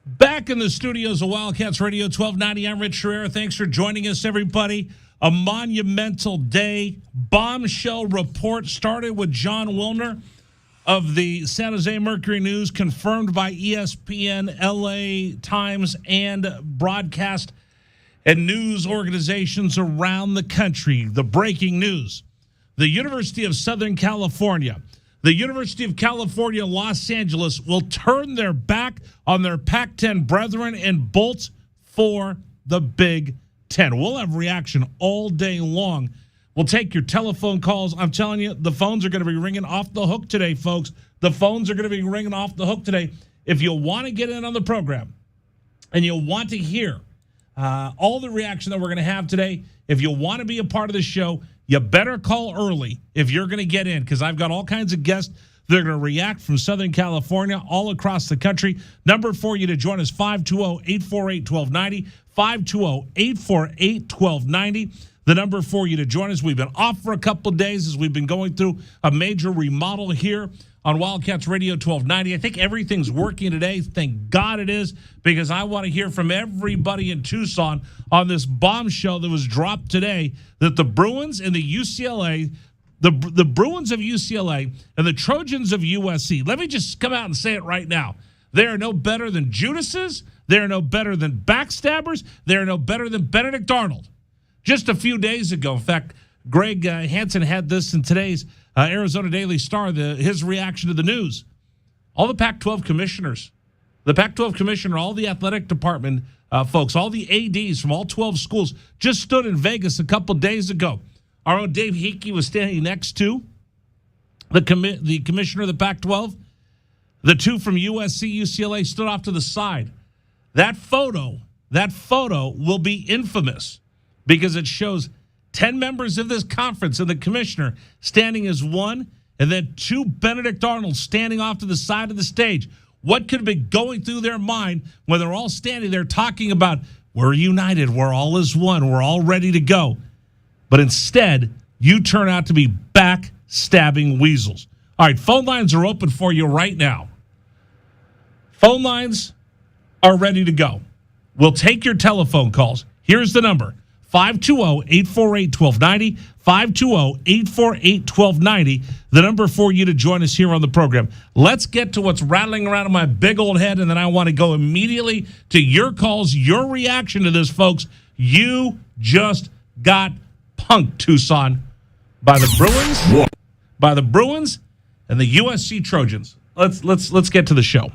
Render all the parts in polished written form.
Back in the studios of Wildcats Radio 1290, I'm Rich Herrera. Thanks for joining us, everybody. A monumental day. Bombshell report started with John Wilner of the San Jose Mercury News, confirmed by ESPN, LA Times, and broadcast and news organizations around the country. The breaking news: the University of Southern California, the University of California, Los Angeles will turn their back on their Pac-10 brethren and bolt for the Big Ten. We'll have reaction all day long. We'll take your telephone calls. I'm telling you, the phones are going to be ringing off the hook today, folks. The phones are going to be ringing off the hook today. If you want to get in on the program and you want to hear all the reaction that we're going to have today, if you want to be a part of the show, you better call early if you're going to get in, because I've got all kinds of guests that are going to react from Southern California, all across the country. Number for you to join us, 520-848-1290, 520-848-1290. The number for you to join us. We've been off for a couple of days as we've been going through a major remodel here on Wildcats Radio 1290. I think everything's working today. Thank God it is, because I want to hear from everybody in Tucson on this bombshell that was dropped today that the Bruins and the UCLA, the Bruins of UCLA and the Trojans of USC, let me just come out and say it right now. They are no better than Judases. They are no better than backstabbers. They are no better than Benedict Arnold. Just a few days ago, in fact, Greg Hansen had this in today's Arizona Daily Star, his reaction to the news. All the Pac-12 commissioners, all the athletic department folks, all the ADs from all 12 schools just stood in Vegas a couple days ago. Our own Dave Hickey was standing next to the commissioner of the Pac-12. The two from USC, UCLA stood off to the side. That photo will be infamous, because it shows 10 members of this conference and the commissioner standing as one, and then two Benedict Arnolds standing off to the side of the stage. What could have been going through their mind when they're all standing there talking about, we're united, we're all as one, we're all ready to go? But instead, you turn out to be backstabbing weasels. All right, phone lines are open for you right now. Phone lines are ready to go. We'll take your telephone calls. Here's the number: 520-848-1290, 520-848-1290, the number for you to join us here on the program. Let's get to what's rattling around in my big old head, and then I want to go immediately to your calls, your reaction to this, folks. You just got punked, Tucson, by the Bruins and the USC Trojans. Let's get to the show.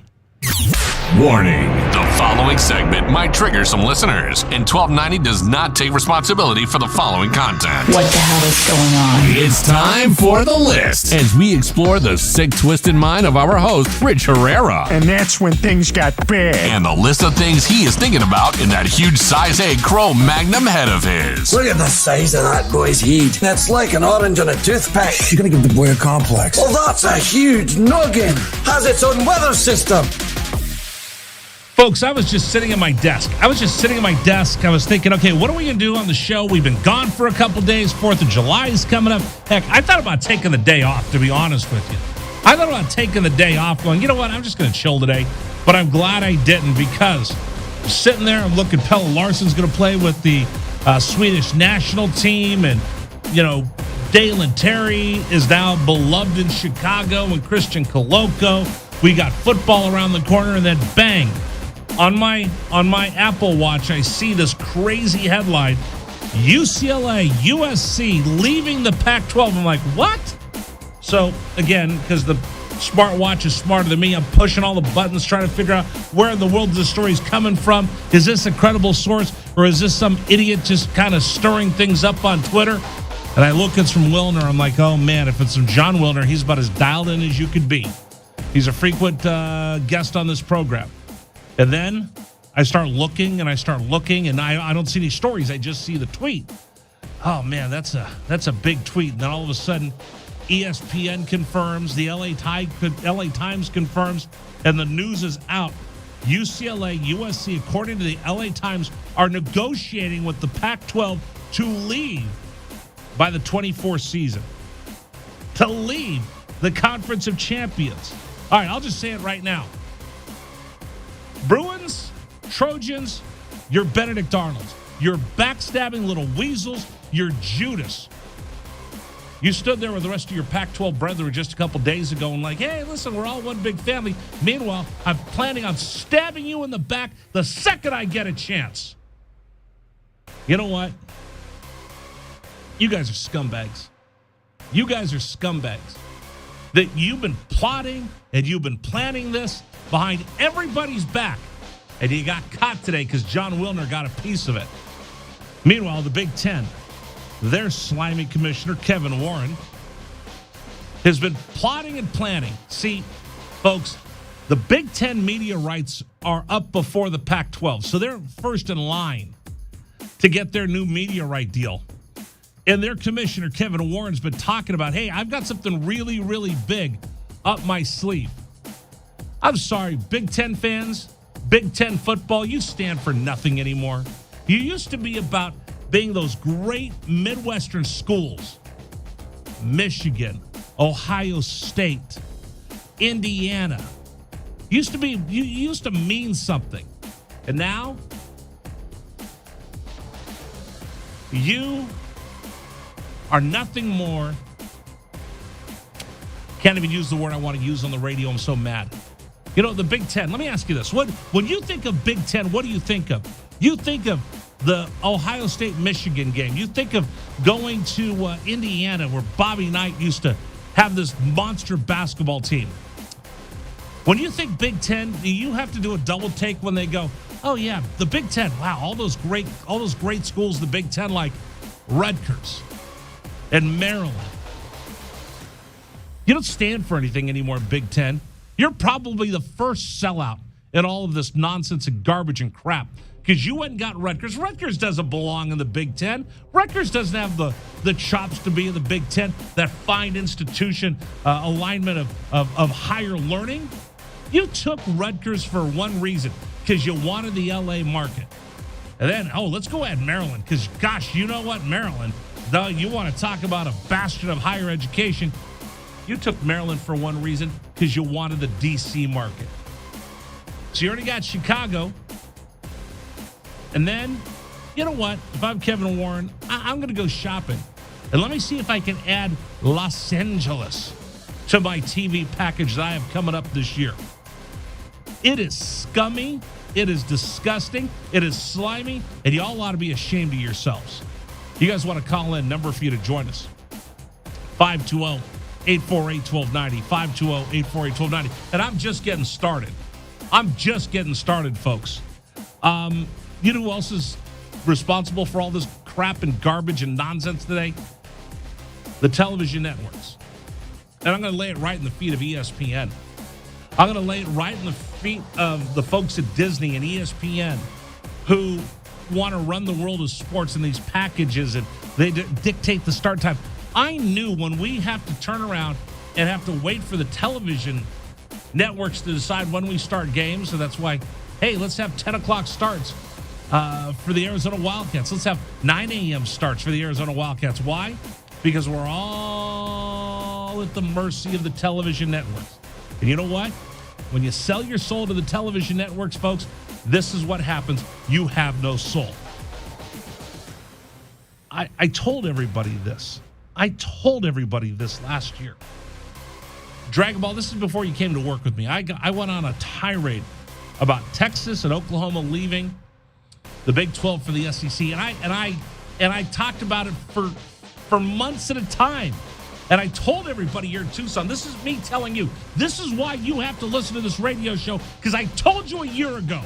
Warning. The following segment might trigger some listeners, and 1290 does not take responsibility for the following content. What the hell is going on? It's time for The List, as we explore the sick, twisted mind of our host, Rich Herrera. And that's when things got big. And the list of things he is thinking about in that huge size 8 Cro-Magnum head of his. Look at the size of that boy's head. That's like an orange on a toothpick. You're going to give the boy a complex. Well, that's a huge noggin. Has its own weather system. Folks, I was just sitting at my desk. I was thinking, okay, what are we going to do on the show? We've been gone for a couple days. 4th of July is coming up. Heck, I thought about taking the day off, to be honest with you. I thought about taking the day off, going, you know what, I'm just going to chill today. But I'm glad I didn't, because sitting there, I'm looking, Pelle Larsson's going to play with the Swedish national team. And, you know, Dalen Terry is now beloved in Chicago, and Christian Coloco. We got football around the corner, and then bang. On my Apple Watch, I see this crazy headline: UCLA, USC leaving the Pac-12. I'm like, what? So, again, because the smartwatch is smarter than me, I'm pushing all the buttons, trying to figure out where in the world this story is coming from. Is this a credible source, or is this some idiot just kind of stirring things up on Twitter? And I look, it's from Wilner. I'm like, oh, man, if it's from John Wilner, he's about as dialed in as you could be. He's a frequent guest on this program. And then I start looking, and I don't see any stories. I just see the tweet. Oh, man, that's a big tweet. And then all of a sudden, ESPN confirms, the LA Times confirms, and the news is out. UCLA, USC, according to the LA Times, are negotiating with the Pac-12 to leave by the 24 season. To leave the Conference of Champions. All right, I'll just say it right now. Bruins Trojans, you're Benedict Arnolds. You're backstabbing little weasels. You're Judas. You stood there with the rest of your Pac-12 brethren just a couple days ago and like, hey, listen, we're all one big family. Meanwhile, I'm planning on stabbing you in the back the second I get a chance. You know what? You guys are scumbags. You guys are scumbags. That you've been plotting and you've been planning this behind everybody's back. And you got caught today because John Wilner got a piece of it. Meanwhile, the Big Ten, their slimy commissioner, Kevin Warren, has been plotting and planning. See, folks, the Big Ten media rights are up before the Pac-12, so they're first in line to get their new media right deal. And their commissioner, Kevin Warren's been talking about, hey, I've got something really, really big up my sleeve. I'm sorry, Big Ten fans, Big Ten football, you stand for nothing anymore. You used to be about being those great Midwestern schools. Michigan, Ohio State, Indiana. You used to mean something. And now, you are nothing more. Can't even use the word I want to use on the radio. I'm so mad. You know, the Big Ten, let me ask you this. When you think of Big Ten, what do you think of? You think of the Ohio State-Michigan game. You think of going to Indiana where Bobby Knight used to have this monster basketball team. When you think Big Ten, you have to do a double take when they go, oh, yeah, the Big Ten. Wow, all those great schools, the Big Ten, like Rutgers and Maryland. You don't stand for anything anymore, Big Ten. You're probably the first sellout in all of this nonsense and garbage and crap because you went and got Rutgers. Rutgers doesn't belong in the Big Ten. Rutgers doesn't have the chops to be in the Big Ten, that fine institution alignment of higher learning. You took Rutgers for one reason, because you wanted the L.A. market. And then, let's go at Maryland, because, gosh, you know what, Maryland, though you want to talk about a bastion of higher education, you took Maryland for one reason, because you wanted the D.C. market. So you already got Chicago. And then, you know what? If I'm Kevin Warren, I'm going to go shopping. And let me see if I can add Los Angeles to my TV package that I have coming up this year. It is scummy. It is disgusting. It is slimy. And you all ought to be ashamed of yourselves. You guys want to call in? Number for you to join us. 520-848-1290. 520-848-1290. And I'm just getting started. Folks. You know who else is responsible for all this crap and garbage and nonsense today? The television networks. And I'm going to lay it right in the feet of ESPN. I'm going to lay it right in the feet of the folks at Disney and ESPN who want to run the world of sports in these packages and they dictate the start time. I knew when we have to turn around and have to wait for the television networks to decide when we start games. So that's why, hey, let's have 10 o'clock starts for the Arizona Wildcats. Let's have 9 a.m. starts for the Arizona Wildcats. Why? Because we're all at the mercy of the television networks. And you know what? When you sell your soul to the television networks, folks, this is what happens. You have no soul. I told everybody this. I told everybody this last year. Dragon Ball, this is before you came to work with me. I went on a tirade about Texas and Oklahoma leaving the Big 12 for the SEC. And I talked about it for months at a time. And I told everybody here in Tucson, this is me telling you, this is why you have to listen to this radio show, because I told you a year ago.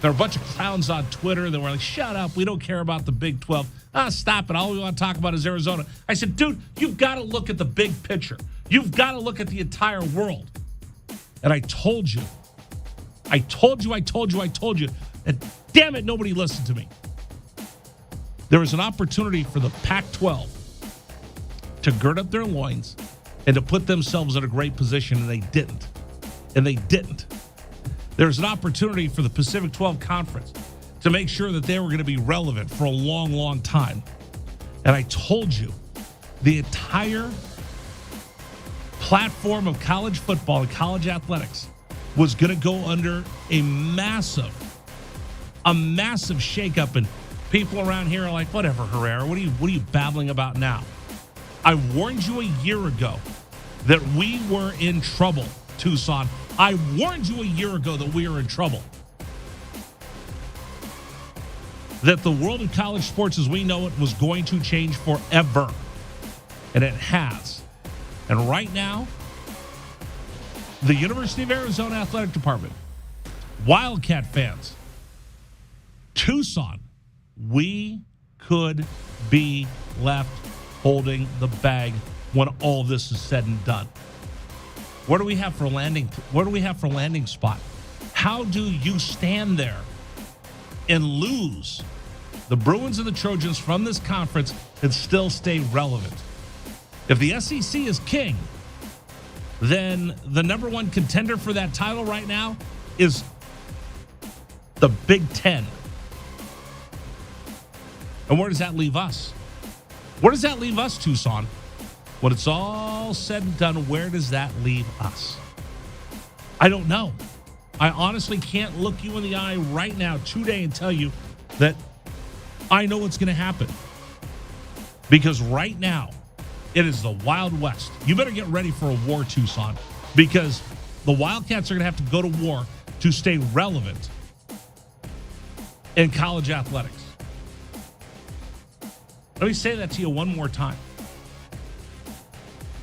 There were a bunch of clowns on Twitter that were like, shut up, we don't care about the Big 12. Stop it, all we want to talk about is Arizona. I said, dude, you've got to look at the big picture. You've got to look at the entire world. And I told you. And damn it, nobody listened to me. There was an opportunity for the Pac-12 to gird up their loins and to put themselves in a great position, and they didn't. There's an opportunity for the Pacific 12 Conference to make sure that they were going to be relevant for a long, long time. And I told you, the entire platform of college football and college athletics was going to go under a massive a massive shakeup, and people around here are like, whatever, Herrera, what are you babbling about now? I warned you a year ago that we were in trouble, Tucson. I warned you a year ago that we were in trouble. That the world of college sports as we know it was going to change forever. And it has. And right now, the University of Arizona Athletic Department, Wildcat fans, Tucson, we could be left holding the bag when all this is said and done. What do we have for landing? What do we have for landing spot? How do you stand there and lose the Bruins and the Trojans from this conference and still stay relevant? If the SEC is king, then the number one contender for that title right now is the Big Ten. And where does that leave us? Where does that leave us, Tucson? When it's all said and done, where does that leave us? I don't know. I honestly can't look you in the eye right now today and tell you that I know what's going to happen. Because right now, it is the Wild West. You better get ready for a war, Tucson, because the Wildcats are going to have to go to war to stay relevant in college athletics. Let me say that to you one more time.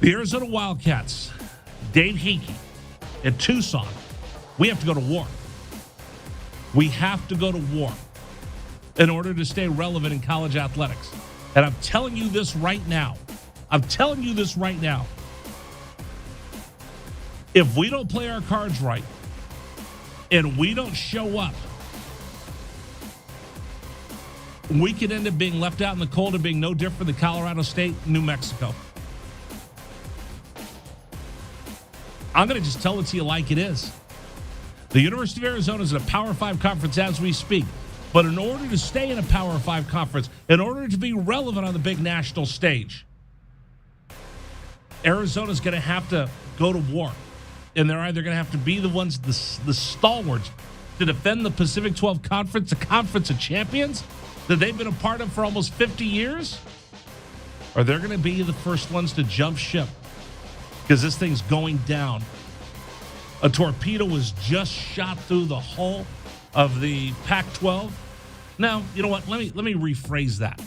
The Arizona Wildcats, Dave Hickey, and Tucson, we have to go to war. We have to go to war in order to stay relevant in college athletics. And I'm telling you this right now. If we don't play our cards right and we don't show up, we could end up being left out in the cold and being no different than Colorado State, New Mexico. I'm going to just tell it to you like it is. The University of Arizona is in a Power 5 conference as we speak. But in order to stay in a Power 5 conference, in order to be relevant on the big national stage, Arizona's going to have to go to war. And they're either going to have to be the ones, the stalwarts, to defend the Pacific 12 Conference, the Conference of Champions that they've been a part of for almost 50 years, or they're going to be the first ones to jump ship because this thing's going down. A torpedo was just shot through the hull of the Pac-12. Now, you know what? Let me rephrase that.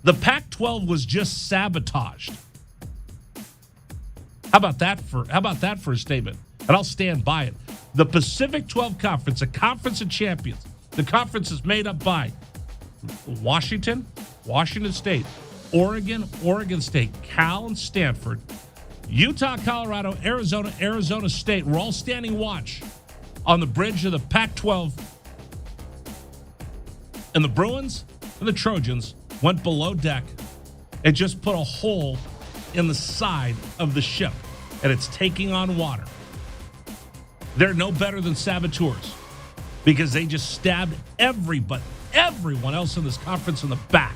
The Pac-12 was just sabotaged. How about that for a statement? And I'll stand by it. The Pacific 12 Conference, a conference of champions. The conference is made up by Washington State, Oregon State, Cal and Stanford, Utah, Colorado, Arizona State. We're all standing watch on the bridge of the Pac-12. And the Bruins and the Trojans went below deck and just put a hole in the side of the ship. And it's taking on water. They're no better than saboteurs because they just stabbed everyone else in this conference in the back.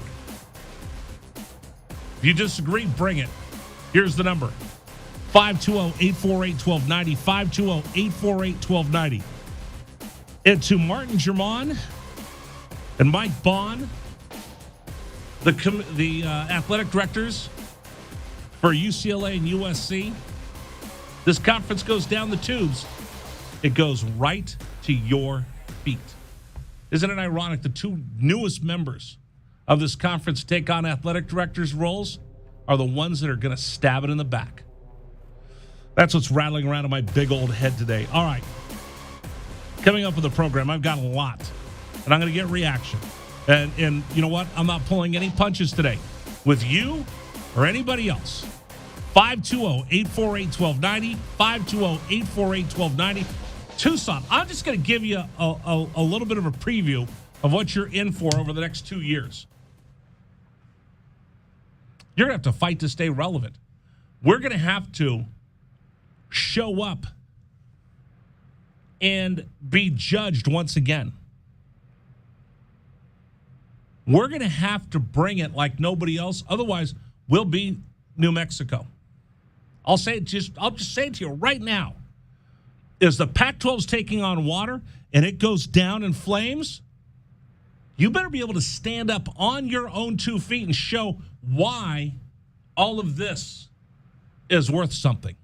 If you disagree, bring it. Here's the number. 520-848-1290, 520-848-1290. And to Martin Germain and Mike Bond, the athletic directors for UCLA and USC, this conference goes down the tubes. It goes right to your feet. Isn't it ironic the two newest members of this conference to take on athletic directors' roles are the ones that are going to stab it in the back? That's what's rattling around in my big old head today. All right. Coming up with the program, I've got a lot. And I'm going to get reaction. And you know what? I'm not pulling any punches today with you or anybody else. 520-848-1290, 520-848-1290. Tucson, I'm just going to give you a little bit of a preview of what you're in for over the next 2 years. You're going to have to fight to stay relevant. We're going to have to show up and be judged once again. We're going to have to bring it like nobody else. Otherwise, we'll be New Mexico. I'll just say it to you right now. Is the Pac-12's taking on water and it goes down in flames, You better be able to stand up on your own 2 feet and show why all of this is worth something.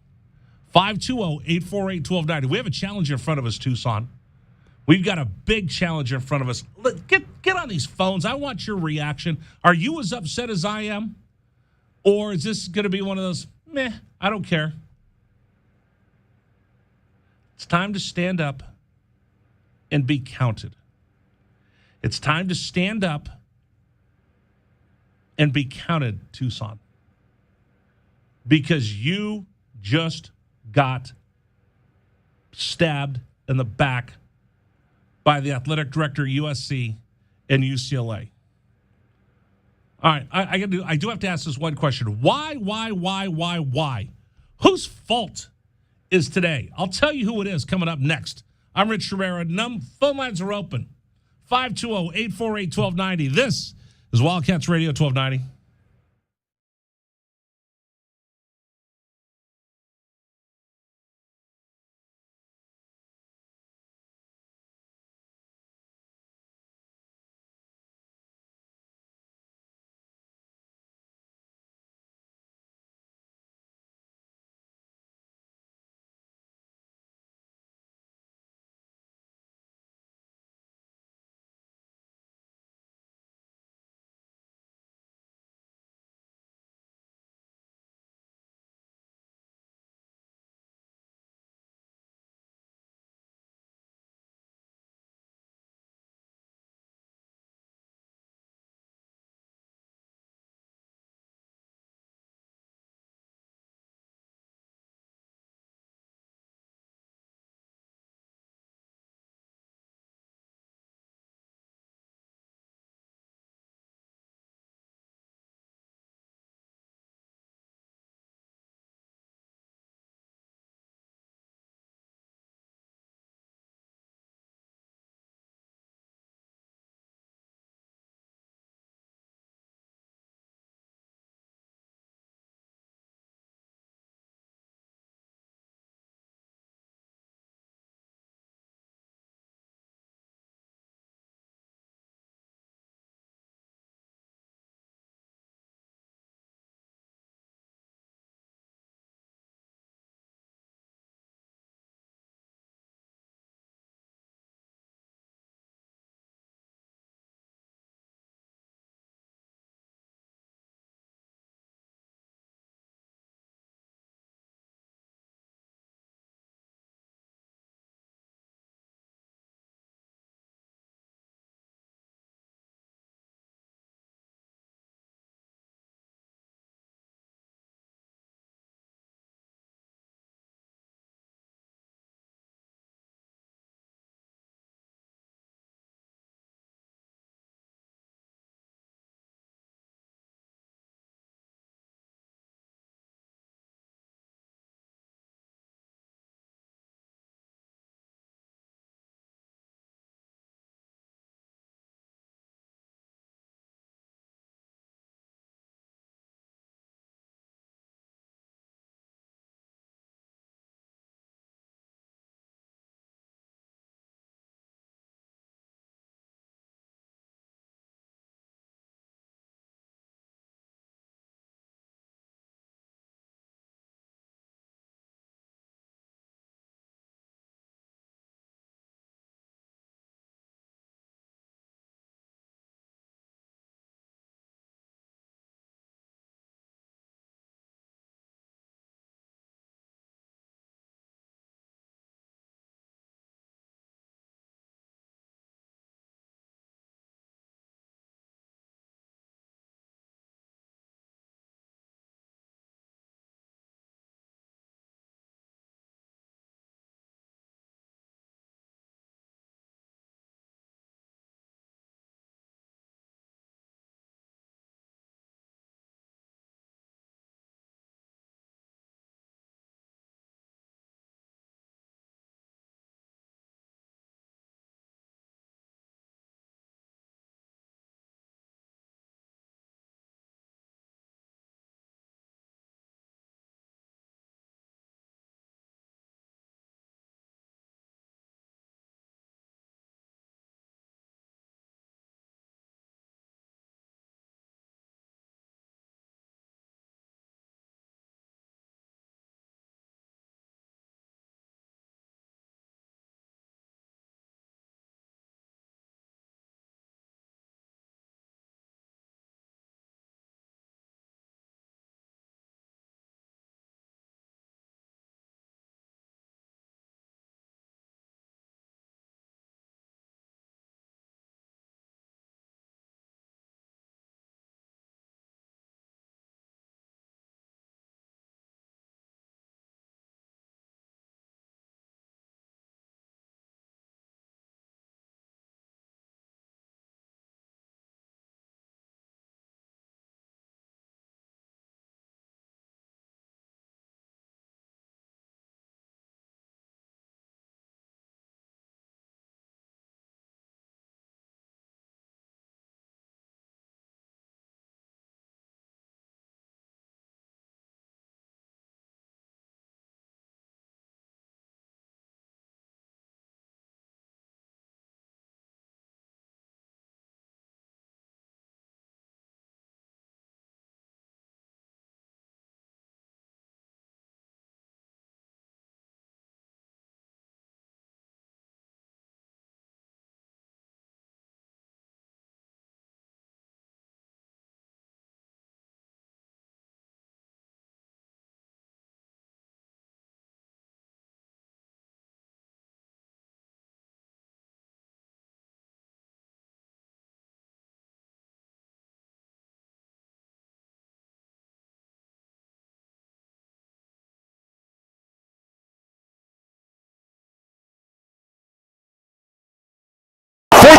520-848-1290. We have a challenge in front of us, Tucson. We've got a big challenge in front of us. Get on these phones. I want your reaction. Are you as upset as I am? Or is this going to be one of those, meh, I don't care? It's time to stand up and be counted. It's time to stand up and be counted, Tucson. Because you just got stabbed in the back by the athletic director at USC and UCLA. All right, I do have to ask this one question. Why? Whose fault is today? I'll tell you who it is coming up next. I'm Rich Rivera. Phone lines are open. 520-848-1290. This is Wildcats Radio 1290.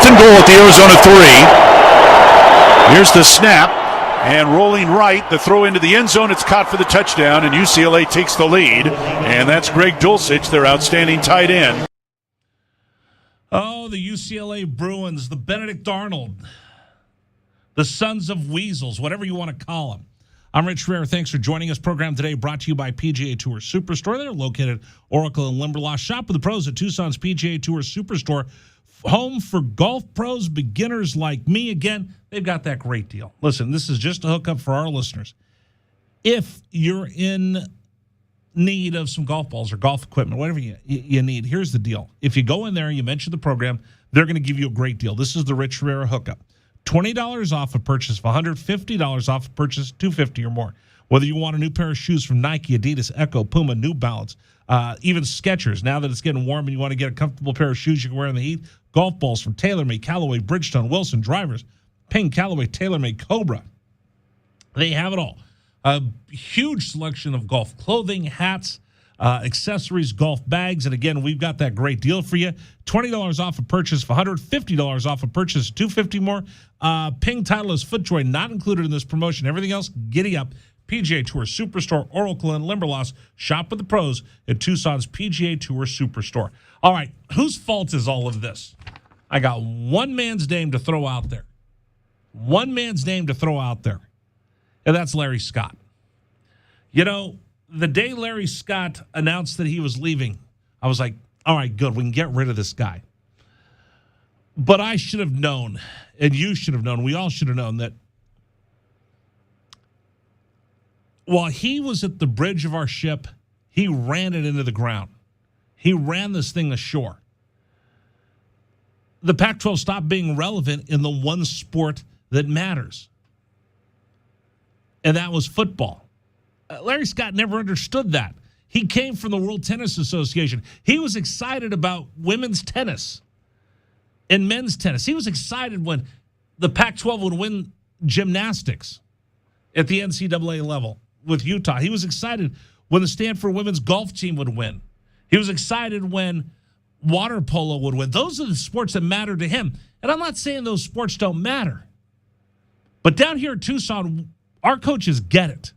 and goal at the Arizona 3. Here's the snap, and rolling right, the throw into the end zone. It's caught for the touchdown, and UCLA takes the lead. And that's Greg Dulcich, their outstanding tight end. Oh, the UCLA Bruins, the Benedict Arnold, the Sons of Weasels, whatever you want to call them. I'm Rich Rare. Thanks for joining us. Program today brought to you by PGA Tour Superstore. They're located at Oracle and Limberlost. Shop with the pros at Tucson's PGA Tour Superstore. Home for golf pros, beginners like me. Again, they've got that great deal. Listen, this is just a hookup for our listeners. If you're in need of some golf balls or golf equipment, whatever you need, here's the deal. If you go in there and you mention the program, they're going to give you a great deal. This is the Rich Rivera hookup. $20 off a purchase of $100, $50 off a purchase of $250 or more. Whether you want a new pair of shoes from Nike, Adidas, Echo, Puma, New Balance, even Skechers. Now that it's getting warm and you want to get a comfortable pair of shoes you can wear in the heat, golf balls from TaylorMade, Callaway, Bridgestone, Wilson, Drivers, Ping, Callaway, TaylorMade, Cobra. They have it all. A huge selection of golf clothing, hats, accessories, golf bags. And again, we've got that great deal for you. $20 off a purchase of $100, $50 off a purchase of $250 more. Ping, Titleist, FootJoy, not included in this promotion. Everything else, giddy up. PGA Tour Superstore, Oracle and Limberlost. Shop with the pros at Tucson's PGA Tour Superstore. All right, whose fault is all of this? I got one man's name to throw out there. One man's name to throw out there. And that's Larry Scott. You know, the day Larry Scott announced that he was leaving, I was like, all right, good, we can get rid of this guy. But I should have known, and you should have known, we all should have known that while he was at the bridge of our ship, he ran it into the ground. He ran this thing ashore. The Pac-12 stopped being relevant in the one sport that matters. And that was football. Larry Scott never understood that. He came from the World Tennis Association. He was excited about women's tennis and men's tennis. He was excited when the Pac-12 would win gymnastics at the NCAA level with Utah. He was excited when the Stanford women's golf team would win. He was excited when water polo would win. Those are the sports that matter to him. And I'm not saying those sports don't matter. But down here at Tucson, our coaches get it.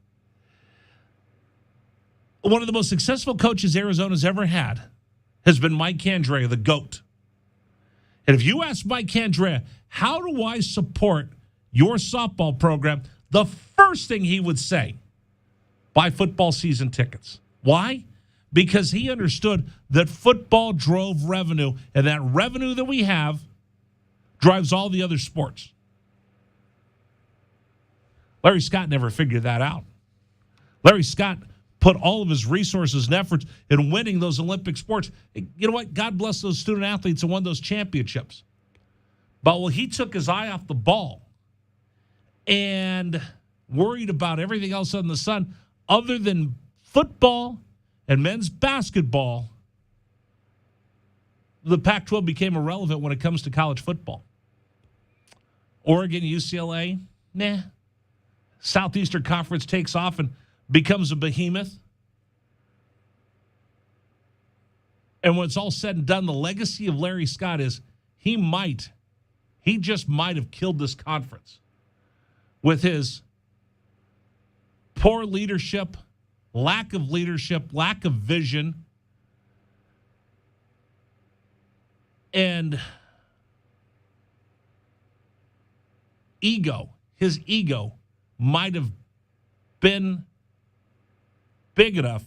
One of the most successful coaches Arizona's ever had has been Mike Candrea, the GOAT. And if you ask Mike Candrea, how do I support your softball program? The first thing he would say, buy football season tickets. Why? Because he understood that football drove revenue, and that revenue that we have drives all the other sports. Larry Scott never figured that out. Larry Scott put all of his resources and efforts in winning those Olympic sports. You know what? God bless those student athletes that won those championships. But well, he took his eye off the ball and worried about everything else under the sun other than football and men's basketball. The Pac-12 became irrelevant when it comes to college football. Oregon, UCLA, nah. Southeastern Conference takes off and becomes a behemoth. And when it's all said and done, the legacy of Larry Scott is he just might have killed this conference with his poor leadership, lack of vision, and ego. His ego might have been big enough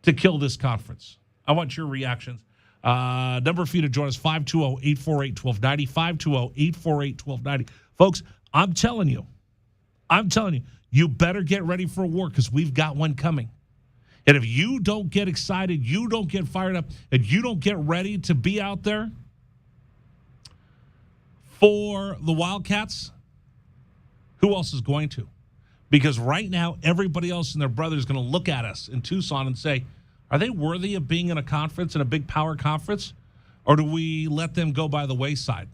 to kill this conference. I want your reactions. Number for you to join us, 520-848-1290, 520-848-1290. Folks, I'm telling you, you better get ready for a war because we've got one coming. And if you don't get excited, you don't get fired up, and you don't get ready to be out there for the Wildcats, who else is going to? Because right now, everybody else and their brother is going to look at us in Tucson and say, are they worthy of being in a conference, in a big power conference? Or do we let them go by the wayside?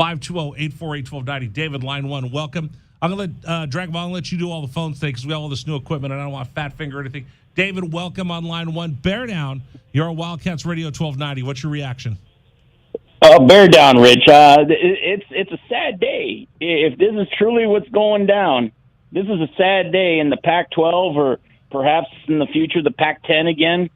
520-848-1290. David, line one, welcome. I'm going to let Dragma, I'm going to let you do all the phones today because we have all this new equipment and I don't want fat finger or anything. David, welcome on line one. Bear down. You're on Wildcats Radio 1290. What's your reaction? Bear down, Rich. It's a sad day. If this is truly what's going down, this is a sad day in the Pac-12 or perhaps in the future the Pac-10 again.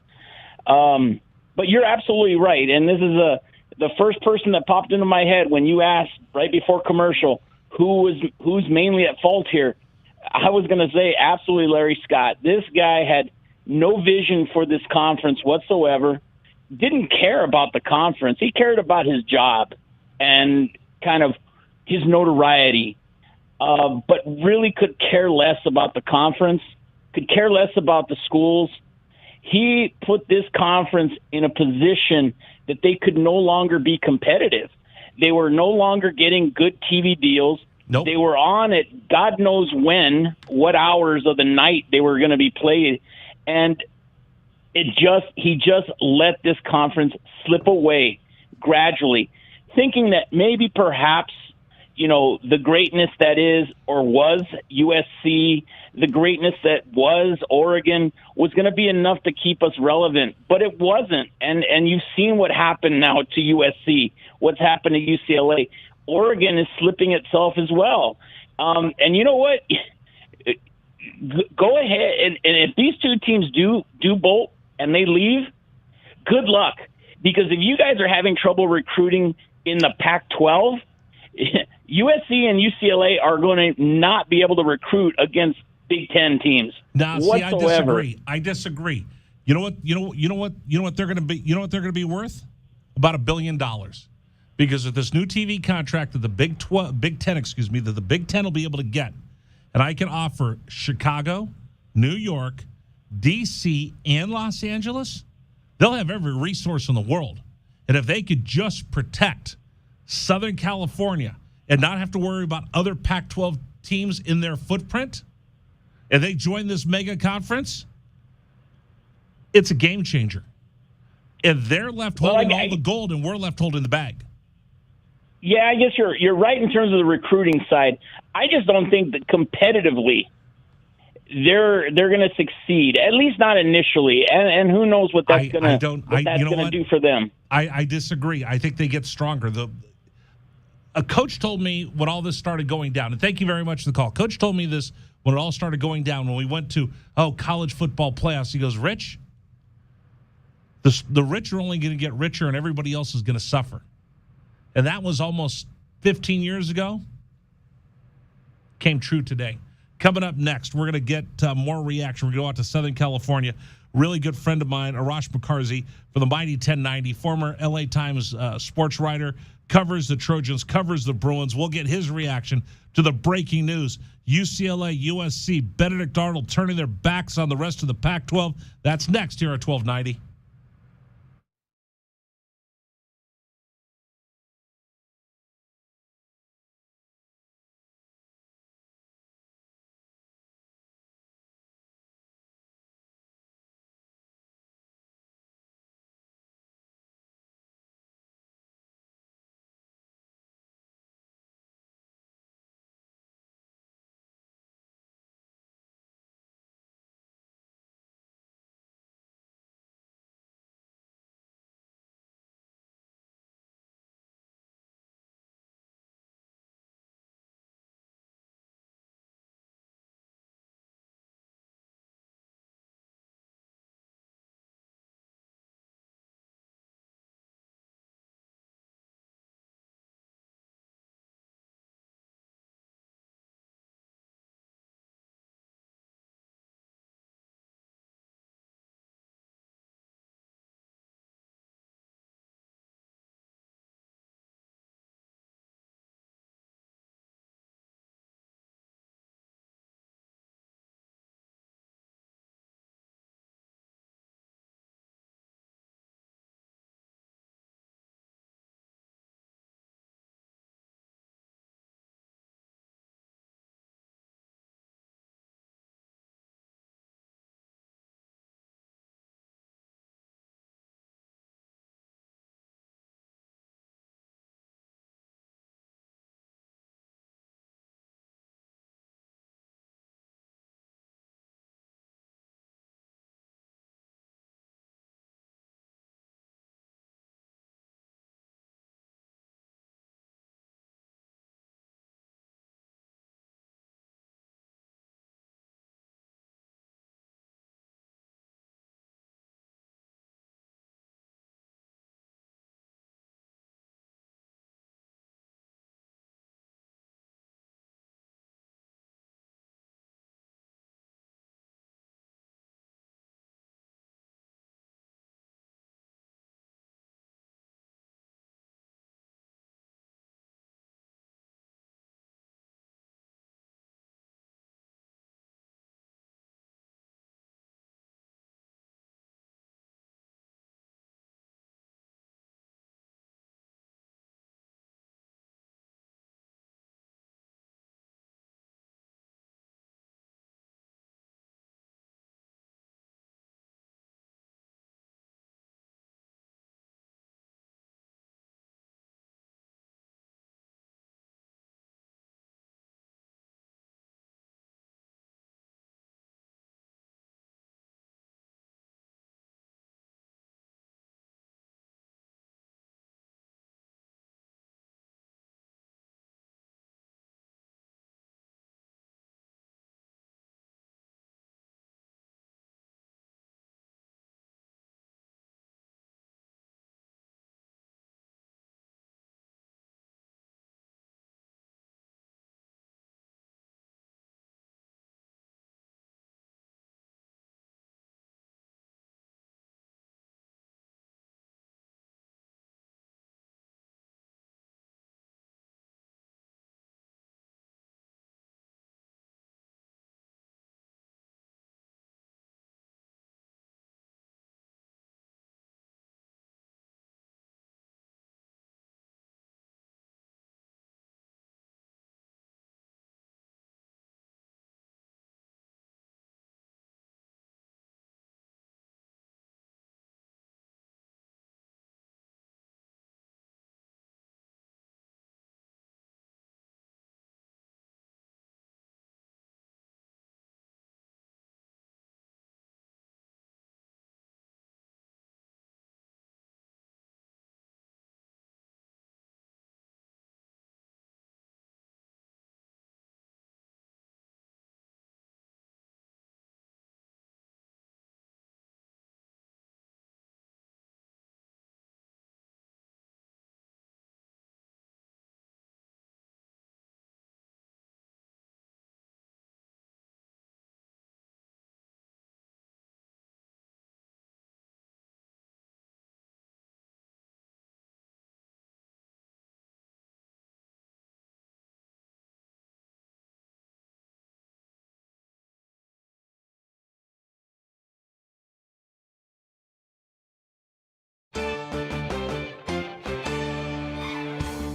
But you're absolutely right, and this is the first person that popped into my head when you asked right before commercial who's mainly at fault here. I was going to say absolutely Larry Scott. This guy had no vision for this conference whatsoever. Didn't care about the conference. He cared about his job and kind of his notoriety, but really could care less about the conference, could care less about the schools. He put this conference in a position that they could no longer be competitive. They were no longer getting good TV deals. Nope. They were on at God knows when, what hours of the night they were going to be played. And he just let this conference slip away gradually, thinking that maybe perhaps, the greatness that is or was USC, the greatness that was Oregon was going to be enough to keep us relevant, but it wasn't. And you've seen what happened now to USC, what's happened to UCLA. Oregon is slipping itself as well. And you know what? Go ahead, and if these two teams do bolt and they leave, good luck. Because if you guys are having trouble recruiting in the Pac-12, USC and UCLA are going to not be able to recruit against Big Ten teams. Now, whatsoever. I disagree. You know what they're going to be. You know what they're going to be worth? About $1 billion, because of this new TV contract that the Big Ten, that the Big Ten will be able to get, and I can offer Chicago, New York, D.C., and Los Angeles. They'll have every resource in the world, and if they could just protect Southern California and not have to worry about other Pac-12 teams in their footprint, and they join this mega conference, it's a game changer. And they're left holding all the gold, and we're left holding the bag. Yeah, I guess you're right in terms of the recruiting side. I just don't think that competitively they're going to succeed, at least not initially. And who knows what that's going to do for them. I disagree. I think they get stronger. A coach told me when all this started going down, and thank you very much for the call. Coach told me this when it all started going down, when we went to, college football playoffs. He goes, Rich, the rich are only going to get richer and everybody else is going to suffer. And that was almost 15 years ago. Came true today. Coming up next, we're going to get more reaction. We're going to go out to Southern California. Really good friend of mine, Arash McCarsey, for the Mighty 1090, former LA Times sports writer, covers the Trojans, covers the Bruins. We'll get his reaction to the breaking news. UCLA, USC, Benedict Arnold turning their backs on the rest of the Pac-12. That's next here at 1290.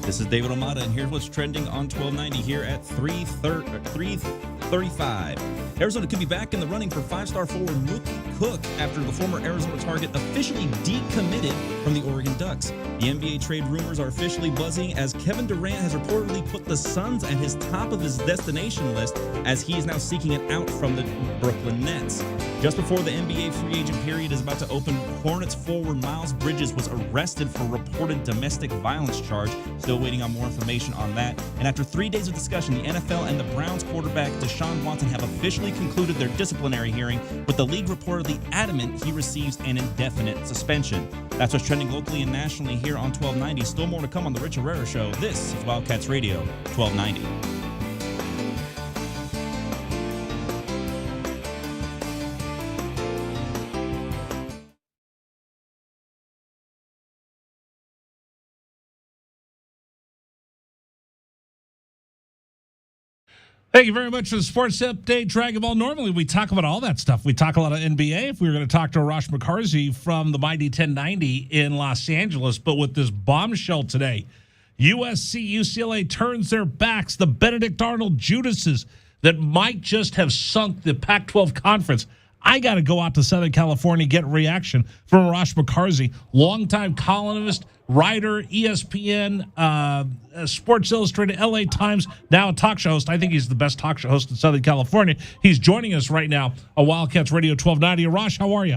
This is David Omada, and here's what's trending on 1290 here at 3:35. Arizona could be back in the running for five-star forward Mookie Cook after the former Arizona target officially decommitted from the Oregon Ducks. The NBA trade rumors are officially buzzing as Kevin Durant has reportedly put the Suns at his top of his destination list as he is now seeking an out from the Brooklyn Nets. Just before the NBA free agent period is about to open, Hornets forward Miles Bridges was arrested for reported domestic violence charge. Still waiting on more information on that. And after 3 days of discussion, the NFL and the Browns quarterback Deshaun Watson have officially concluded their disciplinary hearing, with the league reportedly adamant he receives an indefinite suspension. That's what's trending locally and nationally here on 1290. Still more to come on The Rich Herrera Show. This is Wildcats Radio 1290. Thank you very much for the sports update, Dragon Ball. Normally, we talk about all that stuff. We talk a lot of NBA if we were going to talk to Arash McCarthy from the Mighty 1090 in Los Angeles. But with this bombshell today, USC, UCLA turns their backs. The Benedict Arnold Judases that might just have sunk the Pac-12 conference. I got to go out to Southern California, get reaction from Arash McCarthy, longtime columnist, writer, ESPN, Sports Illustrated, LA Times, now a talk show host. I think he's the best talk show host in Southern California. He's joining us right now on Wildcats Radio 1290. Arash, how are you?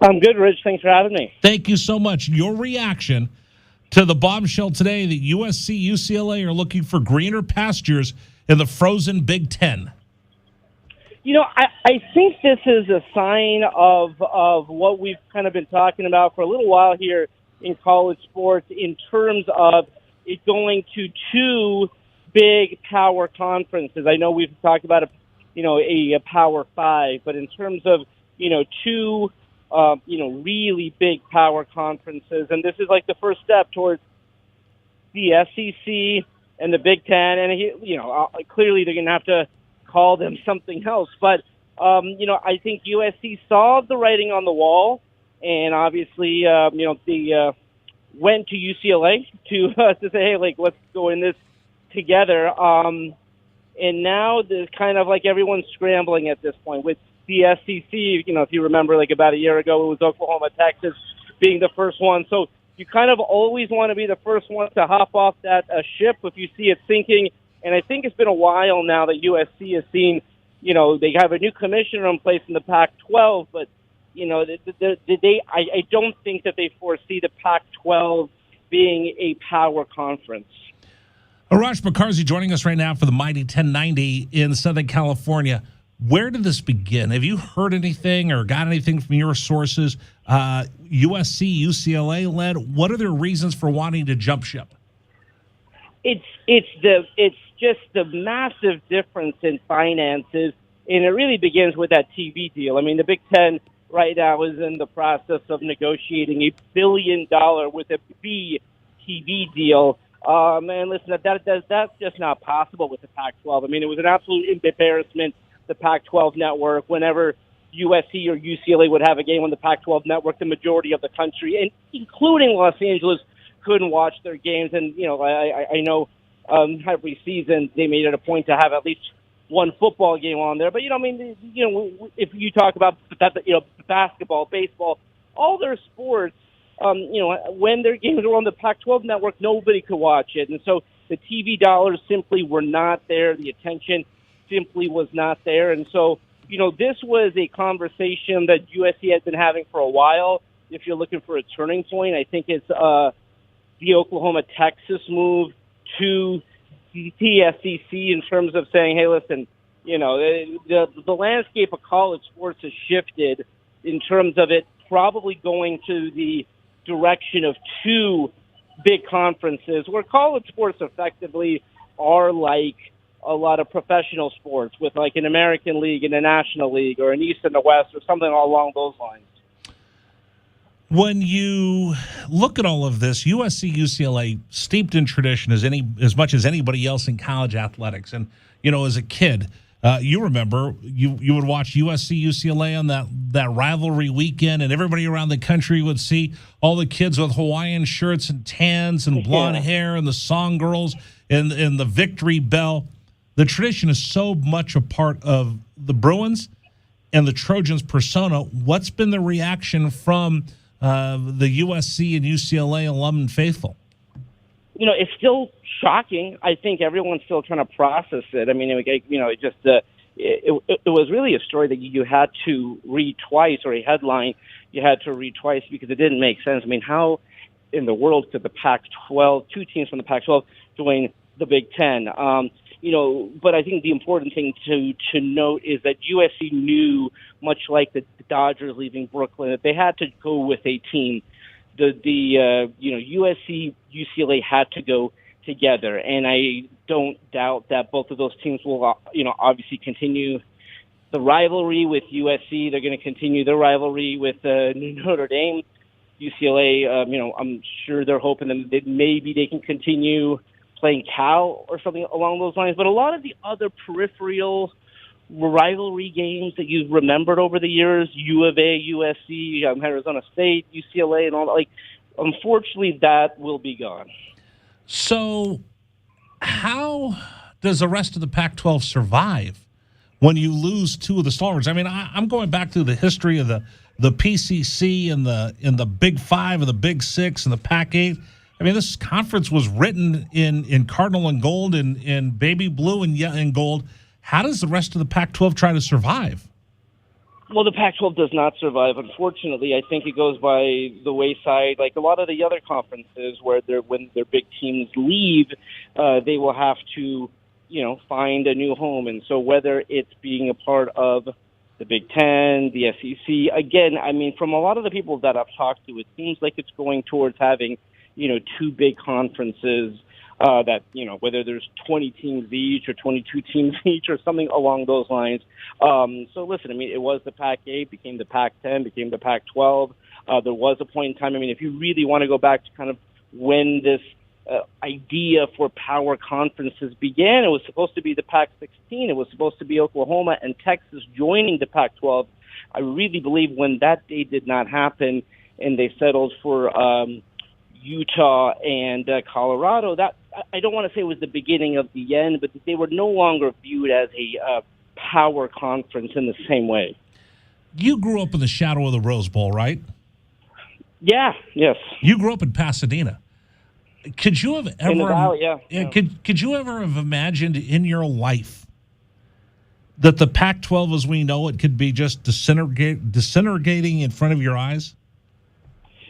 I'm good, Rich. Thanks for having me. Thank you so much. Your reaction to the bombshell today that USC, UCLA are looking for greener pastures in the frozen Big Ten. You know, I think this is a sign of what we've kind of been talking about for a little while here in college sports in terms of it going to two big power conferences. I know we've talked about a Power Five, but in terms of, two, really big power conferences, and this is like the first step towards the SEC and the Big Ten, and, clearly they're going to have to call them something else. But, I think USC saw the writing on the wall, and obviously, they went to UCLA to say, hey, let's go in this together. And now there's kind of like everyone's scrambling at this point with the SEC. If you remember, about a year ago, it was Oklahoma, Texas being the first one. So you kind of always want to be the first one to hop off that ship if you see it sinking. And I think it's been a while now that USC has seen, they have a new commissioner in place in the Pac-12, but, I don't think that they foresee the Pac-12 being a power conference. Arash McCarthy joining us right now for the Mighty 1090 in Southern California. Where did this begin? Have you heard anything or got anything from your sources? USC, UCLA led. What are their reasons for wanting to jump ship? It's just the massive difference in finances, and it really begins with that TV deal. I mean, the Big Ten right now is in the process of negotiating $1 billion with a B TV deal. And listen, that's just not possible with the Pac-12. I mean, it was an absolute embarrassment, the Pac-12 network. Whenever USC or UCLA would have a game on the Pac-12 network, the majority of the country, and including Los Angeles, couldn't watch their games. And, I know every season they made it a point to have at least one football game on there. But, if you talk about basketball, baseball, all their sports, when their games were on the Pac-12 network, nobody could watch it. And so the TV dollars simply were not there. The attention simply was not there. And so, this was a conversation that USC has been having for a while. If you're looking for a turning point, I think it's the Oklahoma-Texas move to the SEC in terms of saying, hey, listen, the landscape of college sports has shifted in terms of it probably going to the direction of two big conferences where college sports effectively are like a lot of professional sports with like an American League and a National League or an East and a West or something along those lines. When you look at all of this, USC, UCLA, steeped in tradition as much as anybody else in college athletics. And, as a kid, You remember, you would watch USC UCLA on that rivalry weekend, and everybody around the country would see all the kids with Hawaiian shirts and tans and blonde hair, and the song girls and the victory bell. The tradition is so much a part of the Bruins and the Trojans persona. What's been the reaction from the USC and UCLA alum and faithful? It's still shocking. I think everyone's still trying to process it. I mean, it was really a story that you had to read twice, or a headline you had to read twice, because it didn't make sense. I mean, how in the world could the Pac-12, two teams from the Pac-12, join the Big Ten? But I think the important thing to note is that USC knew, much like the Dodgers leaving Brooklyn, that they had to go with a team. USC, UCLA had to go together, and I don't doubt that both of those teams will, obviously continue the rivalry with USC. They're going to continue their rivalry with Notre Dame. UCLA, I'm sure they're hoping that maybe they can continue playing Cal or something along those lines. But a lot of the other peripheral rivalry games that you've remembered over the years, U of A, USC, Arizona State, UCLA, and all that, unfortunately, that will be gone. So how does the rest of the Pac-12 survive when you lose two of the stalwarts? I mean, I'm going back to the history of the PCC and the Big Five and the Big Six and the Pac-8. I mean, this conference was written in cardinal and gold and in baby blue and gold. How does the rest of the Pac-12 try to survive? Well, the Pac-12 does not survive. Unfortunately, I think it goes by the wayside. Like a lot of the other conferences, where when their big teams leave, they will have to, find a new home. And so whether it's being a part of the Big Ten, the SEC, again, I mean, from a lot of the people that I've talked to, it seems like it's going towards having, two big conferences. That, whether there's 20 teams each or 22 teams each or something along those lines. So listen, I mean, it was the Pac-8, became the Pac-10, became the Pac-12. There was a point in time, I mean, if you really want to go back to kind of when this idea for power conferences began, it was supposed to be the Pac-16. It was supposed to be Oklahoma and Texas joining the Pac-12. I really believe when that day did not happen and they settled for Utah and Colorado, that I don't want to say it was the beginning of the end, but they were no longer viewed as a power conference in the same way. You grew up in the shadow of the Rose Bowl, right? Yeah, yes. You grew up in Pasadena. Could you have ever, in the valley, yeah. Could you ever have imagined in your life that the Pac-12 as we know it could be just disintegrating in front of your eyes?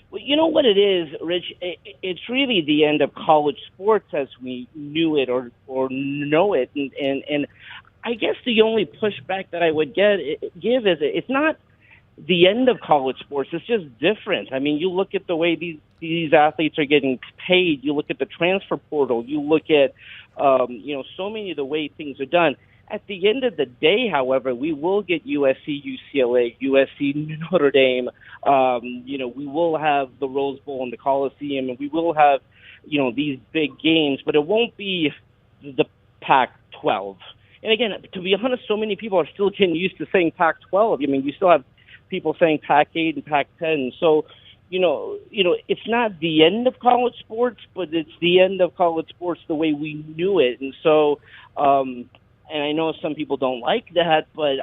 Well, you know what it is, Rich? It's really the end of college sports as we knew it or know it. And I guess the only pushback that I would give is it's not the end of college sports. It's just different. I mean, you look at the way these athletes are getting paid. You look at the transfer portal. You look at, so many of the way things are done. At the end of the day, however, we will get USC, UCLA, USC, Notre Dame. We will have the Rose Bowl and the Coliseum, and we will have, these big games, but it won't be the Pac-12. And again, to be honest, so many people are still getting used to saying Pac-12. I mean, you still have people saying Pac-8 and Pac-10. So, it's not the end of college sports, but it's the end of college sports the way we knew it. And so, and I know some people don't like that, but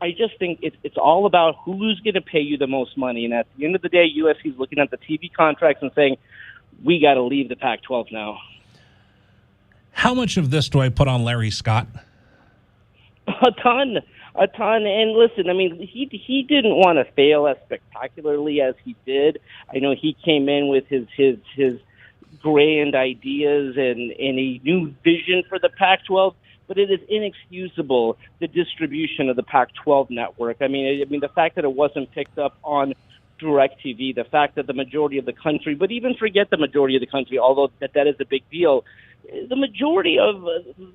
I just think it's all about who's going to pay you the most money. And at the end of the day, USC is looking at the TV contracts and saying, we got to leave the Pac-12 now. How much of this do I put on Larry Scott? A ton. And listen, I mean, he didn't want to fail as spectacularly as he did. I know he came in with his grand ideas and a new vision for the Pac-12. But it is inexcusable, the distribution of the Pac-12 network. I mean, the fact that it wasn't picked up on DirecTV, the fact that the majority of the country, but even forget the majority of the country, although that is a big deal, the majority of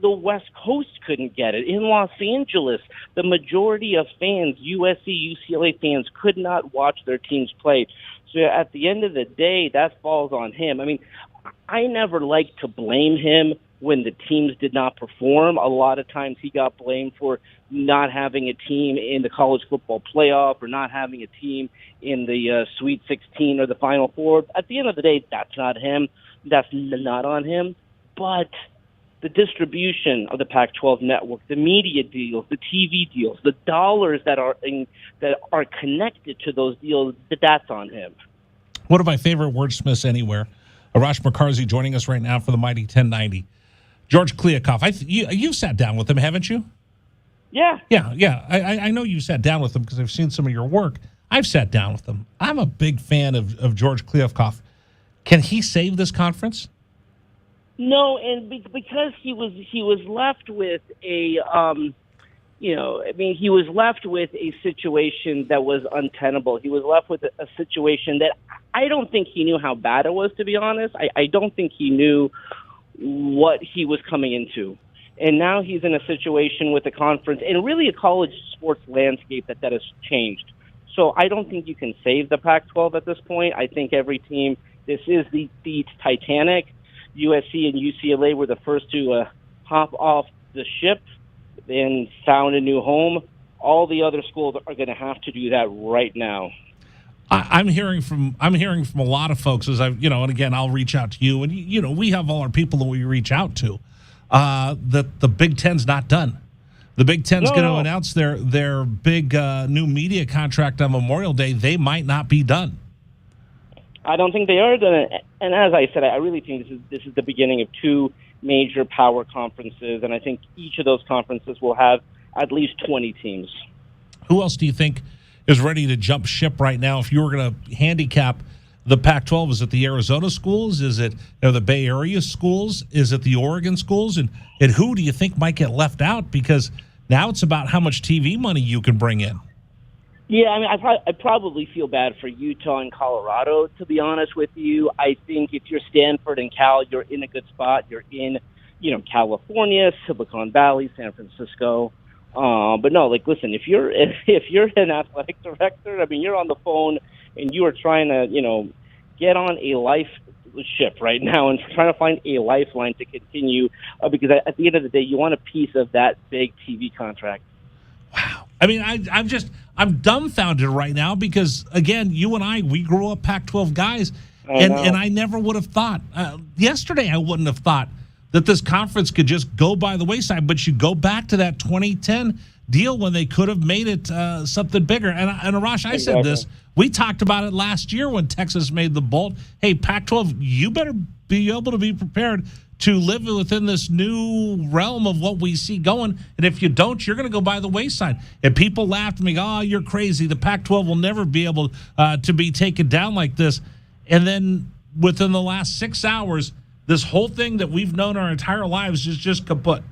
the West Coast couldn't get it. In Los Angeles, the majority of fans, USC, UCLA fans, could not watch their teams play. So at the end of the day, that falls on him. I mean, I never liked to blame him when the teams did not perform. A lot of times he got blamed for not having a team in the college football playoff or not having a team in the Sweet 16 or the Final Four. At the end of the day, that's not him. That's not on him. But the distribution of the Pac-12 network, the media deals, the TV deals, the dollars that are connected to those deals, that's on him. One of my favorite wordsmiths anywhere, Arash McCarthy, joining us right now for the Mighty 1090. George Kliakoff. You've sat down with him, haven't you? Yeah. Yeah. I know you sat down with him because I've seen some of your work. I've sat down with him. I'm a big fan of George Kliakoff. Can he save this conference? No, and because he was left with a he was left with a situation that was untenable. He was left with a situation that I don't think he knew how bad it was, to be honest. I don't think he knew what he was coming into. And now he's in a situation with the conference and really a college sports landscape that has changed. So I don't think you can save the Pac-12 at this point. I think every team, this is the Titanic. USC and UCLA were the first to hop off the ship and found a new home. All the other schools are going to have to do that right now. I'm hearing from a lot of folks as and again, I'll reach out to you, and we have all our people that we reach out to. That the Big Ten's not done. The Big Ten's going to announce their big new media contract on Memorial Day. They might not be done. I don't think they are done. And as I said, I really think this is the beginning of two major power conferences, and I think each of those conferences will have at least 20 teams. Who else do you think is ready to jump ship right now? If you were going to handicap the Pac-12, is it the Arizona schools? Is it the Bay Area schools? Is it the Oregon schools? And who do you think might get left out? Because now it's about how much TV money you can bring in. Yeah, I mean, I probably feel bad for Utah and Colorado, to be honest with you. I think if you're Stanford and Cal, you're in a good spot. You're in, California, Silicon Valley, San Francisco. But no, listen, if you're an athletic director, I mean, you're on the phone and you are trying to, get on a life ship right now and trying to find a lifeline to continue because at the end of the day, you want a piece of that big TV contract. Wow. I mean, I'm dumbfounded right now because, again, you and we grew up Pac-12 guys, and I never would have thought. Yesterday, I wouldn't have thought that this conference could just go by the wayside, but you go back to that 2010 deal when they could have made it something bigger. And Arash, I said this. We talked about it last year when Texas made the bolt. Hey, Pac-12, you better be able to be prepared to live within this new realm of what we see going. And if you don't, you're going to go by the wayside. And people laughed at me, you're crazy. The Pac-12 will never be able to be taken down like this. And then within the last 6 hours, this whole thing that we've known our entire lives is just kaput.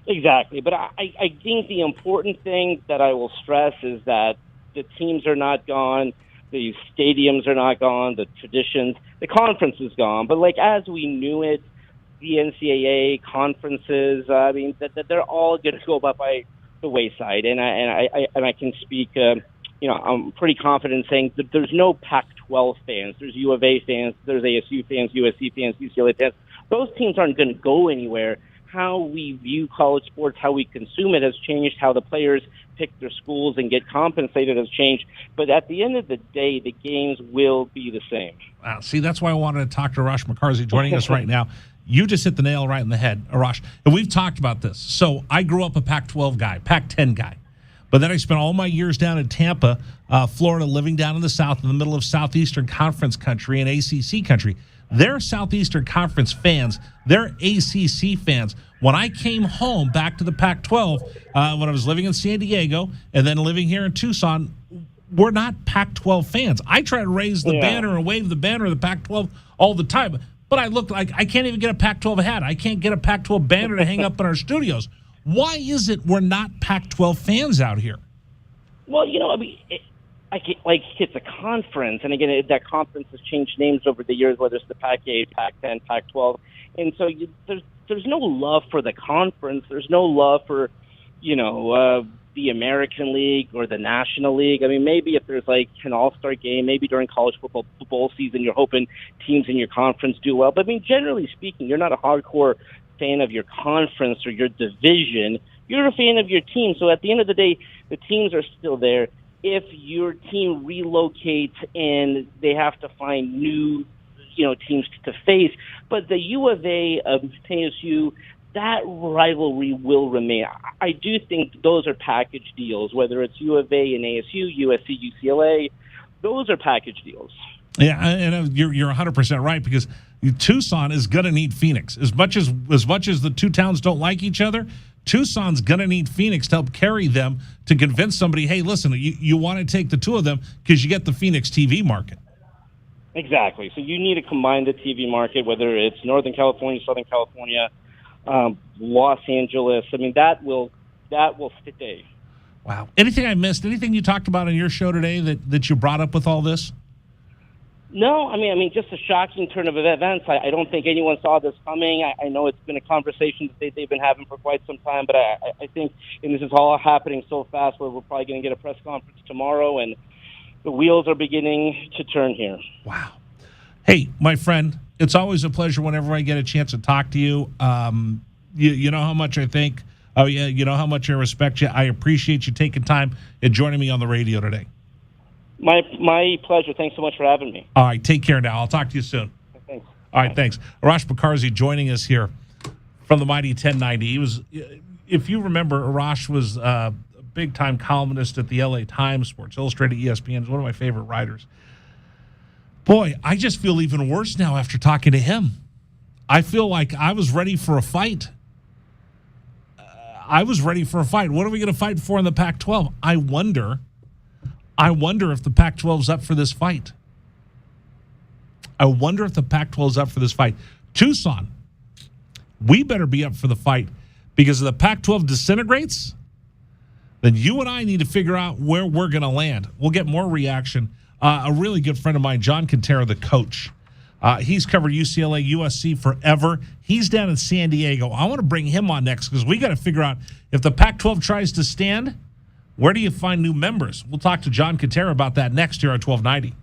Exactly. But I think the important thing that I will stress is that the teams are not gone. The stadiums are not gone. The traditions, the conference is gone. But as we knew it, the NCAA conferences, I mean, that they're all going to go by the wayside. And I can speak. I'm pretty confident in saying that there's no Pac-12 fans. There's U of A fans. There's ASU fans, USC fans, UCLA fans. Those teams aren't going to go anywhere. How we view college sports, how we consume it has changed. How the players pick their schools and get compensated has changed. But at the end of the day, the games will be the same. Wow. See, that's why I wanted to talk to Arash McCarthy joining us right now. You just hit the nail right in the head, Arash. And we've talked about this. So I grew up a Pac-12 guy, Pac-10 guy. But then I spent all my years down in Tampa, Florida, living down in the South, in the middle of Southeastern Conference country and ACC country. They're Southeastern Conference fans. They're ACC fans. When I came home back to the Pac-12, when I was living in San Diego and then living here in Tucson, we're not Pac-12 fans. I try to raise the banner and wave the banner of the Pac-12 all the time. But I look like I can't even get a Pac-12 hat. I can't get a Pac-12 banner to hang up in our studios. Why is it we're not Pac-12 fans out here? Well, I mean, it's a conference, and again, that conference has changed names over the years, whether it's the Pac-8, Pac-10, Pac-12, and so there's no love for the conference. There's no love for the American League or the National League. I mean, maybe if there's like an all-star game, maybe during college football bowl season, you're hoping teams in your conference do well. But I mean, generally speaking, you're not a hardcore fan of your conference or your division. You're a fan of your team. So at the end of the day, the teams are still there. If your team relocates and they have to find new, teams to face, but the U of A, ASU, that rivalry will remain. I do think those are package deals, whether it's U of A and ASU, USC, UCLA. Those are package deals. Yeah, and you're 100% right, because Tucson is going to need Phoenix. As much as the two towns don't like each other, Tucson's going to need Phoenix to help carry them to convince somebody, hey, listen, you want to take the two of them because you get the Phoenix TV market. Exactly. So you need to combine the TV market, whether it's Northern California, Southern California, Los Angeles. I mean, that will stay. Wow. Anything I missed? Anything you talked about on your show today that you brought up with all this? No, I mean, just a shocking turn of events. I don't think anyone saw this coming. I know it's been a conversation that they've been having for quite some time, but I think, and this is all happening so fast, where we're probably going to get a press conference tomorrow, and the wheels are beginning to turn here. Wow. Hey, my friend, it's always a pleasure whenever I get a chance to talk to you. You know how much I think. Oh, yeah, you know how much I respect you. I appreciate you taking time and joining me on the radio today. My pleasure. Thanks so much for having me. All right, take care now. I'll talk to you soon. Thanks. All right, thanks. Arash Bakarzi joining us here from the Mighty 1090. He was, if you remember, Arash was a big-time columnist at the LA Times, Sports Illustrated, ESPN. He's one of my favorite writers. Boy, I just feel even worse now after talking to him. I feel like I was ready for a fight. What are we going to fight for in the Pac-12? I wonder if the Pac-12 is up for this fight. Tucson, we better be up for the fight, because if the Pac-12 disintegrates, then you and I need to figure out where we're going to land. We'll get more reaction. A really good friend of mine, John Quintero, the coach, he's covered UCLA, USC forever. He's down in San Diego. I want to bring him on next, because we got to figure out, if the Pac-12 tries to stand, where do you find new members? We'll talk to John Quintero about that next here on 1290.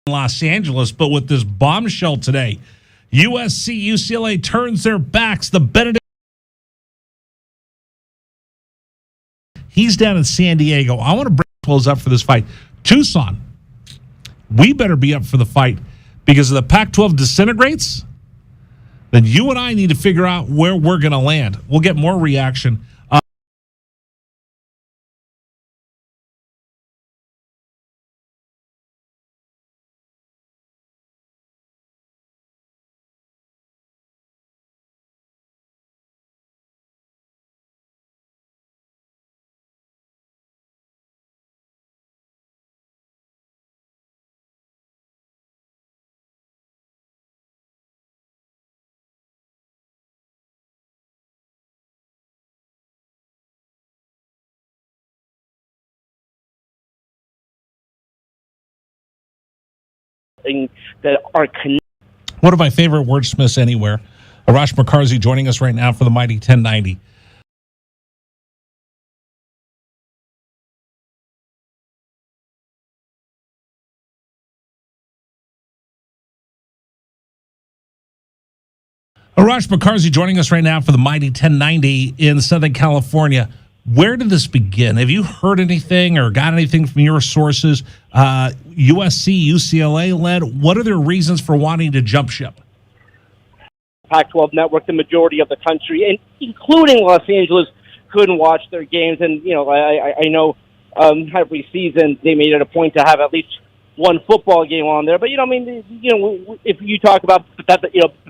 Los Angeles, but with this bombshell today, USC, UCLA turns their backs. The Benedict, he's down in San Diego. I want to bring close up for this fight. Tucson, we better be up for the fight, because if the Pac-12 disintegrates, then you and I need to figure out where we're going to land. We'll get more reaction. That are connected. One of my favorite wordsmiths anywhere, Arash Bakarzi, joining us right now for the Mighty 1090. Arash Bakarzi joining us right now for the Mighty 1090 in Southern California. Where did this begin? Have you heard anything or got anything from your sources? USC, UCLA led. What are their reasons for wanting to jump ship? Pac-12 network, the majority of the country, and including Los Angeles, couldn't watch their games. And, I know every season they made it a point to have at least one football game on there. But, if you talk about,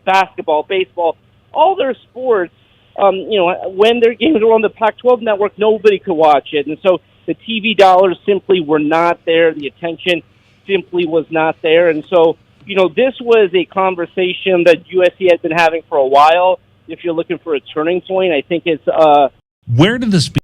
basketball, baseball, all their sports, when their games were on the Pac-12 network, nobody could watch it. And so the TV dollars simply were not there. The attention simply was not there. And so, this was a conversation that USC had been having for a while. If you're looking for a turning point, I think it's... Where did this begin?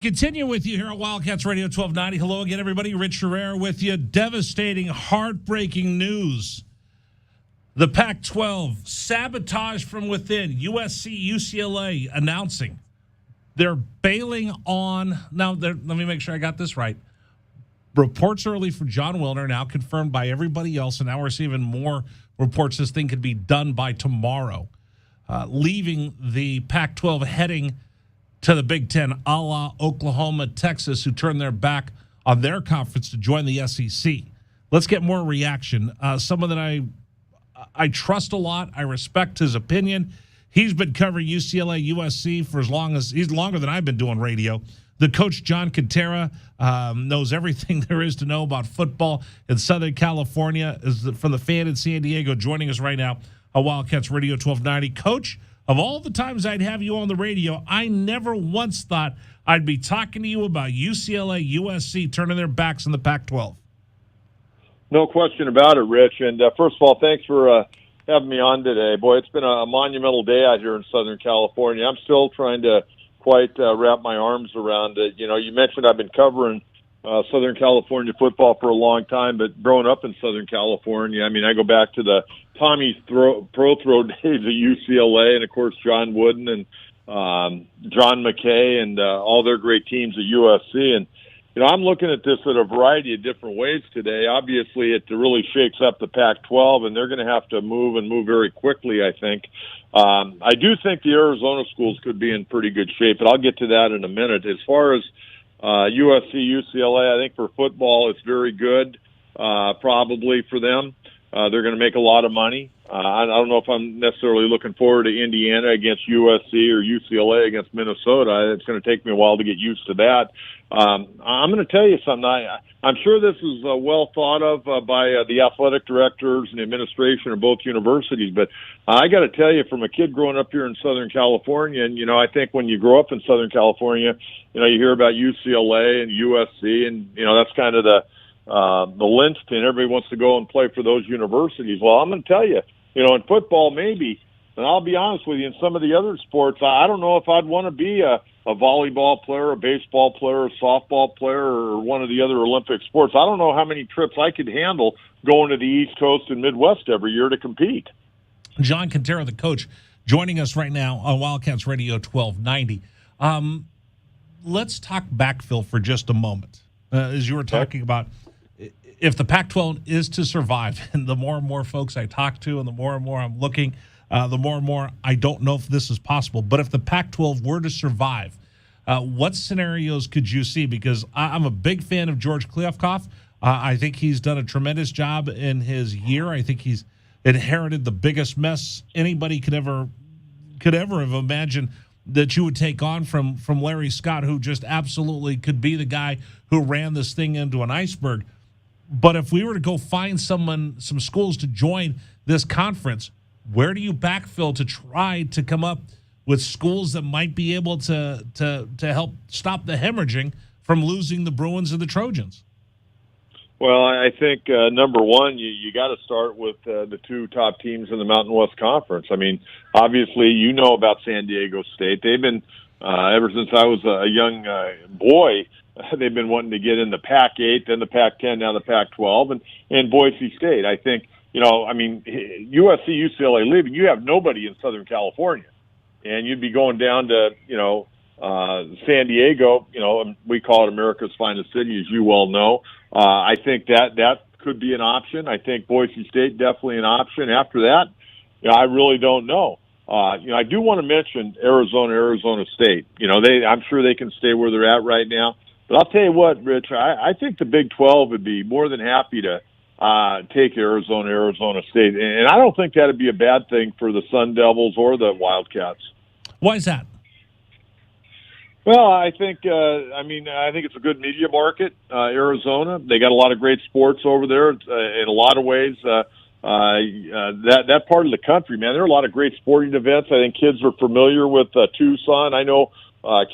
Continue with you here at Wildcats Radio 1290. Hello again, everybody. Rich Herrera with you. Devastating, heartbreaking news. The Pac-12 sabotage from within. USC, UCLA announcing they're bailing on. Now, let me make sure I got this right. Reports early for John Wilner, now confirmed by everybody else, and now we're seeing even more reports this thing could be done by tomorrow. Leaving the Pac-12, heading to the Big Ten, a la Oklahoma, Texas, who turned their back on their conference to join the SEC. Let's get more reaction. Someone that I trust a lot. I respect his opinion. He's been covering UCLA, USC for he's longer than I've been doing radio. The coach, John Quintera, knows everything there is to know about football in Southern California. Is from the fan in San Diego, joining us right now on Wildcats Radio 1290. Coach, of all the times I'd have you on the radio, I never once thought I'd be talking to you about UCLA, USC turning their backs on the Pac-12. No question about it, Rich. And first of all, thanks for having me on today. Boy, it's been a monumental day out here in Southern California. I'm still trying to quite wrap my arms around it. You know, you mentioned I've been covering Southern California football for a long time, but growing up in Southern California, I mean, I go back to the Tommy's pro throw days at UCLA, and of course John Wooden and John McKay and all their great teams at USC. And you know, I'm looking at this in a variety of different ways today. Obviously, it really shakes up the Pac-12, and they're going to have to move very quickly, I think. I do think the Arizona schools could be in pretty good shape, but I'll get to that in a minute. As far as USC, UCLA, I think for football it's very good, probably for them. They're going to make a lot of money. I don't know if I'm necessarily looking forward to Indiana against USC or UCLA against Minnesota. It's going to take me a while to get used to that. I'm going to tell you something. I'm sure this is well thought of by the athletic directors and the administration of both universities, but I got to tell you, from a kid growing up here in Southern California, and, you know, I think when you grow up in Southern California, you know, you hear about UCLA and USC, and, you know, that's kind of the linchpin. Everybody wants to go and play for those universities. Well, I'm going to tell you, you know, in football, maybe, and I'll be honest with you, in some of the other sports, I don't know if I'd want to be a volleyball player, a baseball player, a softball player, or one of the other Olympic sports. I don't know how many trips I could handle going to the East Coast and Midwest every year to compete. John Quintera, the coach, joining us right now on Wildcats Radio 1290. Let's talk backfill for just a moment. As you were talking about, if the Pac-12 is to survive, and the more and more folks I talk to and the more I'm looking, the more and more I don't know if this is possible. But if the Pac-12 were to survive, what scenarios could you see? Because I'm a big fan of George Kliavkoff. I think he's done a tremendous job in his year. I think he's inherited the biggest mess anybody could ever have imagined that you would take on from Larry Scott, who just absolutely could be the guy who ran this thing into an iceberg. But if we were to go find some schools to join this conference, where do you backfill to try to come up with schools that might be able to help stop the hemorrhaging from losing the Bruins and the Trojans? Well, I think, number one, you got to start with the two top teams in the Mountain West Conference. I mean, obviously, you know about San Diego State. They've been, ever since I was a young boy, they've been wanting to get in the Pac-8, then the Pac-10, now the Pac-12, and Boise State. I think, you know, I mean, USC, UCLA leaving, you have nobody in Southern California. And you'd be going down to, you know, San Diego, you know, we call it America's finest city, as you well know. I think that could be an option. I think Boise State definitely an option. After that, you know, I really don't know. You know, I do want to mention Arizona State. You know, I'm sure they can stay where they're at right now. But I'll tell you what, Rich, I think the Big 12 would be more than happy to take Arizona State. And I don't think that would be a bad thing for the Sun Devils or the Wildcats. Why is that? Well, I think it's a good media market, Arizona. They got a lot of great sports over there in a lot of ways. That part of the country, man, there are a lot of great sporting events. I think kids are familiar with Tucson. I know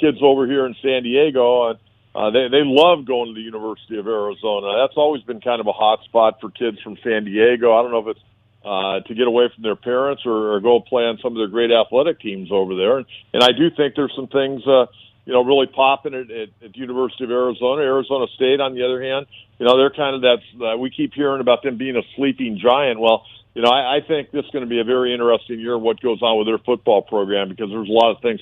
kids over here in San Diego, they love going to the University of Arizona. That's always been kind of a hot spot for kids from San Diego. I don't know if it's to get away from their parents or go play on some of their great athletic teams over there. And I do think there's some things, really popping at the University of Arizona. Arizona State, on the other hand, they're kind of we keep hearing about them being a sleeping giant. Well, I think this is going to be a very interesting year, what goes on with their football program, because there's a lot of things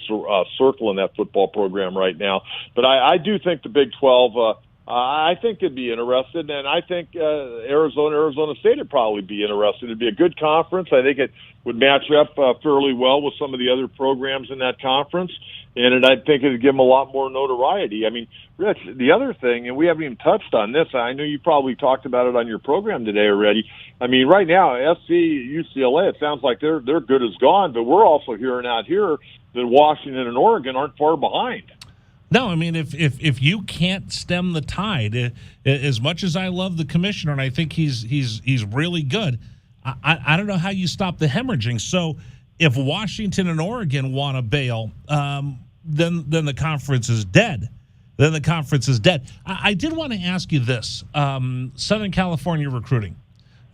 circling that football program right now. But I do think the Big 12, I think it'd be interested, and I think Arizona State would probably be interested. It'd be a good conference. I think it would match up fairly well with some of the other programs in that conference, and I think it'd give them a lot more notoriety. I mean, Rich, the other thing, and we haven't even touched on this, I know you probably talked about it on your program today already. I mean, right now, SC, UCLA, it sounds like they're good as gone, but we're also hearing out here that Washington and Oregon aren't far behind. No, I mean, if you can't stem the tide, as much as I love the commissioner and I think he's really good, I don't know how you stop the hemorrhaging. So if Washington and Oregon want to bail, then the conference is dead. Then the conference is dead. I did want to ask you this: Southern California recruiting.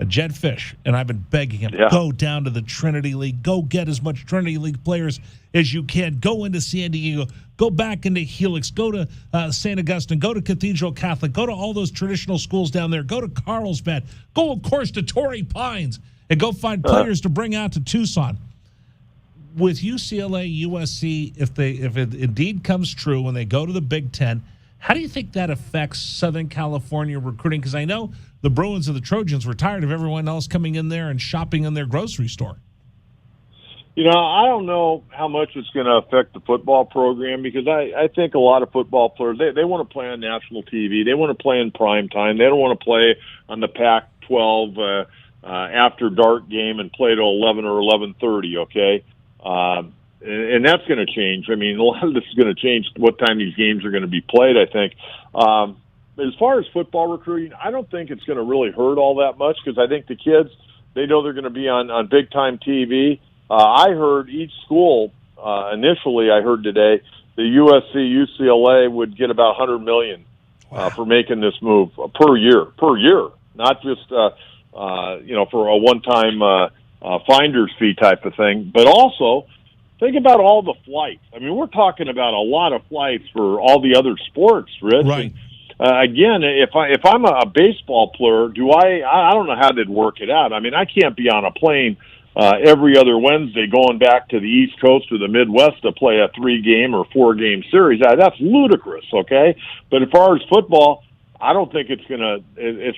Jed Fish, and I've been begging him, go down to the Trinity League, go get as much Trinity League players as you can, go into San Diego, go back into Helix, go to St. Augustine, go to Cathedral Catholic, go to all those traditional schools down there, go to Carlsbad, go, of course, to Torrey Pines, and go find players to bring out to Tucson. With UCLA, USC, if it indeed comes true when they go to the Big Ten, how do you think that affects Southern California recruiting? Because I know the Bruins and the Trojans were tired of everyone else coming in there and shopping in their grocery store. I don't know how much it's going to affect the football program, because I think a lot of football players, they want to play on national TV. They want to play in prime time. They don't want to play on the Pac-12 after dark game and play till 11 or 11:30, okay? And that's going to change. I mean, a lot of this is going to change what time these games are going to be played, I think. As far as football recruiting, I don't think it's going to really hurt all that much, because I think the kids, they know they're going to be on big-time TV. I heard each school, initially I heard today, the USC, UCLA would get about $100 million for making this move per year, not just, for a one-time finder's fee type of thing, but also think about all the flights. I mean, we're talking about a lot of flights for all the other sports, Rich. Right. And, again, if I'm a baseball player, I don't know how they'd work it out. I mean, I can't be on a plane every other Wednesday going back to the East Coast or the Midwest to play a 3-game or 4-game series. That's ludicrous, okay? But as far as football, I don't think it's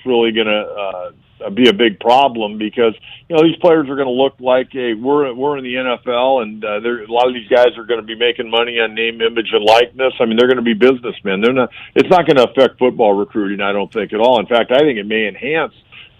really gonna be a big problem, because these players are going to look like, hey, we're in the NFL, and a lot of these guys are going to be making money on name, image, and likeness. I mean, they're going to be businessmen. It's not going to affect football recruiting, I don't think, at all. In fact, I think it may enhance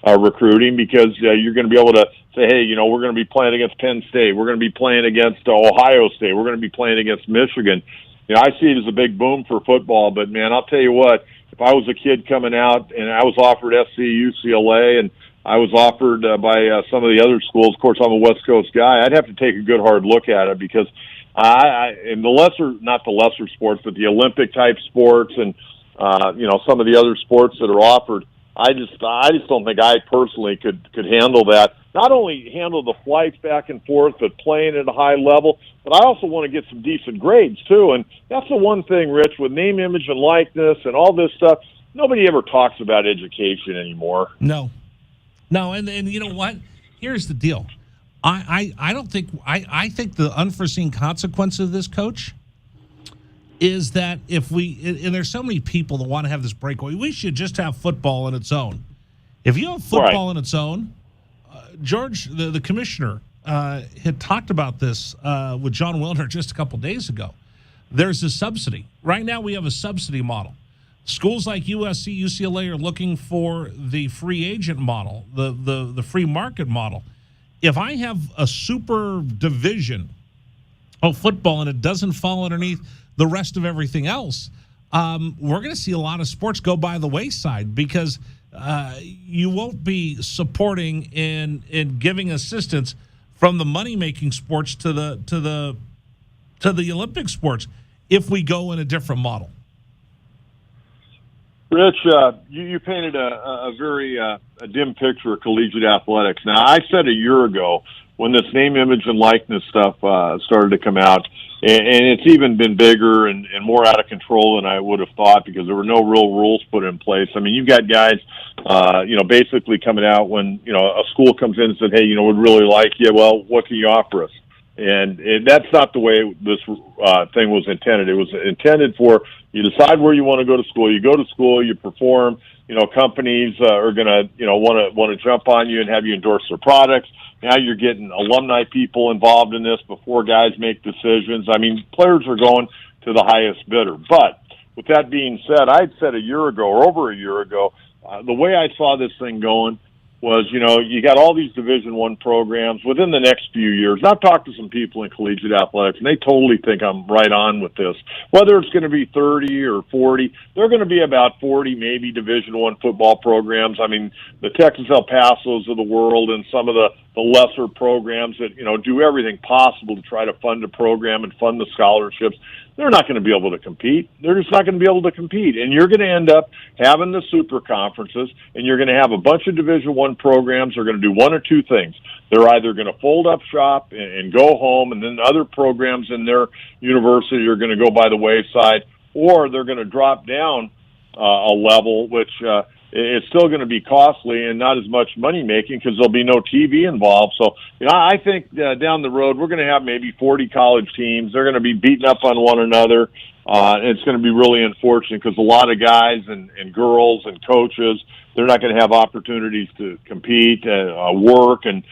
recruiting, because you're going to be able to say, hey, we're going to be playing against Penn State, we're going to be playing against Ohio State, we're going to be playing against Michigan. I see it as a big boom for football, but man, I'll tell you what, if I was a kid coming out and I was offered SC, UCLA, and I was offered by some of the other schools, of course I'm a West Coast guy, I'd have to take a good hard look at it, because in not the lesser sports, but the Olympic type sports and some of the other sports that are offered, I just don't think I personally could handle that. Not only handle the flights back and forth, but playing at a high level, but I also want to get some decent grades too. And that's the one thing, Rich, with name, image, and likeness and all this stuff, nobody ever talks about education anymore. No, and you know what? Here's the deal. I think the unforeseen consequence of this, Coach, is that and there's so many people that want to have this breakaway, we should just have football on its own. If you have football on its own, George, the commissioner, had talked about this with John Wilner just a couple days ago. There's a subsidy. Right now we have a subsidy model. Schools like USC, UCLA are looking for the free agent model, the free market model. If I have a super division of football and it doesn't fall underneath the rest of everything else, we're going to see a lot of sports go by the wayside, because you won't be supporting and giving assistance from the money-making sports to the Olympic sports if we go in a different model. Rich, you painted a very a dim picture of collegiate athletics. Now, I said a year ago when this name, image, and likeness stuff started to come out, and it's even been bigger and more out of control than I would have thought because there were no real rules put in place. I mean, you've got guys, basically coming out when, a school comes in and said, hey, we'd really like you. Well, what can you offer us? And that's not the way this thing was intended. It was intended for you decide where you want to go to school. You go to school, you perform. Companies are going to, want to jump on you and have you endorse their products. Now you're getting alumni people involved in this before guys make decisions. I mean, players are going to the highest bidder. But with that being said, I'd said a year ago or over a year ago, the way I saw this thing going was, you got all these Division I programs within the next few years. And I've talked to some people in collegiate athletics, and they totally think I'm right on with this. Whether it's going to be 30 or 40, they're going to be about 40 maybe Division I football programs. I mean, the Texas El Pasos of the world and some of the lesser programs that, do everything possible to try to fund a program and fund the scholarships. They're not going to be able to compete. They're just not going to be able to compete. And you're going to end up having the super conferences, and you're going to have a bunch of Division I programs that are going to do one or two things. They're either going to fold up shop and go home, and then other programs in their university are going to go by the wayside, or they're going to drop down a level, which it's still going to be costly and not as much money making because there'll be no TV involved. So, I think down the road we're going to have maybe 40 college teams. They're going to be beating up on one another. It's going to be really unfortunate because a lot of guys and girls and coaches, they're not going to have opportunities to compete, work, and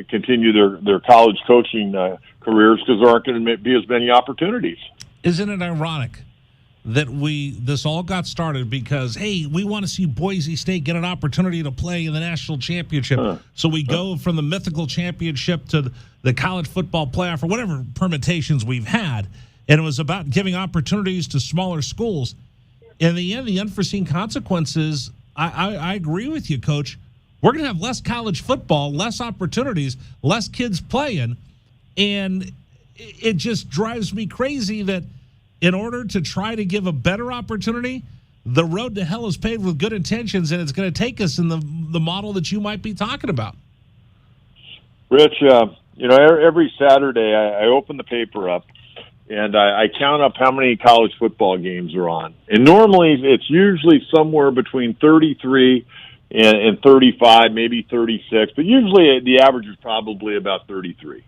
continue their college coaching careers because there aren't going to be as many opportunities. Isn't it ironic that this all got started because, hey, we want to see Boise State get an opportunity to play in the national championship. So we go from the mythical championship to the college football playoff or whatever permutations we've had. And it was about giving opportunities to smaller schools. In the end, the unforeseen consequences, I agree with you, Coach. We're going to have less college football, less opportunities, less kids playing. And it just drives me crazy that in order to try to give a better opportunity, the road to hell is paved with good intentions, and it's going to take us in the model that you might be talking about. Rich, every Saturday I open the paper up, and I count up how many college football games are on. And normally it's usually somewhere between 33 and 35, maybe 36, but usually the average is probably about 33.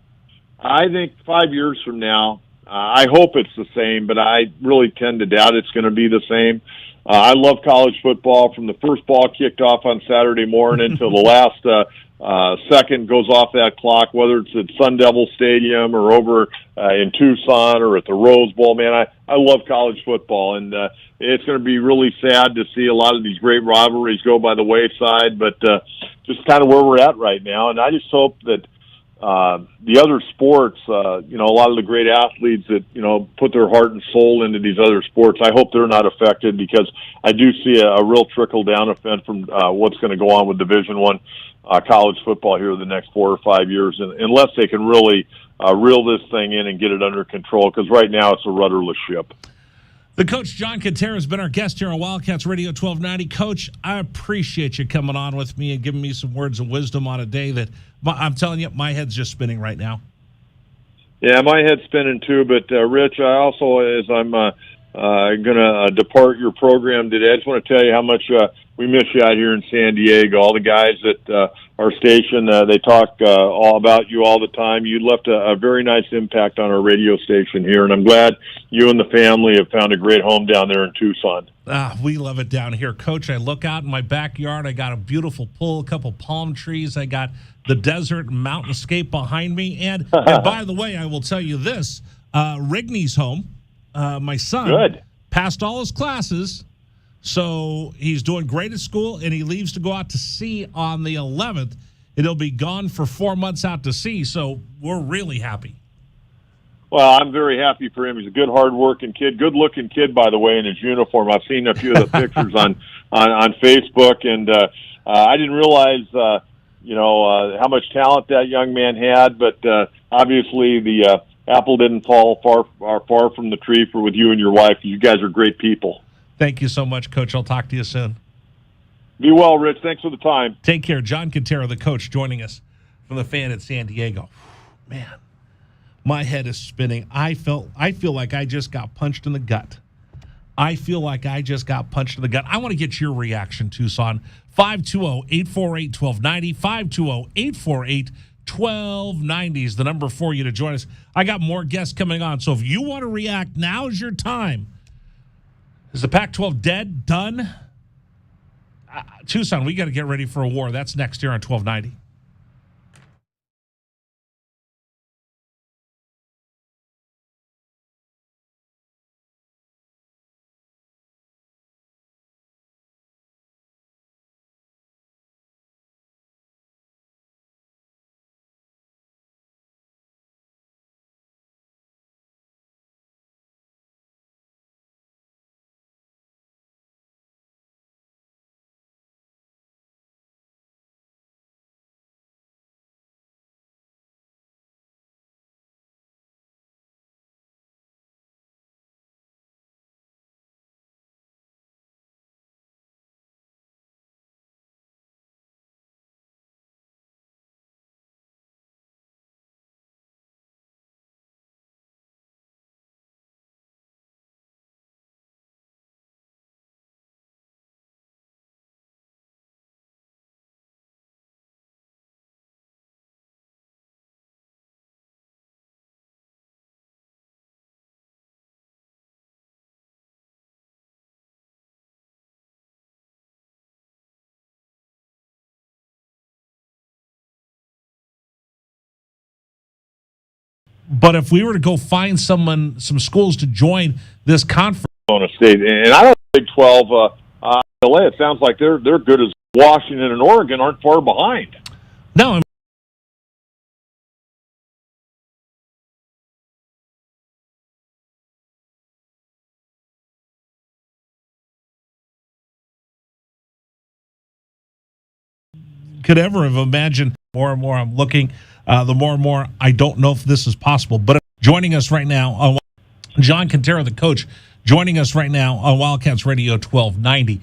I think 5 years from now, I hope it's the same, but I really tend to doubt it's going to be the same. I love college football from the first ball kicked off on Saturday morning until the last second goes off that clock, whether it's at Sun Devil Stadium or over in Tucson or at the Rose Bowl. Man, I love college football, and it's going to be really sad to see a lot of these great rivalries go by the wayside, but just kind of where we're at right now. And I just hope that the other sports, a lot of the great athletes that, put their heart and soul into these other sports, I hope they're not affected because I do see a real trickle-down effect from what's going to go on with Division I college football here the next 4 or 5 years, and unless they can really reel this thing in and get it under control, because right now it's a rudderless ship. The Coach John Quintero has been our guest here on Wildcats Radio 1290. Coach, I appreciate you coming on with me and giving me some words of wisdom on a day that, I'm telling you, my head's just spinning right now. Yeah, my head's spinning too, but Rich, I also, as I'm going to depart your program today, I just want to tell you how much we miss you out here in San Diego. All the guys at our station, they talk all about you all the time. You left a very nice impact on our radio station here, and I'm glad you and the family have found a great home down there in Tucson. We love it down here, Coach. I look out in my backyard. I got a beautiful pool, a couple palm trees. I got the desert and mountainscape behind me. And by the way, I will tell you this. Rigney's home. My son passed all his classes, so he's doing great at school, and he leaves to go out to sea on the 11th, and he'll be gone for 4 months out to sea, so we're really happy. Well, I'm very happy for him. He's a good, hard-working kid, good-looking kid, by the way, in his uniform. I've seen a few of the pictures on Facebook, and I didn't realize, how much talent that young man had, but obviously the apple didn't fall far from the tree with you and your wife. You guys are great people. Thank you so much, Coach. I'll talk to you soon. Be well, Rich. Thanks for the time. Take care. John Quintero, the coach, joining us from the Fan in San Diego. Man, my head is spinning. I feel like I just got punched in the gut. I feel like I just got punched in the gut. I want to get your reaction, Tucson. 520-848-1290. 520-848-1290 is the number for you to join us. I got more guests coming on, so if you want to react, now's your time. Is the Pac-12 dead? Done? Tucson, we got to get ready for a war. That's next year on 1290. But if we were to go find some schools to join this conference, State, and I don't think 12. LA. It sounds like they're good as Washington and Oregon aren't far behind. no, I could ever have imagined. More and more I'm looking, the more and more I don't know if this is possible. But joining us right now, John Quintero, the coach, joining us right now on Wildcats Radio 1290.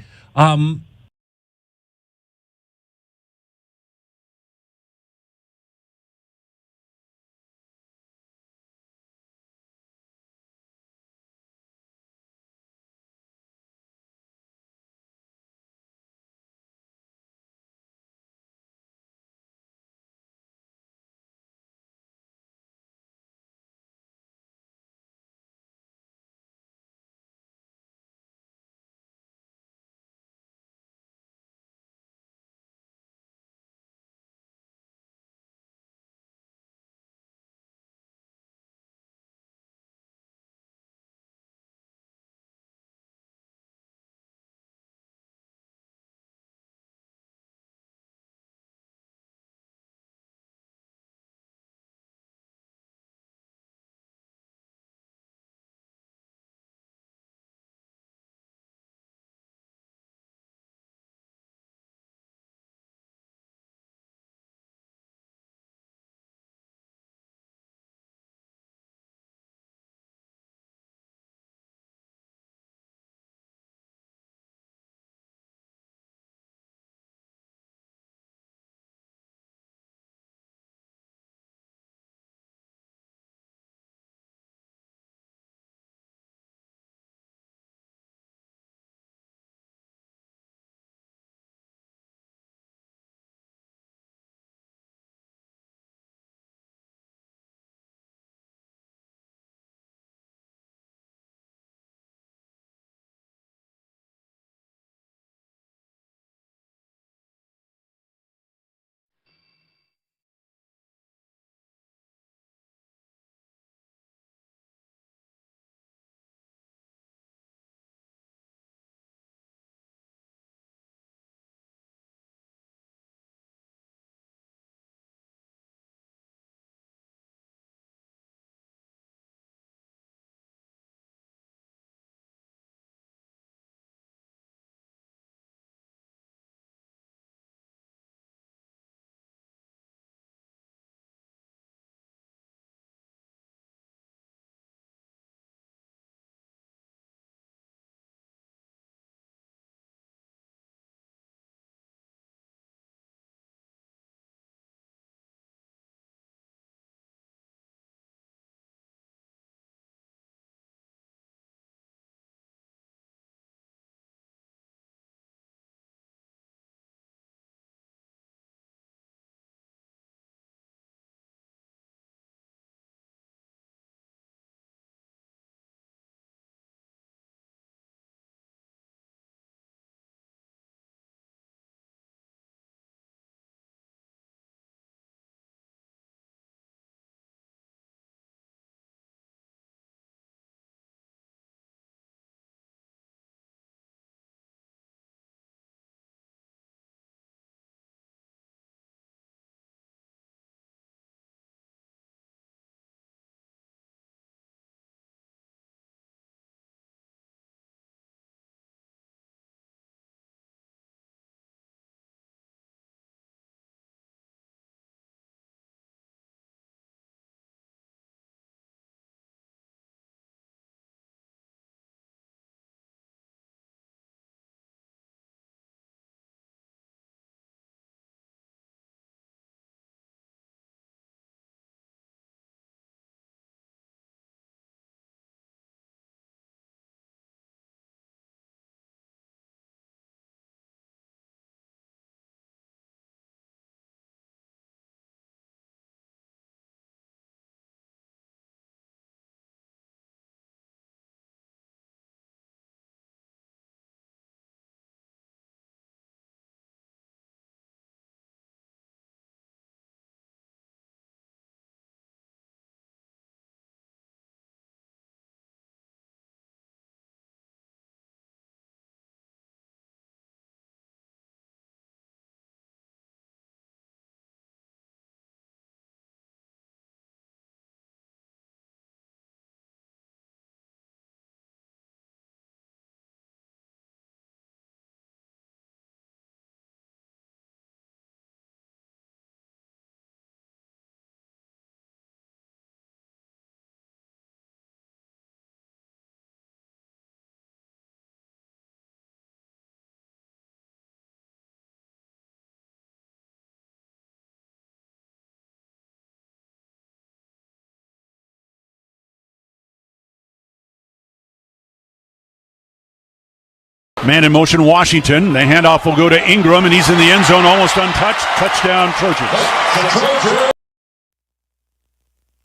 Man in motion, Washington. The handoff will go to Ingram, and he's in the end zone, almost untouched. Touchdown, Trojans.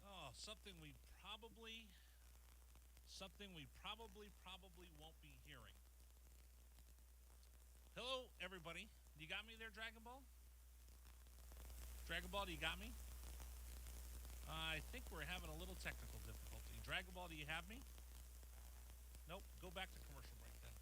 Oh, something we probably won't be hearing. Hello, everybody. You got me there, Dragon Ball? Dragon Ball, do you got me? I think we're having a little technical difficulty. Dragon Ball, do you have me? Nope. Go back to commercial break then.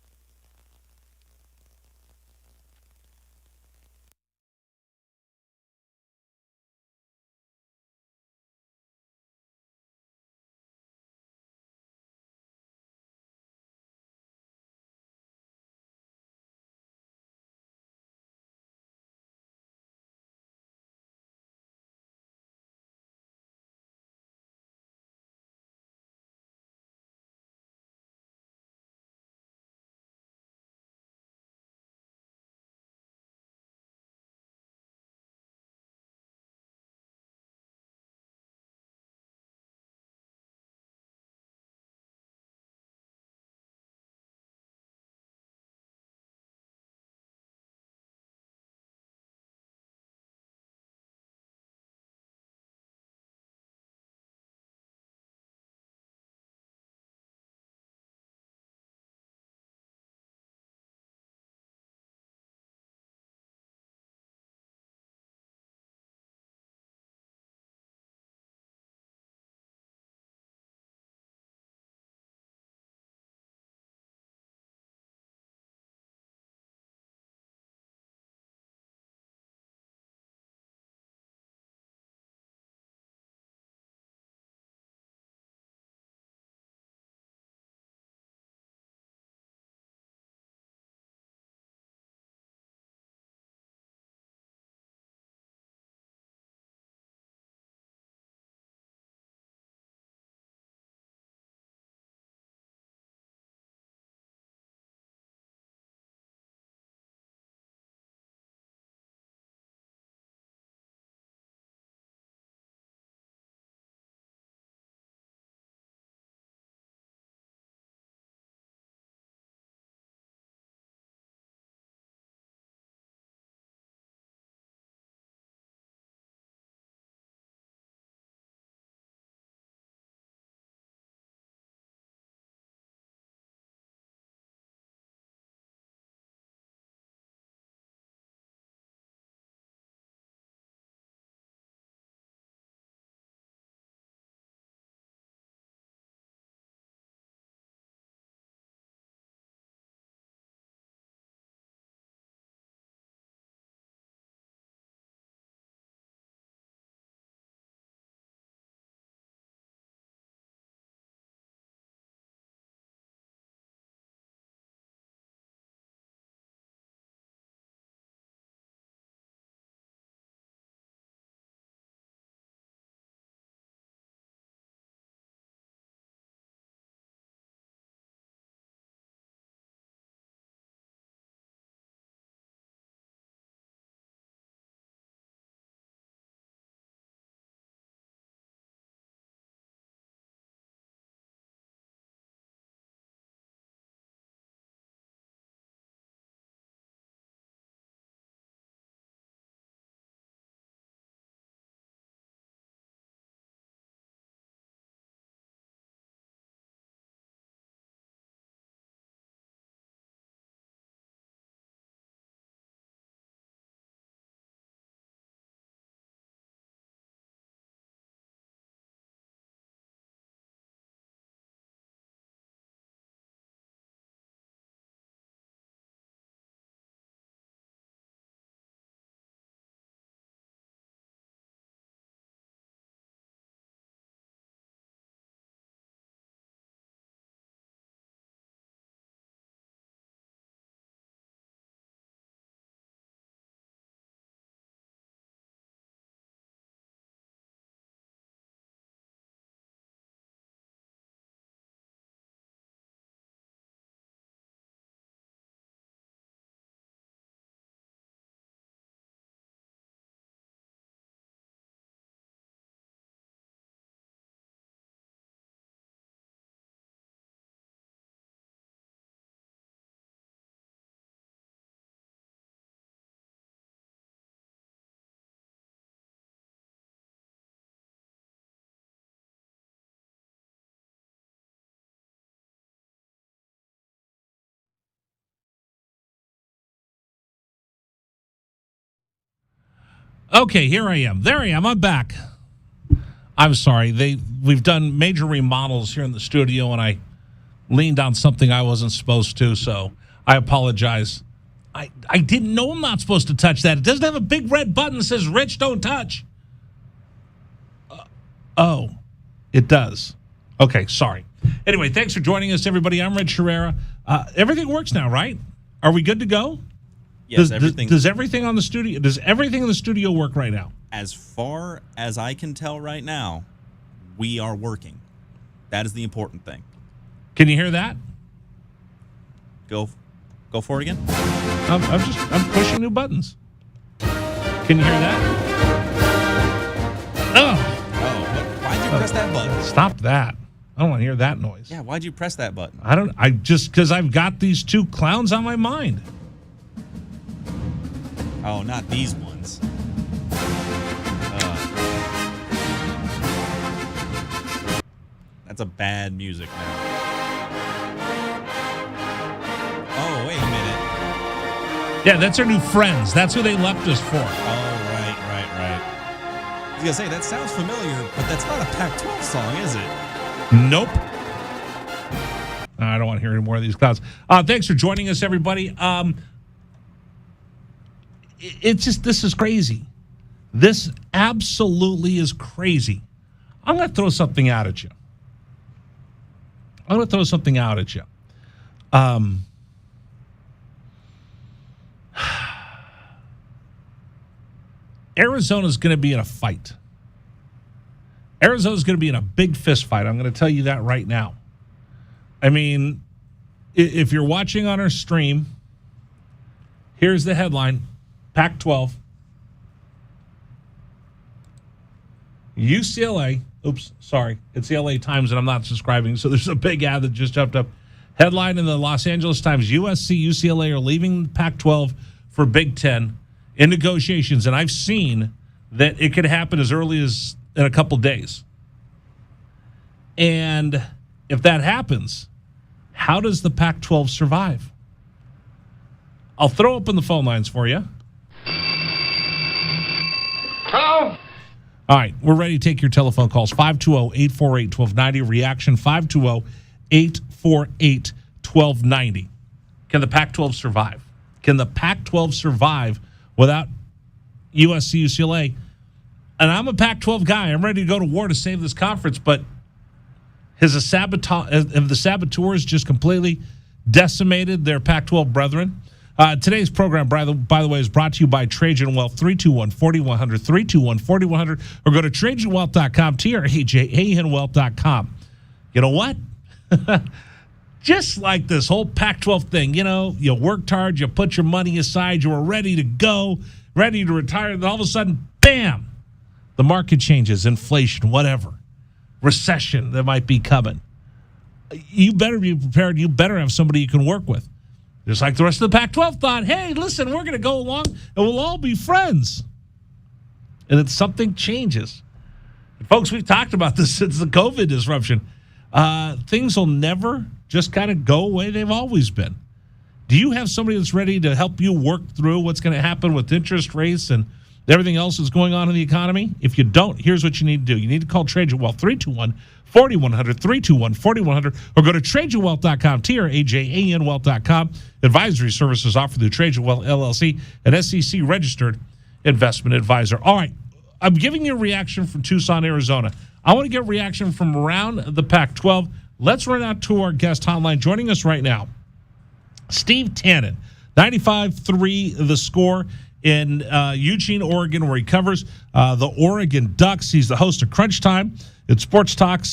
Okay, here I am. There I am. I'm back. I'm sorry. We've done major remodels here in the studio, and I leaned on something I wasn't supposed to, so I apologize. I didn't know I'm not supposed to touch that. It doesn't have a big red button that says, Rich, don't touch. Oh, it does. Okay, sorry. Anyway, thanks for joining us, everybody. I'm Rich Herrera. Everything works now, right? Are we good to go? Yes, everything. Does everything in the studio work right now? As far as I can tell right now, we are working. That is the important thing. Can you hear that? Go for it again. I'm pushing new buttons. Can you hear that? Why'd you press that button? Stop that. I don't want to hear that noise. Yeah, why'd you press that button? Because I've got these two clowns on my mind. Oh, not these ones. That's a bad music now. Oh, wait a minute. Yeah, that's our new friends. That's who they left us for. Oh, right. I was going to say, that sounds familiar, but that's not a Pac-12 song, is it? Nope. I don't want to hear any more of these clowns. Thanks for joining us, everybody. This is crazy. This absolutely is crazy. I'm going to throw something out at you. Arizona's going to be in a fight. Arizona's going to be in a big fist fight. I'm going to tell you that right now. I mean, if you're watching on our stream, here's the headline. Pac-12. UCLA. Oops, sorry. It's the LA Times, and I'm not subscribing, so there's a big ad that just jumped up. Headline in the Los Angeles Times, USC, UCLA are leaving Pac-12 for Big Ten in negotiations, and I've seen that it could happen as early as in a couple days. And if that happens, how does the Pac-12 survive? I'll throw open the phone lines for you. Hello? All right, we're ready to take your telephone calls. 520-848-1290. Reaction 520-848-1290. Can the Pac-12 survive? Can the Pac-12 survive without USC, UCLA? And I'm a Pac-12 guy. I'm ready to go to war to save this conference, but have the saboteurs just completely decimated their Pac-12 brethren? Today's program, by the way, is brought to you by Trajan Wealth, 321-4100, 321-4100, or go to TrajanWealth.com, TRAJANWealth.com. You know what? Just like this whole Pac-12 thing, you worked hard, you put your money aside, you were ready to go, ready to retire, and all of a sudden, bam, the market changes, inflation, whatever, recession that might be coming. You better be prepared. You better have somebody you can work with. Just like the rest of the Pac-12 thought, hey, listen, we're going to go along and we'll all be friends. And then something changes. And folks, we've talked about this since the COVID disruption. Things will never just kind of go away. They've always been. Do you have somebody that's ready to help you work through what's going to happen with interest rates and everything else that's going on in the economy? If you don't, here's what you need to do. You need to call Trajan Wealth, 321-4100, 321-4100, or go to TrajanWealth.com, TRAJANWealth.com. Advisory services offered through Trajan Wealth, LLC, an SEC-registered investment advisor. All right, I'm giving you a reaction from Tucson, Arizona. I want to get a reaction from around the Pac-12. Let's run out to our guest hotline. Joining us right now, Steve Tannen, 95.3 The Score in Eugene, Oregon, where he covers the Oregon Ducks. He's the host of Crunch Time. It's Sports Talk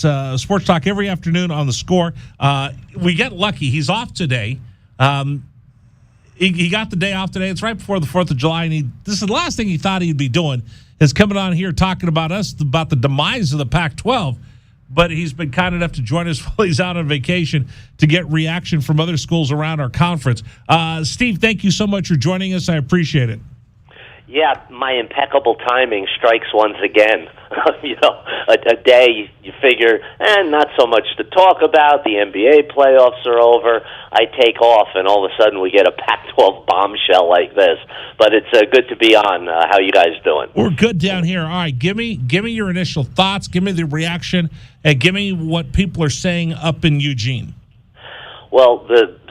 every afternoon on The Score. We get lucky. He's off today. He got the day off today. It's right before the 4th of July, and this is the last thing he thought he'd be doing is coming on here talking about about the demise of the Pac-12. But he's been kind enough to join us while he's out on vacation to get reaction from other schools around our conference. Steve, thank you so much for joining us. I appreciate it. Yeah, my impeccable timing strikes once again. A day you figure, not so much to talk about. The NBA playoffs are over. I take off, and all of a sudden we get a Pac-12 bombshell like this. But it's good to be on. How you guys doing? We're good down here. All right, give me your initial thoughts. Give me the reaction, and give me what people are saying up in Eugene. Well,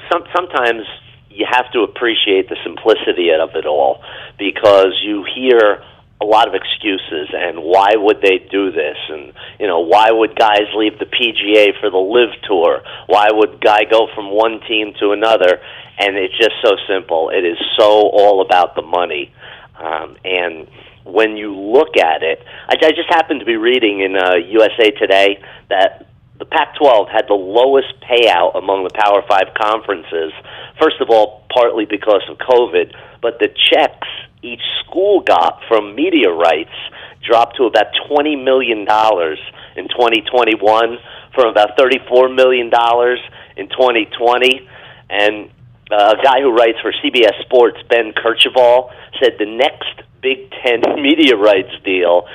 sometimes you have to appreciate the simplicity of it all, because you hear a lot of excuses, and why would they do this, and why would guys leave the PGA for the Live Tour, why would guy go from one team to another, and it's just so simple. It is so all about the money, and when you look at it, I just happened to be reading in USA Today that the Pac-12 had the lowest payout among the Power 5 conferences. First of all, partly because of COVID, but the checks each school got from media rights dropped to about $20 million in 2021 from about $34 million in 2020. And a guy who writes for CBS Sports, Ben Kirchhoff, said the next Big Ten media rights deal,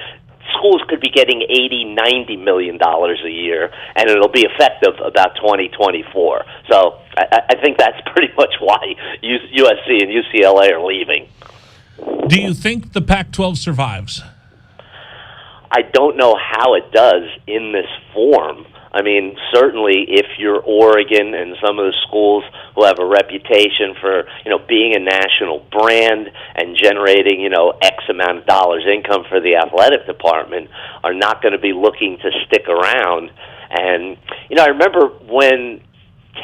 schools could be getting $80-90 million a year, and it'll be effective about 2024. So I think that's pretty much why USC and UCLA are leaving. Do you think the Pac-12 survives? I don't know how it does in this form. I mean, certainly if you're Oregon and some of the schools who have a reputation for, being a national brand and generating, X amount of dollars income for the athletic department, are not going to be looking to stick around. And, I remember when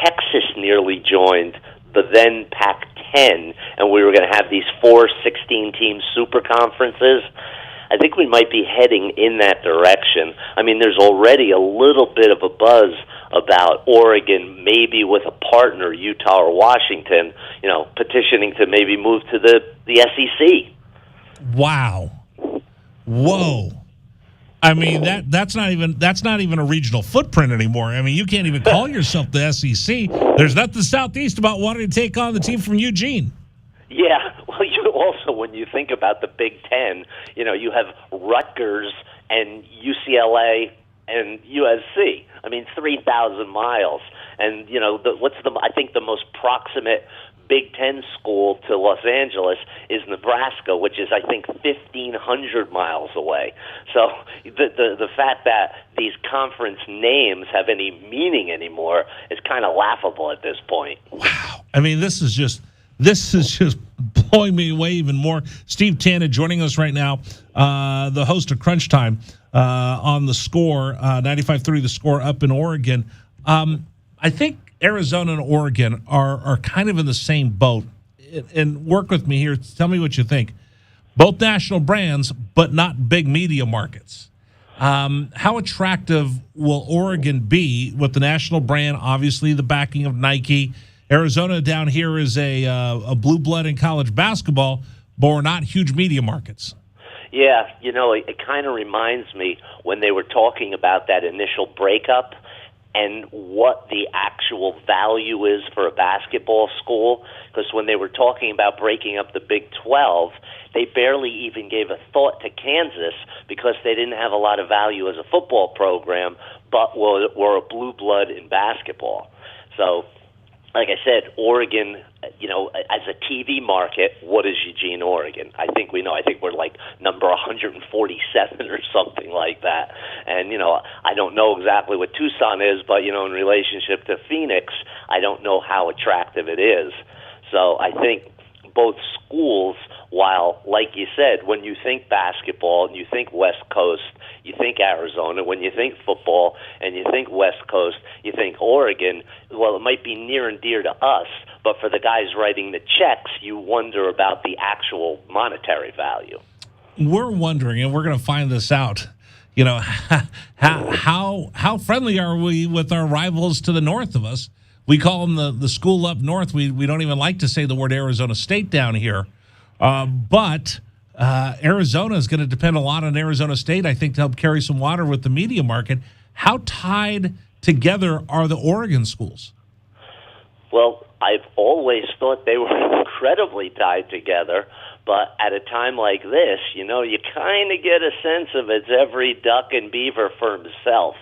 Texas nearly joined the then Pac-10, and we were going to have these 4 16-team super conferences. I think we might be heading in that direction. I mean, there's already a little bit of a buzz about Oregon, maybe with a partner, Utah or Washington, petitioning to maybe move to the SEC. Wow. Whoa. I mean, that's not even a regional footprint anymore. I mean, you can't even call yourself the SEC. There's nothing southeast about wanting to take on the team from Eugene. Yeah, well, you also, when you think about the Big Ten, you have Rutgers and UCLA and USC. I mean, 3,000 miles. And, I think the most proximate Big Ten school to Los Angeles is Nebraska, which is, I think, 1,500 miles away. So the fact that these conference names have any meaning anymore is kind of laughable at this point. Wow. I mean, this is just blowing me away even more. Steve Tanner joining us right now, the host of Crunch Time on the Score, 95.3 The Score up in Oregon. I think Arizona and Oregon are kind of in the same boat. And work with me here. Tell me what you think. Both national brands, but not big media markets. How attractive will Oregon be with the national brand, obviously the backing of Nike? Arizona down here is a blue blood in college basketball, but we're not huge media markets. Yeah, it kind of reminds me when they were talking about that initial breakup and what the actual value is for a basketball school. Because when they were talking about breaking up the Big 12, they barely even gave a thought to Kansas because they didn't have a lot of value as a football program, but were a blue blood in basketball. So, like I said, Oregon, as a TV market, what is Eugene, Oregon? I think we know. I think we're like number 147 or something like that. And, I don't know exactly what Tucson is, but, in relationship to Phoenix, I don't know how attractive it is. So I think both schools, while, like you said, when you think basketball and you think West Coast, you think Arizona. When you think football and you think West Coast, you think Oregon. Well, it might be near and dear to us, but for the guys writing the checks, you wonder about the actual monetary value. We're wondering, and we're going to find this out, how friendly are we with our rivals to the north of us? We call them the school up north. We don't even like to say the word Arizona State down here. But Arizona is going to depend a lot on Arizona State, I think, to help carry some water with the media market. How tied together are the Oregon schools? Well, I've always thought they were incredibly tied together, but at a time like this, you kind of get a sense of it's every duck and beaver for himself.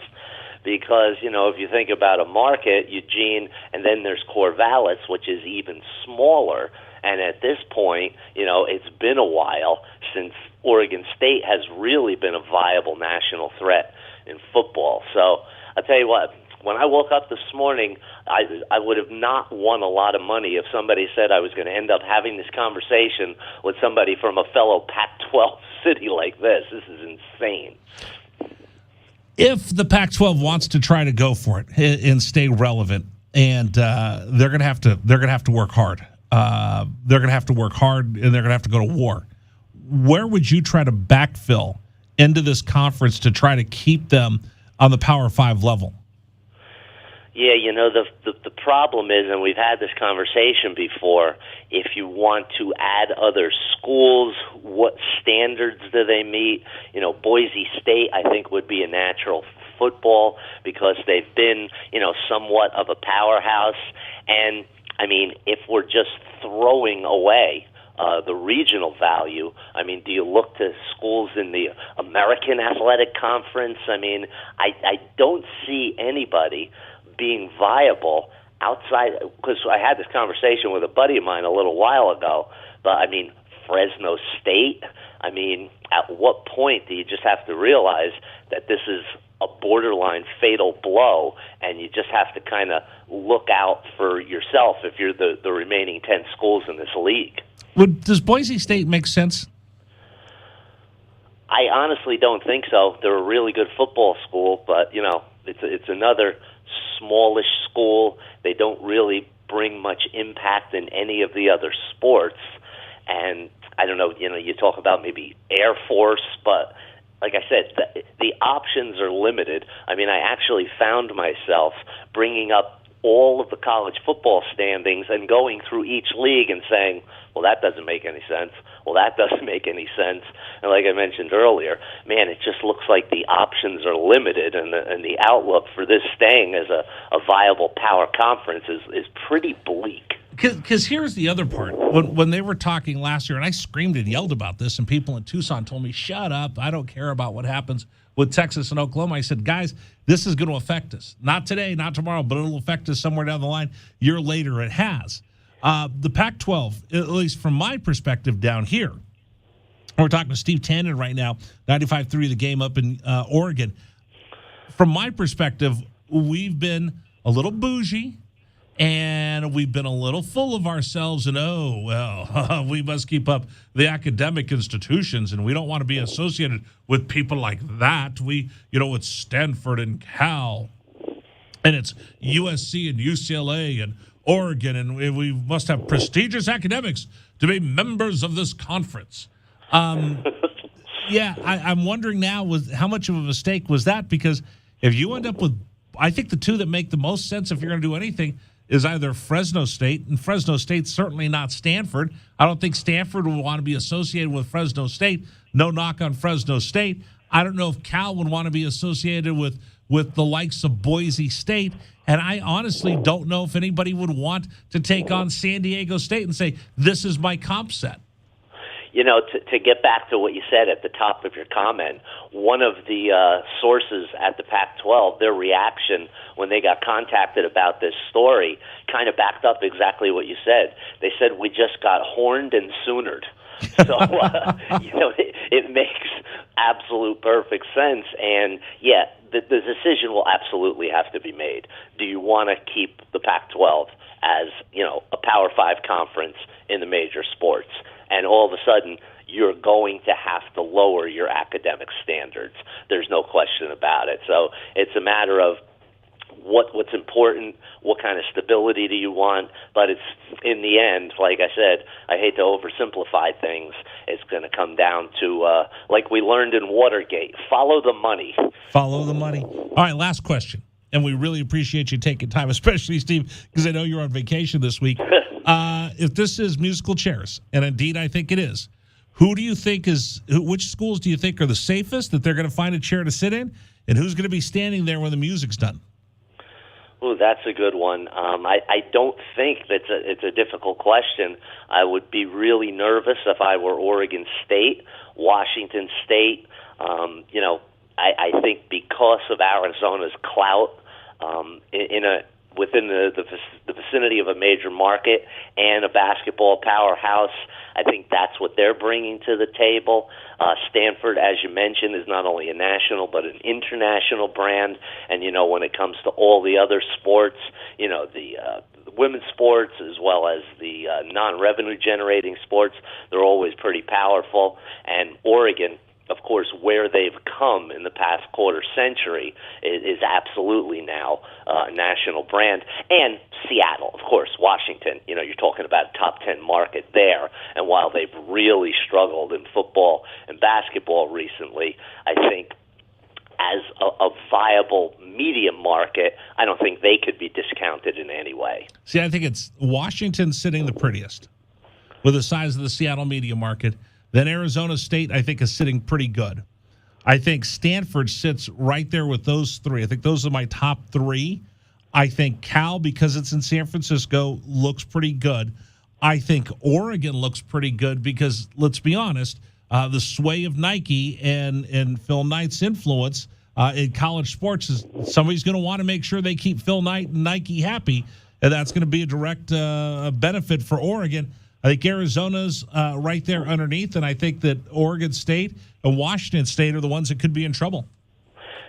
Because, if you think about a market, Eugene, and then there's Corvallis, which is even smaller. And at this point, it's been a while since Oregon State has really been a viable national threat in football. So I'll tell you what, when I woke up this morning, I would have not won a lot of money if somebody said I was going to end up having this conversation with somebody from a fellow Pac-12 city like this. This is insane. If the Pac-12 wants to try to go for it and stay relevant, and they're going to have to work hard. They're going to have to work hard, and they're going to have to go to war. Where would you try to backfill into this conference to try to keep them on the Power 5 level? Yeah, the problem is, and we've had this conversation before, if you want to add other schools, what standards do they meet? Boise State, I think, would be a natural football because they've been, somewhat of a powerhouse. And, if we're just throwing away the regional value, do you look to schools in the American Athletic Conference? I don't see anybody being viable outside, because I had this conversation with a buddy of mine a little while ago, but Fresno State, at what point do you just have to realize that this is a borderline fatal blow, and you just have to kind of look out for yourself if you're the remaining 10 schools in this league? Does Boise State make sense? I honestly don't think so. They're a really good football school, but, it's another smallish school. They don't really bring much impact in any of the other sports. And I don't know, you talk about maybe Air Force, but like I said, the options are limited. I actually found myself bringing up all of the college football standings and going through each league and saying, well, that doesn't make any sense. Well, that doesn't make any sense. And like I mentioned earlier, man, it just looks like the options are limited, and the outlook for this staying as a viable power conference is pretty bleak. Because here's the other part. When they were talking last year, and I screamed and yelled about this, and people in Tucson told me, shut up, I don't care about what happens with Texas and Oklahoma. I said, guys, this is going to affect us. Not today, not tomorrow, but it'll affect us somewhere down the line. A year later, it has. The Pac-12, at least from my perspective down here, we're talking to Steve Tannen right now, 95.3 The Game up in Oregon. From my perspective, we've been a little bougie, and we've been a little full of ourselves, and we must keep up the academic institutions, and we don't want to be associated with people like that. It's Stanford and Cal, and it's USC and UCLA and Oregon, and we must have prestigious academics to be members of this conference. I'm wondering now, how much of a mistake was that? Because if you end up with, I think the two that make the most sense if you're going to do anything is either Fresno State, and Fresno State's certainly not Stanford. I don't think Stanford would want to be associated with Fresno State. No knock on Fresno State. I don't know if Cal would want to be associated with the likes of Boise State. And I honestly don't know if anybody would want to take on San Diego State and say, this is my comp set. To get back to what you said at the top of your comment, one of the sources at the Pac-12, their reaction when they got contacted about this story kind of backed up exactly what you said. They said, we just got horned and soonered. So, it makes absolute perfect sense. And, yeah, the decision will absolutely have to be made. Do you want to keep the Pac-12 as, a Power 5 conference in the major sports? And all of a sudden, you're going to have to lower your academic standards. There's no question about it. So it's a matter of what's important, what kind of stability do you want. But it's, in the end, like I said, I hate to oversimplify things. It's going to come down to, like we learned in Watergate, follow the money. Follow the money. All right, last question. And we really appreciate you taking time, especially, Steve, because I know you're on vacation this week. If this is musical chairs, and indeed I think it is, which schools do you think are the safest that they're going to find a chair to sit in? And who's going to be standing there when the music's done? Ooh, that's a good one. I don't think it's a difficult question. I would be really nervous if I were Oregon State, Washington State. I think because of Arizona's clout within the vicinity of a major market and a basketball powerhouse, I think that's what they're bringing to the table. Stanford, as you mentioned, is not only a national but an international brand. And, when it comes to all the other sports, the women's sports as well as the non-revenue generating sports, they're always pretty powerful. And Oregon, of course, where they've come in the past quarter century is absolutely now a national brand. And Seattle, of course, Washington, you're talking about a top 10 market there. And while they've really struggled in football and basketball recently, I think as a viable media market, I don't think they could be discounted in any way. See, I think it's Washington sitting the prettiest with the size of the Seattle media market. Then Arizona State, I think, is sitting pretty good. I think Stanford sits right there with those three. I think those are my top three. I think Cal, because it's in San Francisco, looks pretty good. I think Oregon looks pretty good because, let's be honest, the sway of Nike and Phil Knight's influence in college sports is somebody's going to want to make sure they keep Phil Knight and Nike happy, and that's going to be a direct benefit for Oregon. I think Arizona's right there underneath, and I think that Oregon State and Washington State are the ones that could be in trouble.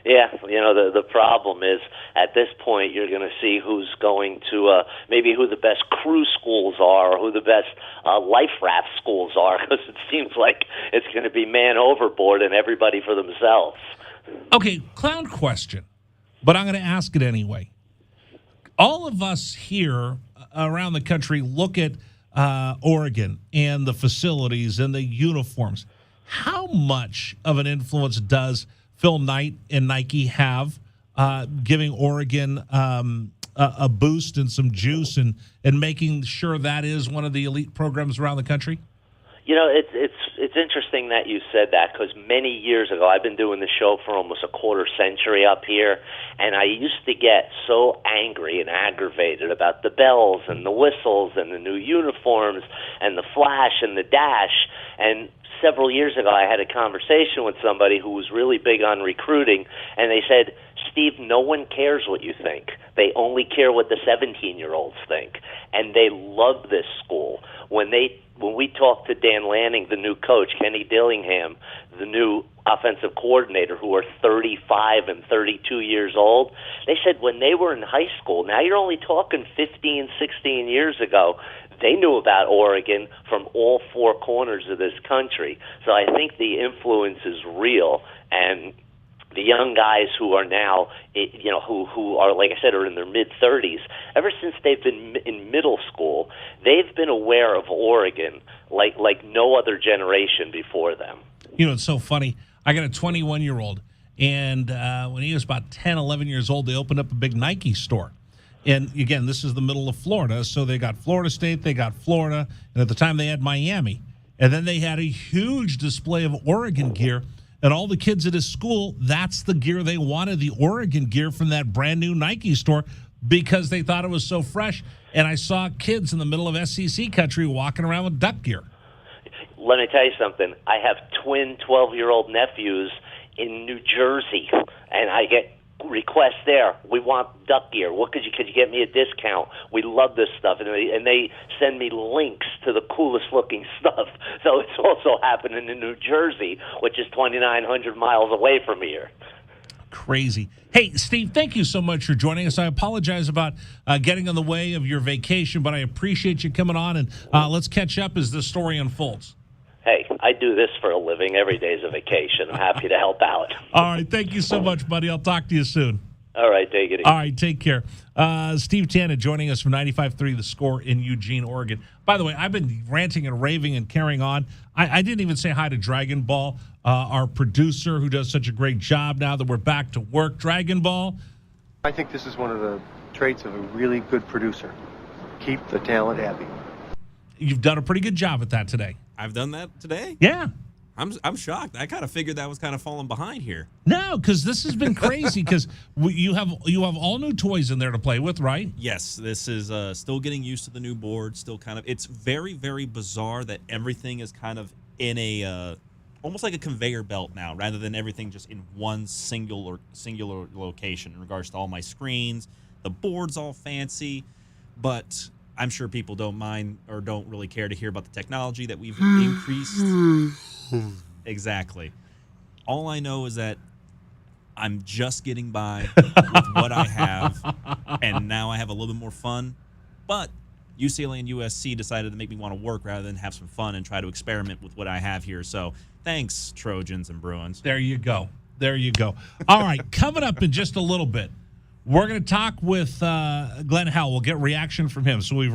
Yeah, the problem is at this point you're going to see who's going to maybe who the best crew schools are or who the best life raft schools are, because it seems like it's going to be man overboard and everybody for themselves. Okay, clown question, but I'm going to ask it anyway. All of us here around the country look at Oregon and the facilities and the uniforms. How much of an influence does Phil Knight and Nike have giving Oregon a boost and some juice and making sure that is one of the elite programs around the country? It's interesting that you said that, because many years ago, I've been doing the show for almost a quarter century up here, and I used to get so angry and aggravated about the bells and the whistles and the new uniforms and the flash and the dash. And several years ago, I had a conversation with somebody who was really big on recruiting, and they said, Steve, no one cares what you think. They only care what the 17-year-olds think. And they love this school. When we talked to Dan Lanning, the new coach, Kenny Dillingham, the new offensive coordinator, who are 35 and 32 years old, they said when they were in high school, now you're only talking 15, 16 years ago, they knew about Oregon from all four corners of this country. So I think the influence is real, and the young guys who are now, who are, like I said, are in their mid-30s, ever since they've been in middle school, they've been aware of Oregon like no other generation before them. It's so funny. I got a 21-year-old, and when he was about 10, 11 years old, they opened up a big Nike store. And, again, this is the middle of Florida, so they got Florida State, they got Florida, and at the time they had Miami. And then they had a huge display of Oregon gear. And all the kids at his school, that's the gear they wanted, the Oregon gear from that brand new Nike store, because they thought it was so fresh. And I saw kids in the middle of SEC country walking around with Duck gear. Let me tell you something. I have twin 12-year-old nephews in New Jersey, and I get requests there. We want Duck gear. What could you get me a discount? We love this stuff, and they send me links to the coolest looking stuff. So it's also happening in New Jersey, which is 2,900 miles away from here. Crazy. Hey, Steve, thank you so much for joining us. I apologize about getting in the way of your vacation, but I appreciate you coming on, and let's catch up as this story unfolds. Hey, I do this for a living. Every day's a vacation. I'm happy to help out. All right. Thank you so much, buddy. I'll talk to you soon. All right. Take it easy. All right. Take care. Steve Tanner joining us from 95.3 The Score in Eugene, Oregon. By the way, I've been ranting and raving and carrying on. I didn't even say hi to Dragon Ball, our producer who does such a great job now that we're back to work. Dragon Ball. I think this is one of the traits of a really good producer. Keep the talent happy. You've done a pretty good job at that today. I've done that today? Yeah. I'm shocked. I kind of figured that was kind of falling behind here. No, because this has been crazy. Because you have all new toys in there to play with, right? Yes, this is still getting used to the new board. Still kind of, it's very, very bizarre that everything is kind of in a almost like a conveyor belt now, rather than everything just in one singular location. In regards to all my screens, the board's all fancy, but I'm sure people don't mind or don't really care to hear about the technology that we've increased. Exactly. All I know is that I'm just getting by with what I have, and now I have a little bit more fun. But UCLA and USC decided to make me want to work rather than have some fun and try to experiment with what I have here. So thanks, Trojans and Bruins. There you go. There you go. All right, coming up in just a little bit, we're going to talk with Glenn Howell. We'll get reaction from him. So we've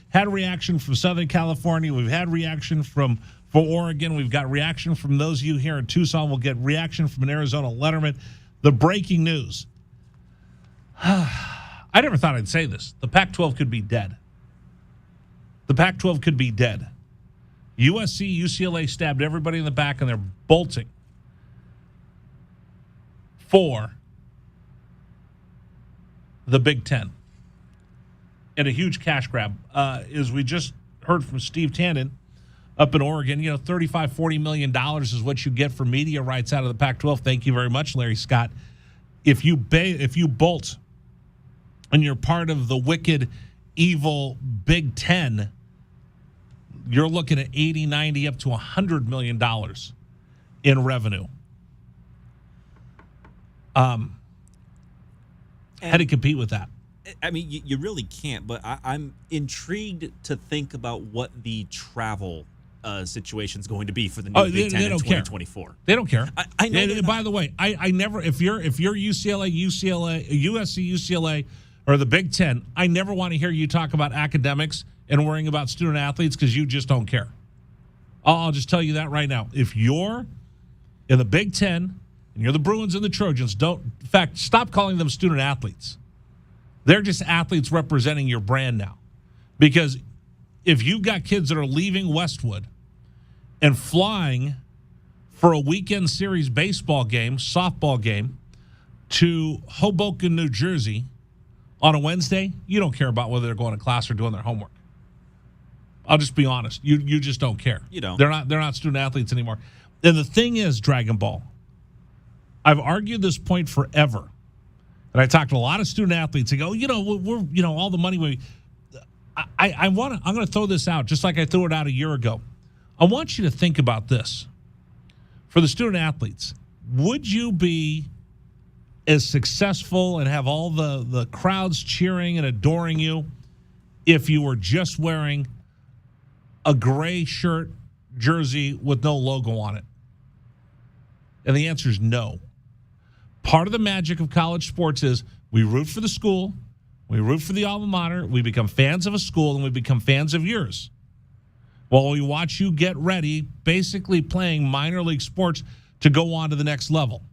had reaction from Southern California. We've had reaction for Oregon. We've got reaction from those of you here in Tucson. We'll get reaction from an Arizona letterman. The breaking news. I never thought I'd say this. The Pac-12 could be dead. The Pac-12 could be dead. USC, UCLA stabbed everybody in the back, and they're bolting for the Big Ten. And a huge cash grab. As we just heard from Steve Tannen up in Oregon, $35, $40 million is what you get for media rights out of the Pac-12. Thank you very much, Larry Scott. If you bolt and you're part of the wicked, evil Big Ten, you're looking at 80, 90, up to $100 million in revenue. How to compete with that? I mean, you really can't, but I'm intrigued to think about what the travel situation is going to be for the new Big Ten in 2024. They don't care. I know. By the way, I never, if you're UCLA, USC, UCLA, or the Big Ten, I never want to hear you talk about academics and worrying about student athletes because you just don't care. I'll just tell you that right now. If you're in the Big Ten and you're the Bruins and the Trojans, in fact, stop calling them student athletes. They're just athletes representing your brand now. Because if you've got kids that are leaving Westwood and flying for a weekend series baseball game, softball game, to Hoboken, New Jersey on a Wednesday, you don't care about whether they're going to class or doing their homework. I'll just be honest. You just don't care. You don't. They're not student athletes anymore. And the thing is, Dragon Ball, I've argued this point forever. And I talked to a lot of student athletes. They go, we're all the money I'm going to throw this out just like I threw it out a year ago. I want you to think about this. For the student athletes, would you be as successful and have all the crowds cheering and adoring you if you were just wearing a gray shirt jersey with no logo on it? And the answer is no. Part of the magic of college sports is we root for the school, we root for the alma mater, we become fans of a school, and we become fans of yours. While we watch you get ready, basically playing minor league sports to go on to the next level.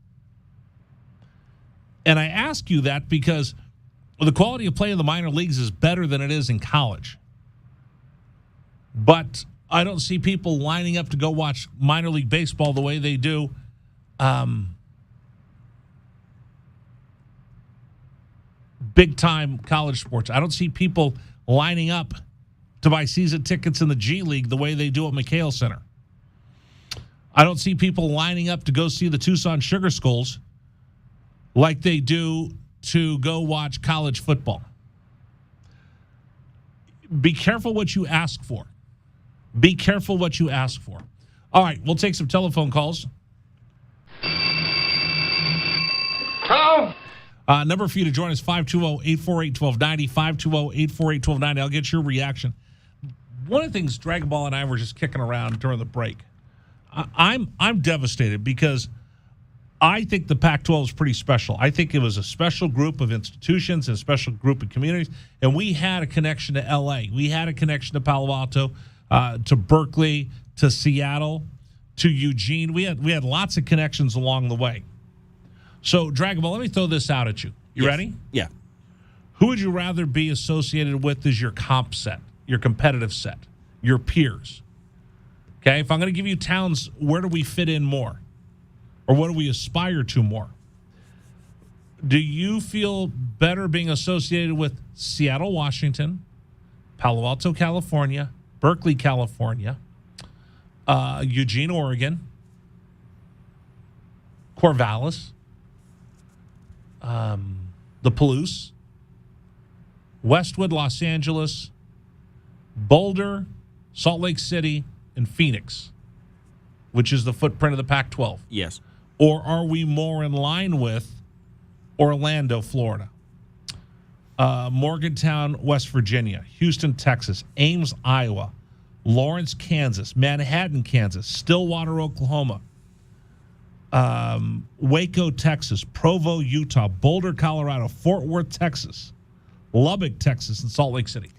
And I ask you that because the quality of play in the minor leagues is better than it is in college. But I don't see people lining up to go watch minor league baseball the way they do big-time college sports. I don't see people lining up to buy season tickets in the G League the way they do at McHale Center. I don't see people lining up to go see the Tucson Sugar Skulls like they do to go watch college football. Be careful what you ask for. Be careful what you ask for. All right, we'll take some telephone calls. Hello? Number for you to join us, 520-848-1290, 520-848-1290. I'll get your reaction. One of the things Dragon Ball and I were just kicking around during the break, I'm devastated because I think the Pac-12 is pretty special. I think it was a special group of institutions and a special group of communities, and we had a connection to L.A. We had a connection to Palo Alto, to Berkeley, to Seattle, to Eugene. We had lots of connections along the way. So, Dragon Ball, let me throw this out at you. You ready? Yeah. Who would you rather be associated with as your comp set, your competitive set, your peers? Okay, if I'm going to give you towns, where do we fit in more? Or what do we aspire to more? Do you feel better being associated with Seattle, Washington, Palo Alto, California, Berkeley, California, Eugene, Oregon, Corvallis, the Palouse, Westwood, Los Angeles, Boulder, Salt Lake City, and Phoenix, which is the footprint of the Pac-12? Yes. Or are we more in line with Orlando, Florida, Morgantown, West Virginia, Houston, Texas, Ames, Iowa, Lawrence, Kansas, Manhattan, Kansas, Stillwater, Oklahoma, Waco, Texas, Provo, Utah, Boulder, Colorado, Fort Worth, Texas, Lubbock, Texas, and Salt Lake City?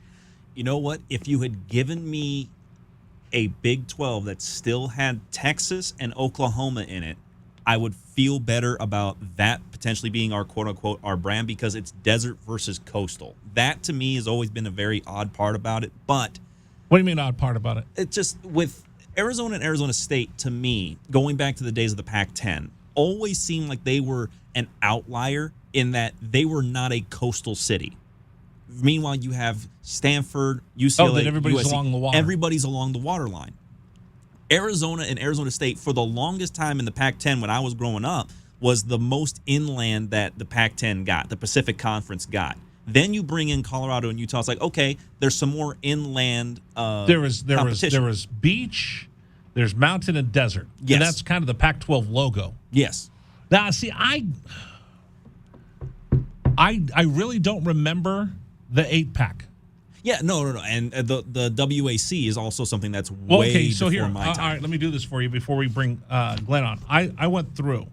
You know what? If you had given me a Big 12 that still had Texas and Oklahoma in it, I would feel better about that potentially being our quote-unquote our brand, because it's desert versus coastal. That, to me, has always been a very odd part about it. But what do you mean odd part about it? It's just with Arizona and Arizona State, to me, going back to the days of the Pac-10, always seemed like they were an outlier in that they were not a coastal city. Meanwhile, you have Stanford, UCLA, then everybody's USC, along the water. Everybody's along the waterline. Arizona and Arizona State, for the longest time in the Pac-10 when I was growing up, was the most inland that the Pac-10 got, the Pacific Conference got. Then you bring in Colorado and Utah. It's like, okay, there's some more inland competition. There was beach, there's mountain and desert. Yes. And that's kind of the Pac-12 logo. Yes. Now, see, I really don't remember the 8-pack. Yeah, no. And the WAC is also something that's way before my time. All right, let me do this for you before we bring Glenn on. I went through.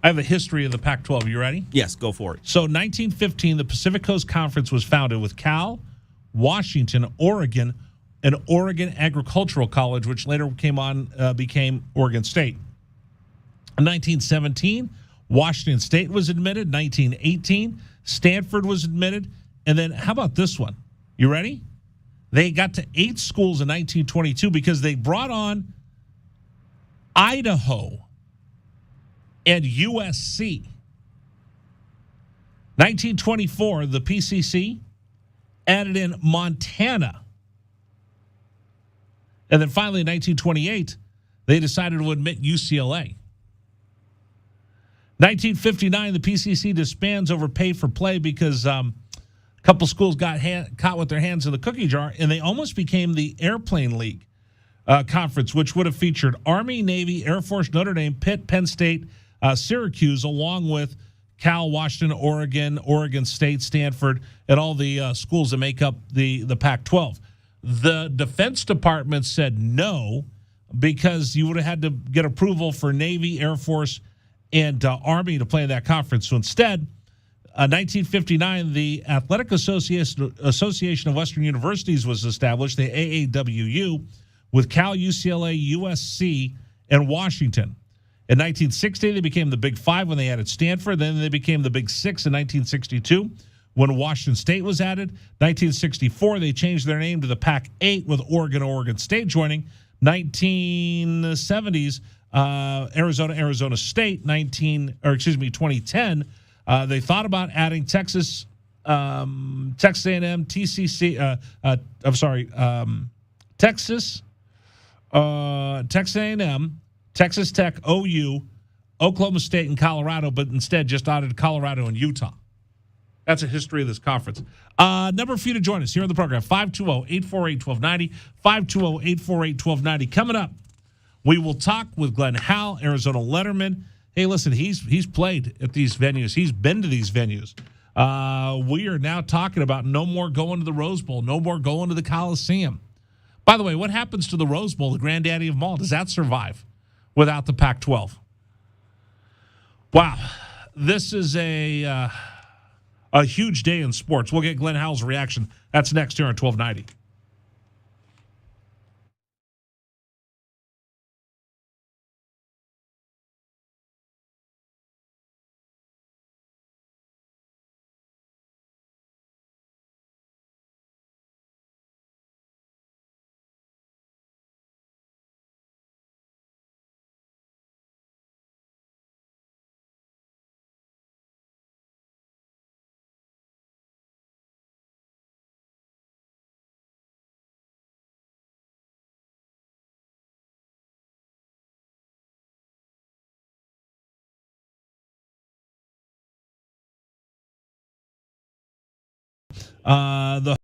I have a history of the Pac-12. You ready? Yes, go for it. So 1915, the Pacific Coast Conference was founded with Cal, Washington, Oregon, and Oregon Agricultural College, which later became Oregon State. In 1917, Washington State was admitted. 1918, Stanford was admitted. And then how about this one? You ready? They got to 8 schools in 1922 because they brought on Idaho and USC. 1924, the PCC added in Montana. And then finally, in 1928, they decided to admit UCLA. 1959, the PCC disbands over pay for play because a couple schools got caught with their hands in the cookie jar, and they almost became the Airplane League conference, which would have featured Army, Navy, Air Force, Notre Dame, Pitt, Penn State, Syracuse, along with Cal, Washington, Oregon, Oregon State, Stanford, and all the schools that make up the Pac-12. The Defense Department said no because you would have had to get approval for Navy, Air Force, and Army to play in that conference. So instead, 1959, the Athletic Association of Western Universities was established, the AAWU, with Cal, UCLA, USC, and Washington. In 1960, they became the Big Five when they added Stanford. Then they became the Big Six in 1962 when Washington State was added. 1964, they changed their name to the Pac-8 with Oregon and Oregon State joining. 1970s, Arizona State. 2010, they thought about adding Texas A&M, TCC. Texas A&M, Texas Tech, OU, Oklahoma State, and Colorado, but instead just added Colorado and Utah. That's a history of this conference. Number for you to join us here on the program, 520-848-1290, 520-848-1290. Coming up, we will talk with Glenn Howell, Arizona letterman. Hey, listen, he's played at these venues. He's been to these venues. We are now talking about no more going to the Rose Bowl, no more going to the Coliseum. By the way, what happens to the Rose Bowl, the granddaddy of them all? Does that survive without the Pac-12? Wow. This is a huge day in sports. We'll get Glenn Howell's reaction. That's next here on 1290. The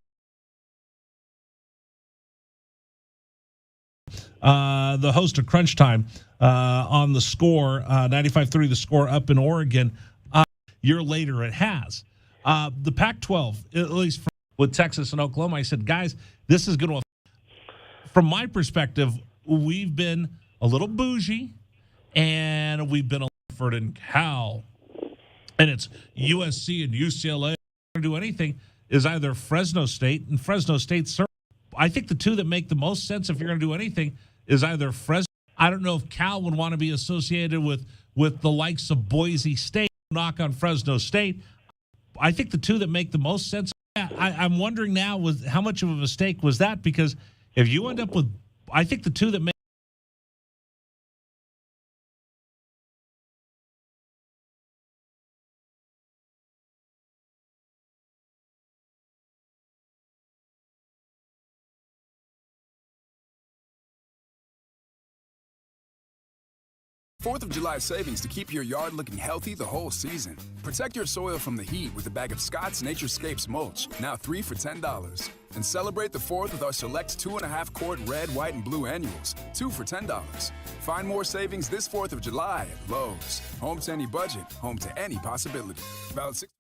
host of Crunch Time on the Score, 95.3 The Score up in Oregon. A year later, it has. The Pac-12, at least with Texas and Oklahoma, I said, guys, this is going to. From my perspective, we've been a little bougie, and we've been a Stanford and Cal, and it's USC and UCLA. To do anything is either Fresno State, and Fresno State. I think the two that make the most sense if you're going to do anything is either Fresno. I don't know if Cal would want to be associated with the likes of Boise State. Knock on Fresno State. I think the two that make the most sense. I'm wondering now was how much of a mistake was that, because if you end up with, I think the two that make. Fourth of July savings to keep your yard looking healthy the whole season. Protect your soil from the heat with a bag of Scott's Naturescapes mulch, now 3 for $10. And celebrate the 4th with our select 2.5-quart red, white, and blue annuals, 2 for $10. Find more savings this 4th of July at Lowe's. Home to any budget, home to any possibility. Valid 6.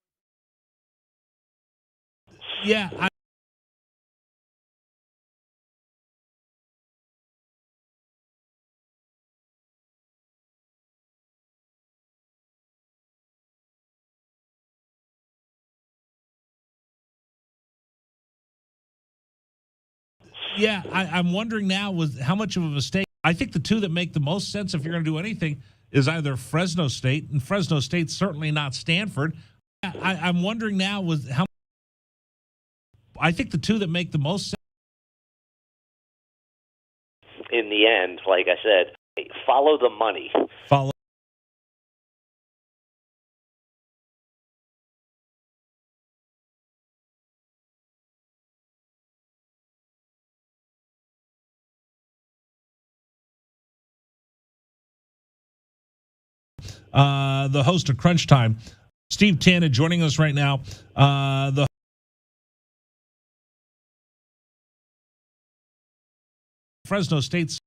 Yeah, I'm wondering now was how much of a mistake. I think the two that make the most sense if you're going to do anything is either Fresno State, and Fresno State's certainly not Stanford. I'm wondering now was how. I think the two that make the most sense. In the end, like I said, follow the money. Follow. The host of Crunch Time, Steve Tanner, joining us right now. The Fresno State's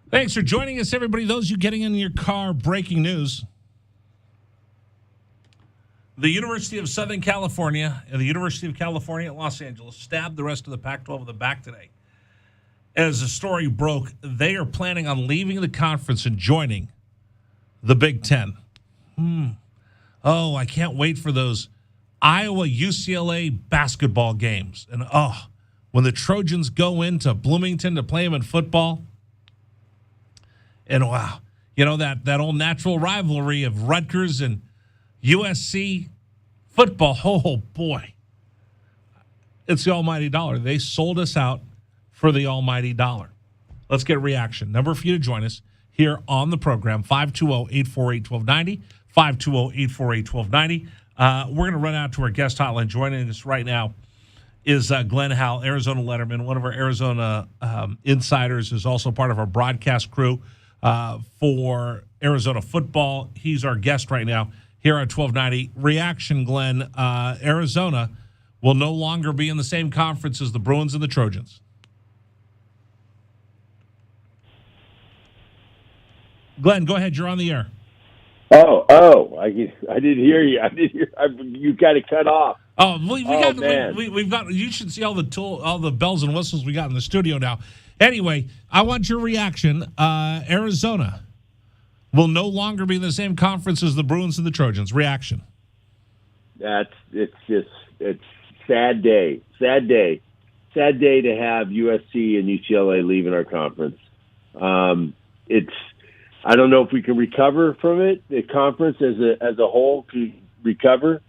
Thanks for joining us, everybody. Those of you getting in your car, breaking news. The University of Southern California and the University of California at Los Angeles stabbed the rest of the Pac-12 in the back today. as the story broke, they are planning on leaving the conference and joining the Big Ten. Oh, I can't wait for those Iowa-UCLA basketball games. And, when the Trojans go into Bloomington to play them in football. And, wow, that old natural rivalry of Rutgers and USC football. Oh, boy. It's the almighty dollar. They sold us out for the almighty dollar. Let's get a reaction. Number for you to join us here on the program, 520-848-1290, 520-848-1290. We're going to run out to our guest hotline. Joining us right now is Glenn Howell, Arizona letterman, one of our Arizona insiders, is also part of our broadcast crew for Arizona football. He's our guest right now here on 1290. Reaction, Glenn. Arizona will no longer be in the same conference as the Bruins and the Trojans. Glenn, go ahead. You're on the air. I didn't hear you. You got to cut off. We've got. You should see all the bells and whistles we got in the studio now. Anyway, I want your reaction. Arizona will no longer be in the same conference as the Bruins and the Trojans. Reaction. It's sad day to have USC and UCLA leaving our conference. I don't know if we can recover from it. The conference as a whole can recover.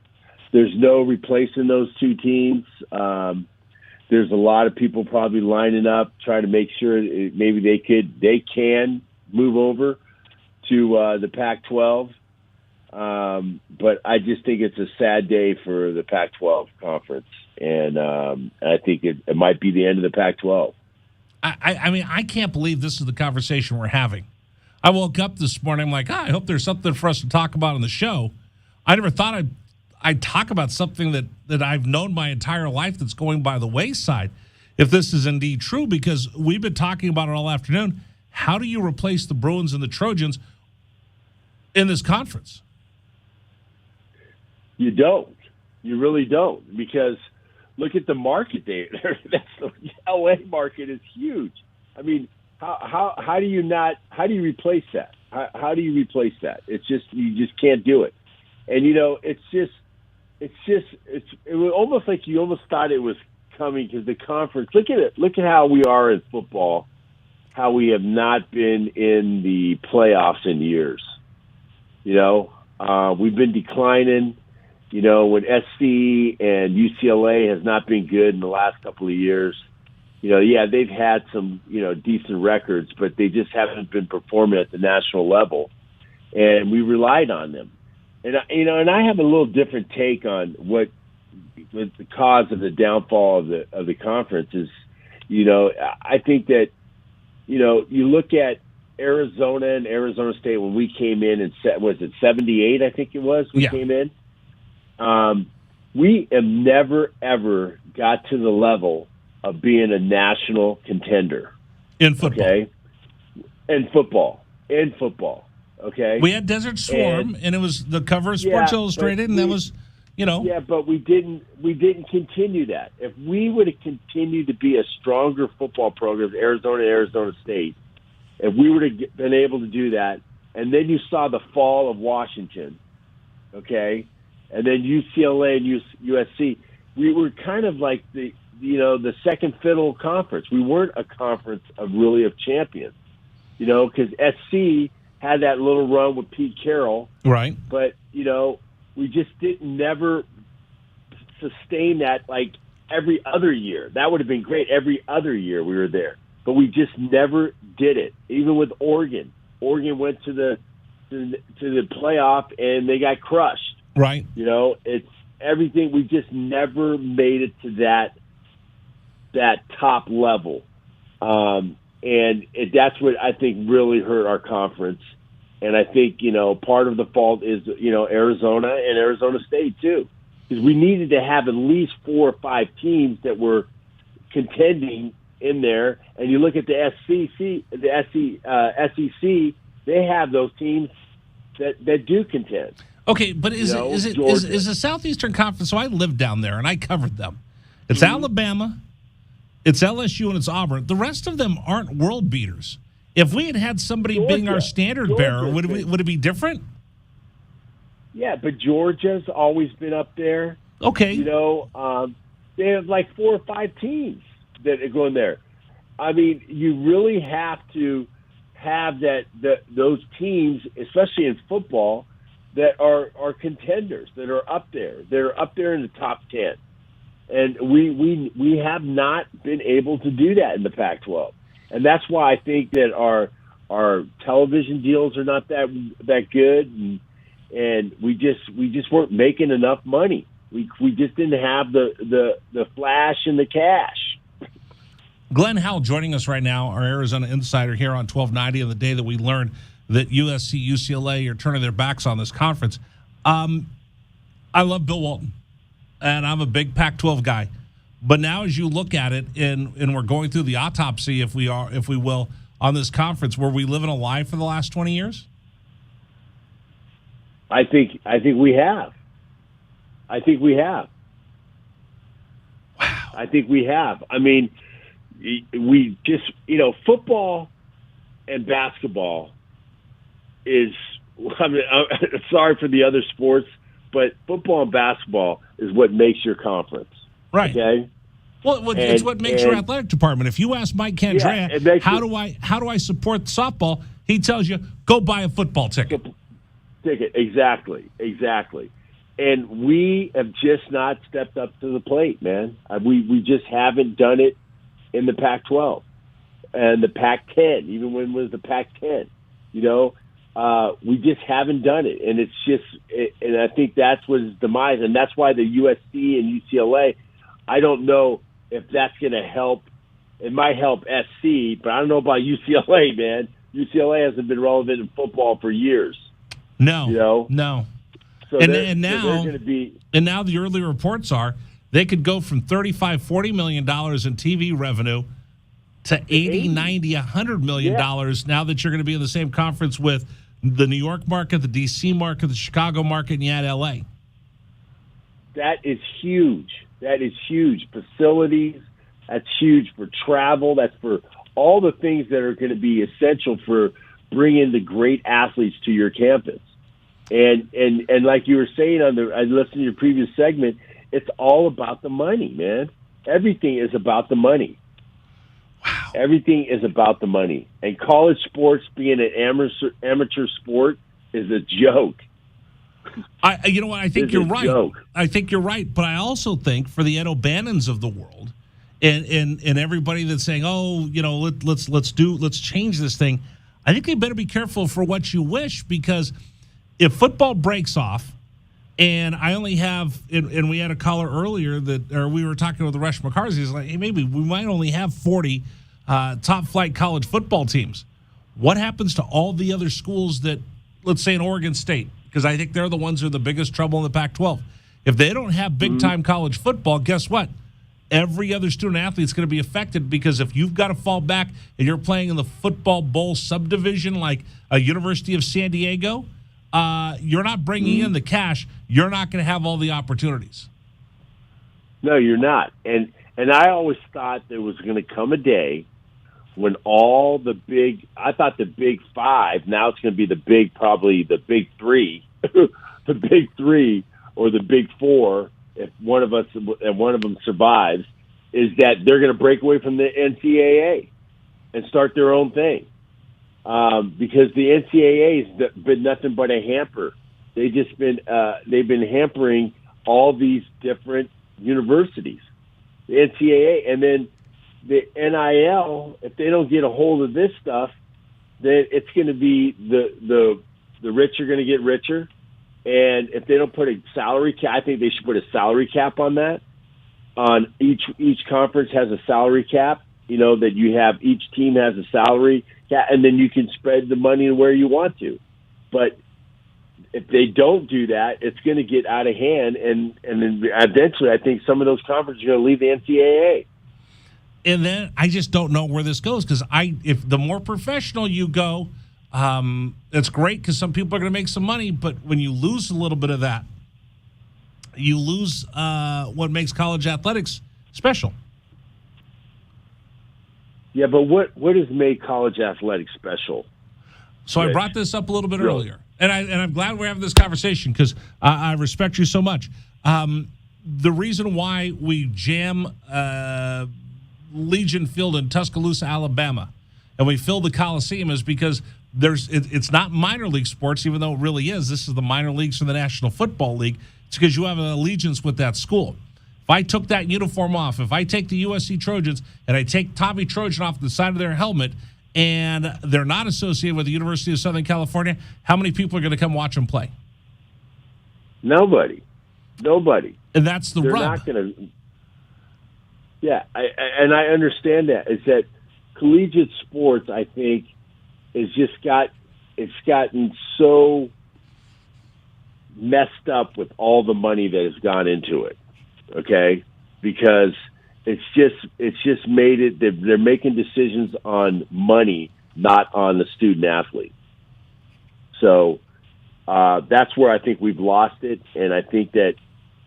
There's no replacing those two teams. There's a lot of people probably lining up trying to make sure maybe they can move over to the Pac-12. But I just think it's a sad day for the Pac-12 conference, and I think it might be the end of the Pac-12. I mean, I can't believe this is the conversation we're having. I woke up this morning, I'm like, I hope there's something for us to talk about on the show. I never thought I'd talk about something that I've known my entire life that's going by the wayside, if this is indeed true, because we've been talking about it all afternoon. How do you replace the Bruins and the Trojans in this conference? You don't. You really don't, because look at the market there. The LA market is huge. I mean, how do you replace that? How do you replace that? You just can't do it. And it was almost like you almost thought it was coming, because the conference. Look at it. Look at how we are in football. How we have not been in the playoffs in years. We've been declining. When SC and UCLA has not been good in the last couple of years. They've had some, decent records, but they just haven't been performing at the national level, and we relied on them. And I have a little different take on what the cause of the downfall of the conference is. I think that, you look at Arizona and Arizona State when we came in, and was it 78? I think it was came in. We have never ever got to the level of being a national contender in football. Okay, in football. Okay, we had Desert Swarm, and it was the cover of Sports Illustrated, and that was, Yeah, but we didn't continue that. If we would have continued to be a stronger football program, Arizona State, if we would have been able to do that, and then you saw the fall of Washington, okay, and then UCLA and USC, we were kind of like the second fiddle conference. We weren't a conference of champions, because SC had that little run with Pete Carroll. Right. But, we just never sustain that like every other year. That would have been great. Every other year we were there. But we just never did it. Even with Oregon. Oregon went to the playoff and they got crushed. Right. It's everything. We just never made it to that top level. That's what I think really hurt our conference. And I think, part of the fault is, Arizona and Arizona State too, because we needed to have at least 4 or 5 teams that were contending in there. And you look at the SEC, they have those teams that do contend. Okay, but is the Southeastern Conference? So I lived down there and I covered them. It's Alabama, It's LSU and it's Auburn. The rest of them aren't world beaters. If we had somebody being our standard bearer, would it be different? Yeah, but Georgia's always been up there. Okay. They have like 4 or 5 teams that are going there. I mean, you really have to have those teams, especially in football, that are contenders, that are up there. They're up there in the top 10. And we have not been able to do that in the Pac-12. And that's why I think that our television deals are not that good, and we just weren't making enough money. We just didn't have the flash and the cash. Glenn Howell joining us right now, our Arizona insider here on 1290 on the day that we learned that USC, UCLA are turning their backs on this conference. I love Bill Walton, and I'm a big Pac-12 guy. But now as you look at it, and we're going through the autopsy, if we will, on this conference, were we living a lie for the last 20 years? I think we have. I think we have. Wow. I think we have. I mean, we just, football and basketball is, I'm sorry for the other sports, but football and basketball is what makes your conference. Right. Okay. Well, it's what makes your athletic department. If you ask Mike Candrea, how do I support softball? He tells you, go buy a football ticket. Exactly. And we have just not stepped up to the plate, man. We just haven't done it in the Pac-12 and the Pac-10, even when it was the Pac-10. We just haven't done it, and it's just, and I think that's what his demise, and that's why the USC and UCLA, I don't know if that's going to help. It might help SC, but I don't know about UCLA, man. UCLA hasn't been relevant in football for years. No. So now the early reports are they could go from $35-40 million in TV revenue to 80, 90, $100 million now that you're going to be in the same conference with the New York market, the D.C. market, the Chicago market, and you add L.A. That is huge. Facilities, that's huge for travel. That's for all the things that are going to be essential for bringing the great athletes to your campus. And like you were saying I listened to your previous segment, it's all about the money, man. Everything is about the money. Wow. Everything is about the money. And college sports being an amateur sport is a joke. I think you're right. Joke. I think you're right, but I also think for the Ed O'Bannons of the world and everybody that's saying, let's change this thing, I think they better be careful for what you wish, because if football breaks off, and I only have, and we had a caller earlier we were talking with Rush McCarthy. He's like, hey, maybe we might only have 40 top flight college football teams. What happens to all the other schools that, let's say in Oregon State, because I think they're the ones who are the biggest trouble in the Pac-12. If they don't have big-time college football, guess what? Every other student athlete is going to be affected, because if you've got to fall back and you're playing in the football bowl subdivision like a University of San Diego, you're not bringing in the cash. You're not going to have all the opportunities. No, you're not. And I always thought there was going to come a day when all the I thought the big five, now it's going to be probably the big three, the big three or the big four, if one of them survives, is that they're going to break away from the NCAA and start their own thing. Because the NCAA has been nothing but a hamper. They've been hampering all these different universities. The NCAA, and then the NIL, if they don't get a hold of this stuff, then it's going to be the rich are going to get richer. And if they don't put a salary cap, I think they should put a salary cap on that. On each conference has a salary cap, that you have, each team has a salary cap, and then you can spread the money where you want to. But if they don't do that, it's going to get out of hand, and then eventually I think some of those conferences are going to leave the NCAA. And then I just don't know where this goes, because if the more professional you go, it's great because some people are going to make some money, but when you lose a little bit of that, you lose what makes college athletics special. Yeah, but what has made college athletics special? So I brought this up a little bit earlier, and I'm glad we're having this conversation because I respect you so much. The reason why we jam Legion Field in Tuscaloosa, Alabama, and we fill the Coliseum is because it's not minor league sports, even though it really is. This is the minor leagues from the National Football League. It's because you have an allegiance with that school. If I took that uniform off, if I take the USC Trojans and I take Tommy Trojan off the side of their helmet and they're not associated with the University of Southern California, how many people are going to come watch them play? Nobody. And that's the They're rub. not going to. Yeah, I understand that. Is that collegiate sports, I think, it's gotten so messed up with all the money that has gone into it. Okay, because it's just made it. They're making decisions on money, not on the student athlete. So that's where I think we've lost it, and I think that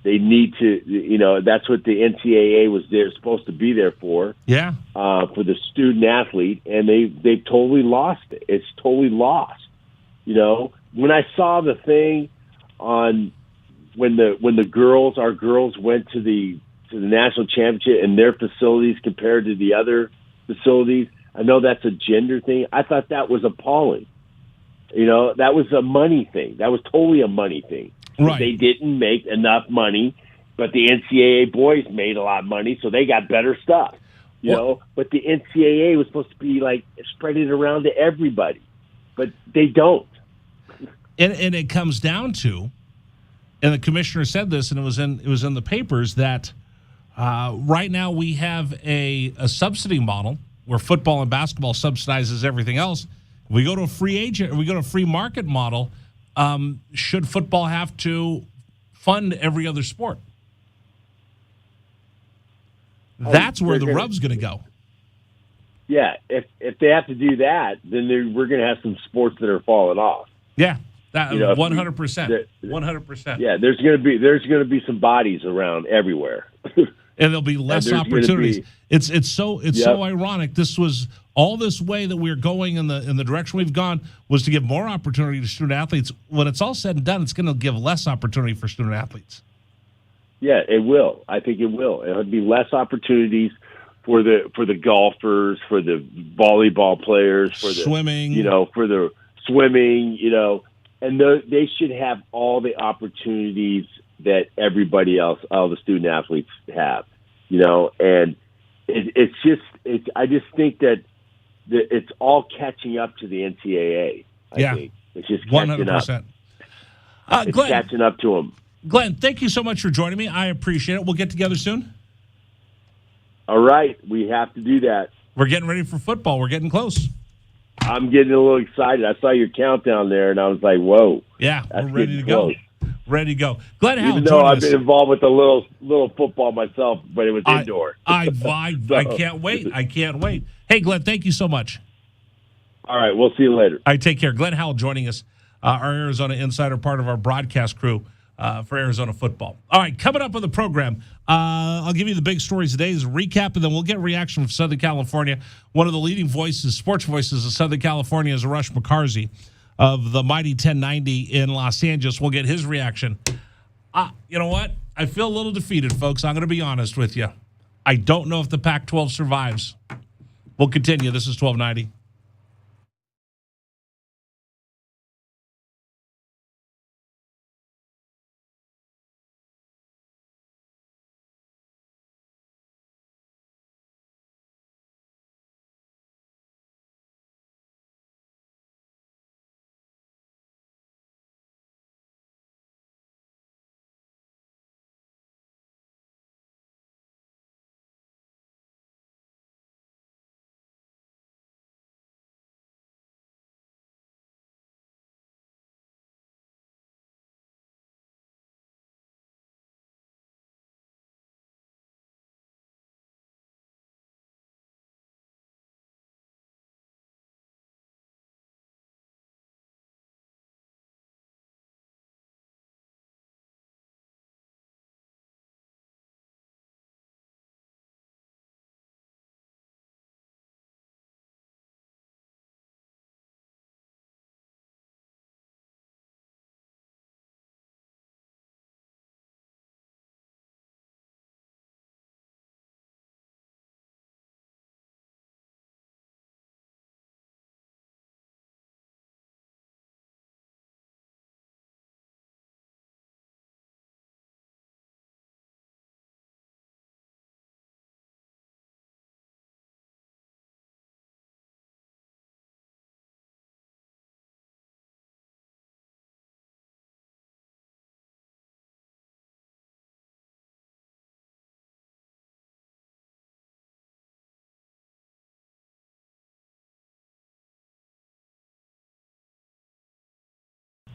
they need to. That's what the NCAA was there supposed to be there for. Yeah, for the student athlete, and they've totally lost it. It's totally lost. When I saw the thing on. When our girls went to the national championship and their facilities compared to the other facilities, I know that's a gender thing. I thought that was appalling. That was a money thing. That was totally a money thing. Right. They didn't make enough money, but the NCAA boys made a lot of money, so they got better stuff. But the NCAA was supposed to be like spread it around to everybody, but they don't. And it comes down to. And the commissioner said this, and it was in the papers that right now we have a subsidy model where football and basketball subsidizes everything else. If we go to a free agent, or we go to a free market model, should football have to fund every other sport? That's where the rub's going to go. Yeah, if they have to do that, then we're going to have some sports that are falling off. Yeah. 100%. 100%. Yeah, there's going to be some bodies around everywhere, and there'll be less opportunities. It's so ironic. This was all this way that we're going in the direction we've gone was to give more opportunity to student athletes. When it's all said and done, it's going to give less opportunity for student athletes. Yeah, it will. I think it will. It'll be less opportunities for the golfers, for the volleyball players, for the swimming, for the swimming, and they should have all the opportunities that everybody else, all the student athletes have, and I just think that it's all catching up to the NCAA. I think it's just catching 100%. Up. It's catching up to them. Glenn, thank you so much for joining me. I appreciate it. We'll get together soon. All right, we have to do that. We're getting ready for football. We're getting close. I'm getting a little excited. I saw your countdown there, and I was like, whoa. Yeah, we're ready to go. Ready to go. Glenn Howell, even though I've been involved with a little football myself, but it was indoor. I can't wait. I can't wait. Hey, Glenn, thank you so much. All right, we'll see you later. All right, take care. Glenn Howell joining us, our Arizona insider, part of our broadcast crew for Arizona football. All right, coming up on the program, I'll give you the big stories today as a recap, and then we'll get reaction from Southern California. One of the leading voices, sports voices of Southern California is Rush McCarsey of the mighty 1090 in Los Angeles. We'll get his reaction. You know what? I feel a little defeated, folks. I'm going to be honest with you. I don't know if the Pac-12 survives. We'll continue. This is 1290.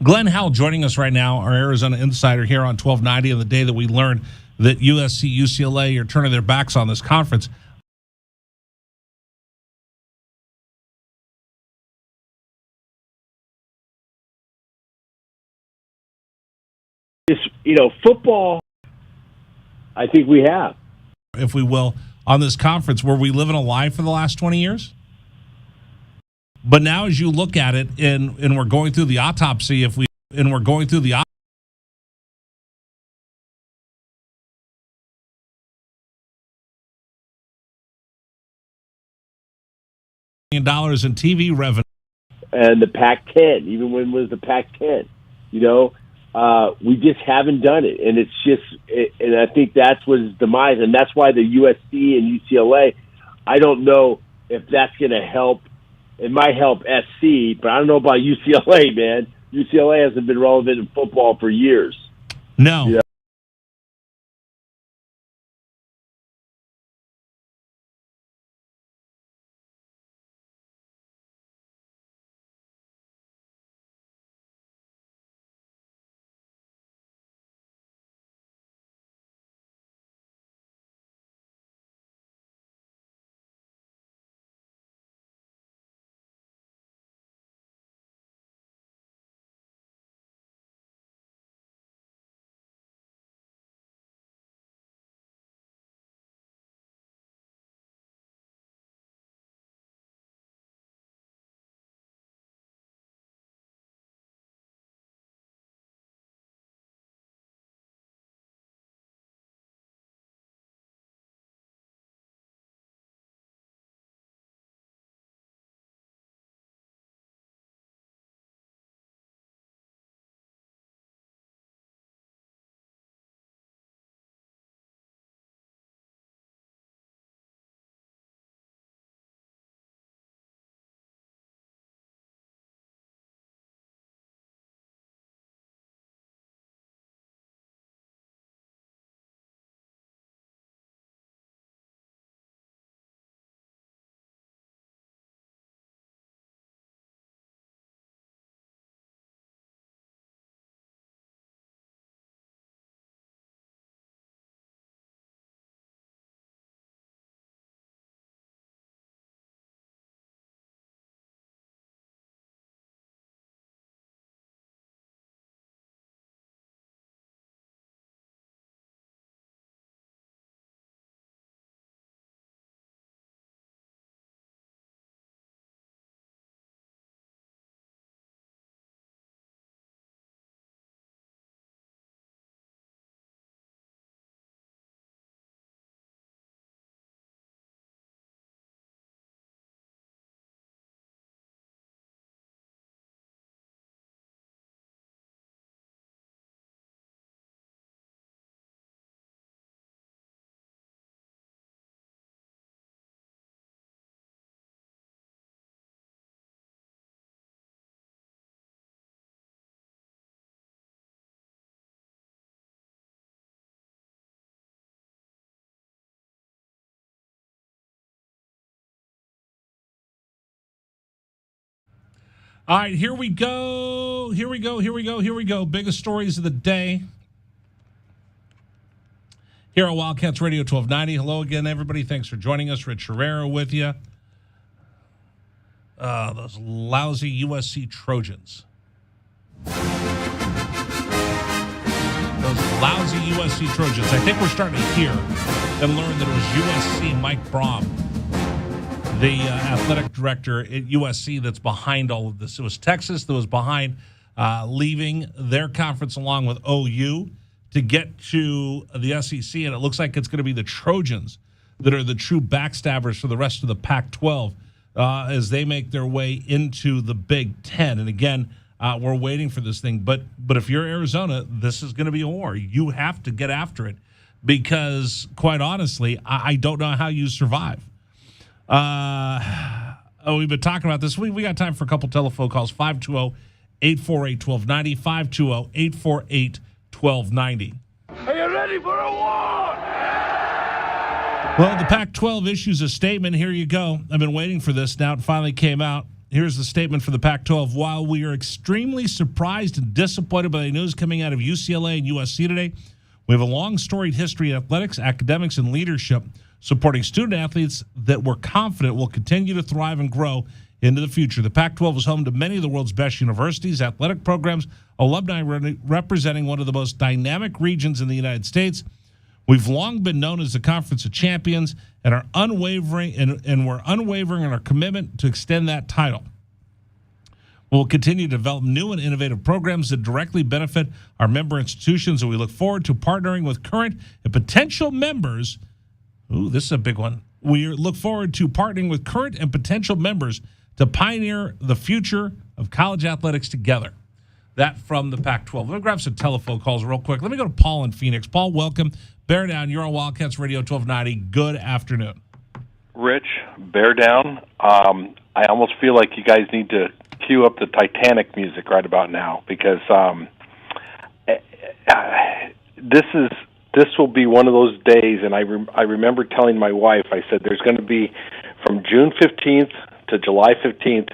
Glenn Howell joining us right now, our Arizona insider here on 1290, on the day that we learned that USC, UCLA are turning their backs on this conference. Football, I think we have. If we will, on this conference, were we living a lie for the last 20 years? But now as you look at it, and we're going through the autopsy, dollars in TV revenue. And the Pac-10, even when it was the Pac-10, we just haven't done it. And it's just, and I think that's what his demise, and that's why the USC and UCLA, I don't know if that's going to help. It might help SC, but I don't know about UCLA, man. UCLA hasn't been relevant in football for years. No. Yeah. All right, here we go. Biggest stories of the day here at Wildcats Radio 1290. Hello again, everybody. Thanks for joining us. Rich Herrera with you. Those lousy USC Trojans. Those lousy USC Trojans. I think we're starting to hear and learn that it was USC Mike Braum, the athletic director at USC, that's behind all of this. It was Texas that was behind leaving their conference along with OU to get to the SEC, and it looks like it's going to be the Trojans that are the true backstabbers for the rest of the Pac-12 as they make their way into the Big Ten. And again, we're waiting for this thing. But if you're Arizona, this is going to be a war. You have to get after it because, quite honestly, I don't know how you survive. We've been talking about this. We got time for a couple telephone calls. 520-848-1290, 520-848-1290. Are you ready for a war? Well, the Pac-12 issues a statement. Here you go. I've been waiting for this. Now it finally came out. Here's the statement for the Pac-12. While we are extremely surprised and disappointed by the news coming out of UCLA and USC today, we have a long storied history in athletics, academics, and leadership supporting student athletes that we're confident will continue to thrive and grow into the future. The Pac-12 is home to many of the world's best universities, athletic programs, alumni representing one of the most dynamic regions in the United States. We've long been known as the Conference of Champions and are unwavering and we're unwavering in our commitment to extend that title. We'll continue to develop new and innovative programs that directly benefit our member institutions, and we look forward to partnering with current and potential members. Ooh, this is a big one. We look forward to partnering with current and potential members to pioneer the future of college athletics together. That from the Pac-12. Let me grab some telephone calls real quick. Let me go to Paul in Phoenix. Paul, welcome. Bear down. You're on Wildcats Radio 1290. Good afternoon. Rich, bear down. I almost feel like you guys need to cue up the Titanic music right about now, because this will be one of those days, and I remember telling my wife, I said, there's going to be from June 15th to July 15th,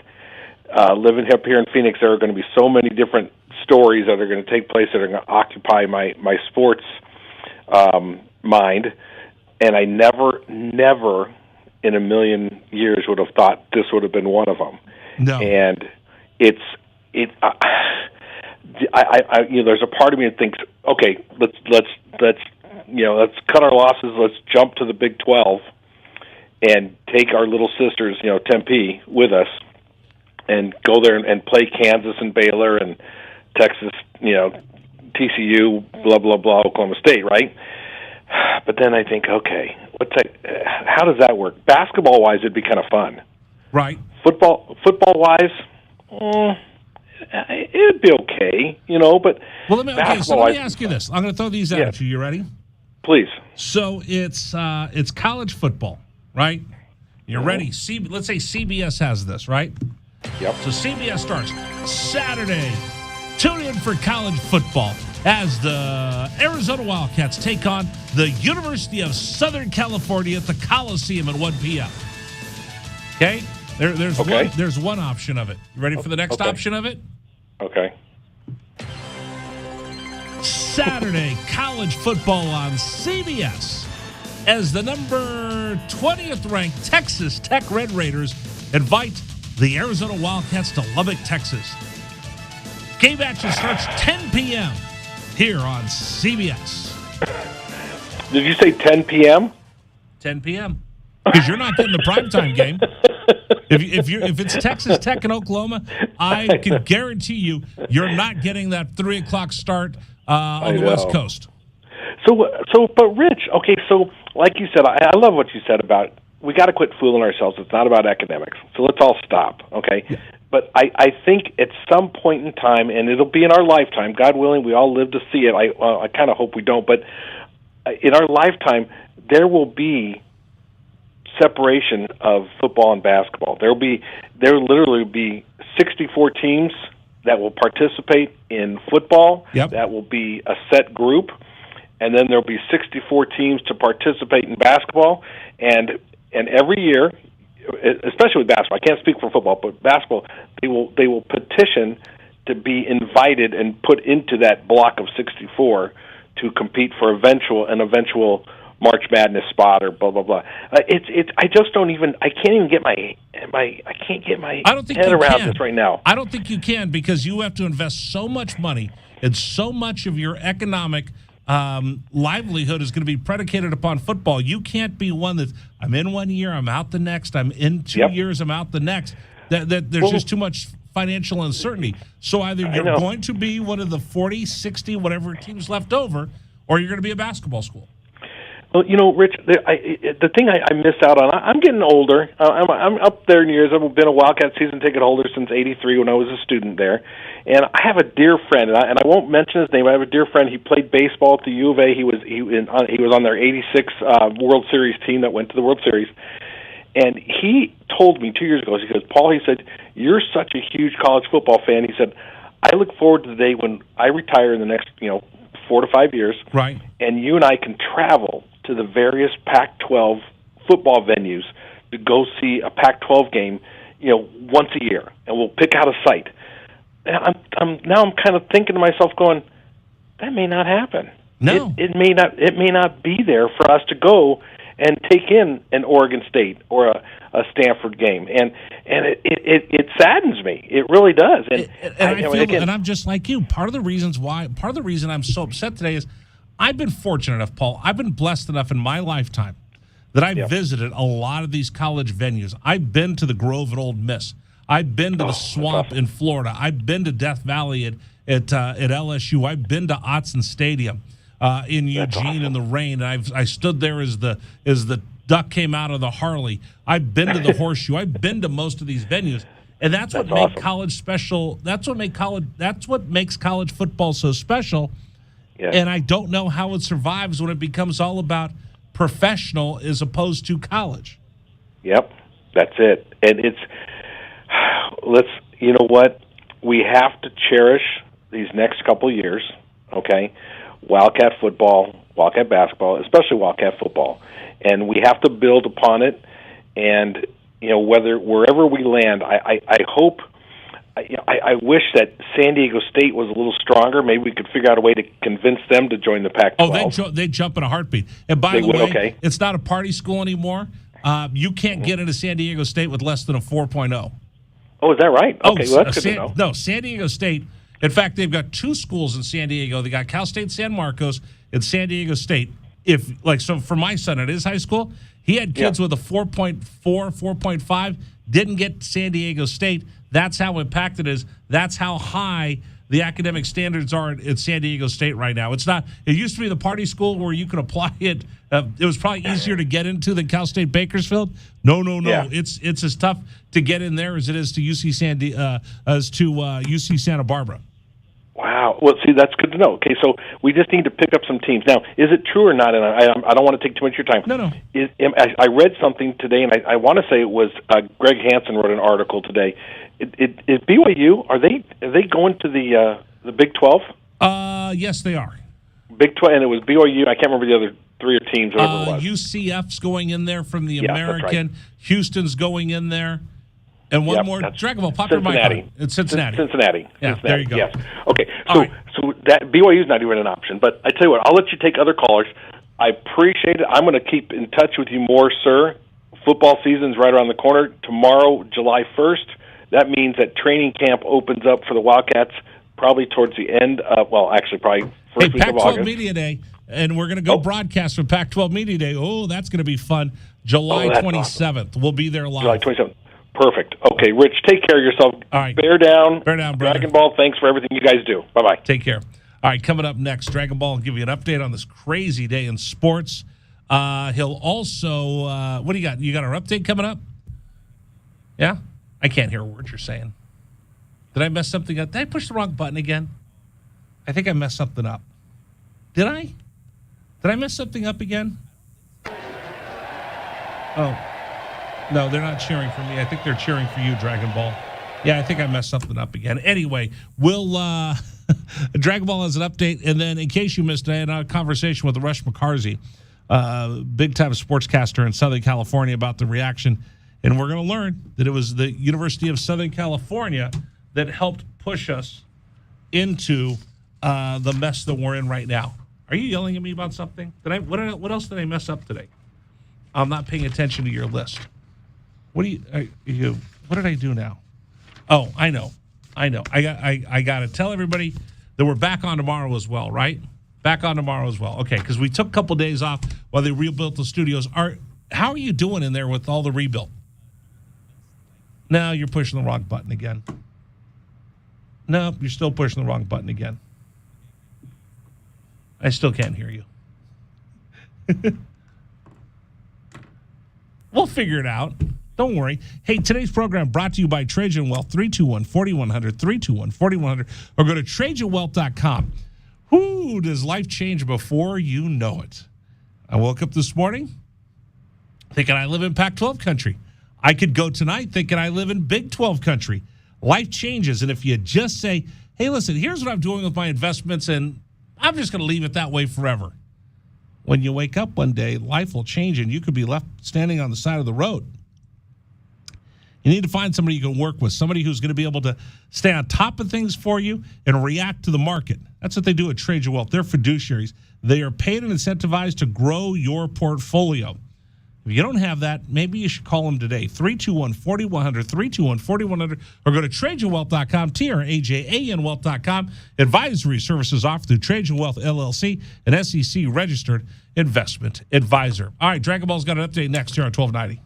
living up here in Phoenix, there are going to be so many different stories that are going to take place that are going to occupy my sports mind, and I never in a million years would have thought this would have been one of them. No. And there's a part of me that thinks, okay, let's cut our losses, let's jump to the Big 12 and take our little sisters, Tempe, with us, and go there and play Kansas and Baylor and Texas, TCU, blah blah blah, Oklahoma State, right? But then I think, okay, how does that work? Basketball wise, it'd be kind of fun, right? Football wise, it'd be okay, But let me ask you this. I'm going to throw these out at you. You ready? Please. So it's college football, right? You're ready. Let's say CBS has this, right? Yep. So CBS starts Saturday. Tune in for college football as the Arizona Wildcats take on the University of Southern California at the Coliseum at 1 p.m. Okay? There's one option of it. You ready for the next option of it? Okay. Saturday, college football on CBS as the number 20th ranked Texas Tech Red Raiders invite the Arizona Wildcats to Lubbock, Texas. Game action starts 10 p.m. here on CBS. Did you say 10 p.m.? 10 p.m. Because you're not getting the primetime game. If it's Texas Tech and Oklahoma, I can guarantee you're not getting that 3 o'clock start on the West Coast. But Rich, okay, so like you said, I love what you said about we got to quit fooling ourselves. It's not about academics. So let's all stop, okay? Yeah. But I think at some point in time, and it'll be in our lifetime, God willing, we all live to see it. I kind of hope we don't, but in our lifetime, there will be separation of football and basketball. There will literally be 64 teams that will participate in football. Yep. That will be a set group, and then there'll be 64 teams to participate in basketball, and every year, especially with basketball, I can't speak for football, but basketball, they will petition to be invited and put into that block of 64 to compete for an eventual March Madness spot or blah blah blah. I just don't even. I can't even get my head around this right now. I don't think you can, because you have to invest so much money and so much of your economic livelihood is going to be predicated upon football. You can't be one that I'm in 1 year, I'm out the next. I'm in 2 years, I'm out the next. There's just too much financial uncertainty. So either you're going to be one of the 40, 60, whatever teams left over, or you're going to be a basketball school. Well, Rich, the thing I miss out on, I'm getting older. I'm up there in years. I've been a Wildcat season ticket holder since '83 when I was a student there. And I have a dear friend, and I won't mention his name. I have a dear friend. He played baseball at the U of A. He was on their '86 World Series team that went to the World Series. And he told me 2 years ago, he goes, Paul, he said, you're such a huge college football fan. He said, I look forward to the day when I retire in the next 4 to 5 years. Right. And you and I can travel to the various Pac-12 football venues to go see a Pac-12 game, once a year, and we'll pick out a site. And I'm kind of thinking to myself, going, that may not happen. No, it may not be there for us to go and take in an Oregon State or a Stanford game, and it saddens me. It really does. And I'm just like you. Part of the reason I'm so upset today is I've been fortunate enough, Paul. I've been blessed enough in my lifetime that I've visited a lot of these college venues. I've been to the Grove at Ole Miss. I've been to the Swamp in Florida. I've been to Death Valley at LSU. I've been to Autzen Stadium in Eugene in the rain. And I stood there as the duck came out of the Harley. I've been to the Horseshoe. I've been to most of these venues, and that's what makes college special. That's what makes college football so special. Yeah. And I don't know how it survives when it becomes all about professional as opposed to college. Yep, that's it. And you know what? We have to cherish these next couple of years, okay? Wildcat football, Wildcat basketball, especially Wildcat football. And we have to build upon it. And, wherever we land, I hope, I wish that San Diego State was a little stronger. Maybe we could figure out a way to convince them to join the Pac-12. Oh, they jump in a heartbeat. And by the way, it's not a party school anymore. You can't get into San Diego State with less than a 4.0. Oh, is that right? Okay, well, that's good to know. No, San Diego State. In fact, they've got two schools in San Diego. They got Cal State San Marcos and San Diego State. So for my son at his high school, he had kids with a 4.4, 4.5, didn't get San Diego State. That's how impacted it is. That's how high the academic standards are at San Diego State right now. It's not. It used to be the party school where you could apply it. It was probably easier to get into than Cal State Bakersfield. No. Yeah. It's as tough to get in there as it is to UC Santa Barbara. Wow. Well, see, that's good to know. Okay, so we just need to pick up some teams. Now, is it true or not? And I don't want to take too much of your time. No. I read something today, and I want to say it was Greg Hansen wrote an article today. Is BYU, are they going to the Big 12? Yes, they are. Big 12, and it was BYU. I can't remember the other three teams. Whatever it was. UCF's going in there from the American. Right. Houston's going in there. And one more, Dragon Ball, pop your mic on. It's Cincinnati. Cincinnati. There you go. Yes. Okay, so that BYU's not even an option. But I tell you what, I'll let you take other callers. I appreciate it. I'm going to keep in touch with you more, sir. Football season's right around the corner. Tomorrow, July 1st, that means that training camp opens up for the Wildcats probably towards the end of, probably first week of August. Pac-12 Media Day, and we're going to go broadcast from Pac-12 Media Day. Oh, that's going to be fun. July 27th. Awesome. We'll be there live. July 27th. Perfect. Okay, Rich, take care of yourself. All right. Bear down, brother. Dragon Ball, thanks for everything you guys do. Bye-bye. Take care. All right, coming up next, Dragon Ball will give you an update on this crazy day in sports. He'll also, what do you got? You got our update coming up? Yeah? I can't hear a word you're saying. Did I mess something up? Did I push the wrong button again? I think I messed something up. Did I? Did I mess something up again? Oh. No, they're not cheering for me. I think they're cheering for you, Dragon Ball. Yeah, I think I messed something up again. Anyway, we'll Dragon Ball has an update, and then in case you missed it, I had a conversation with Rush McCarsey, big-time sportscaster in Southern California, about the reaction, and we're going to learn that it was the University of Southern California that helped push us into the mess that we're in right now. Are you yelling at me about something? What else did I mess up today? I'm not paying attention to your list. What did I do now? Oh, I know. I got to tell everybody that we're back on tomorrow as well, right? Back on tomorrow as well. Okay, because we took a couple days off while they rebuilt the studios. How are you doing in there with all the rebuild? No, you're pushing the wrong button again. No, you're still pushing the wrong button again. I still can't hear you. We'll figure it out. Don't worry. Hey, today's program brought to you by Trajan Wealth, 321-4100, 321-4100, or go to TrajanWealth.com. Whoo, does life change before you know it? I woke up this morning thinking I live in Pac-12 country. I could go tonight thinking I live in Big 12 country. Life changes, and if you just say, hey, listen, here's what I'm doing with my investments, and I'm just going to leave it that way forever. When you wake up one day, life will change, and you could be left standing on the side of the road. You need to find somebody you can work with, somebody who's going to be able to stay on top of things for you and react to the market. That's what they do at Trade Your Wealth. They're fiduciaries. They are paid and incentivized to grow your portfolio. If you don't have that, maybe you should call them today, 321-4100, 321-4100, or go to tradeyourwealth.com, TRAJAN wealth.com. Advisory services offered through Trade Your Wealth, LLC, an SEC-registered investment advisor. All right, Dragon Ball's got an update next here on 1290.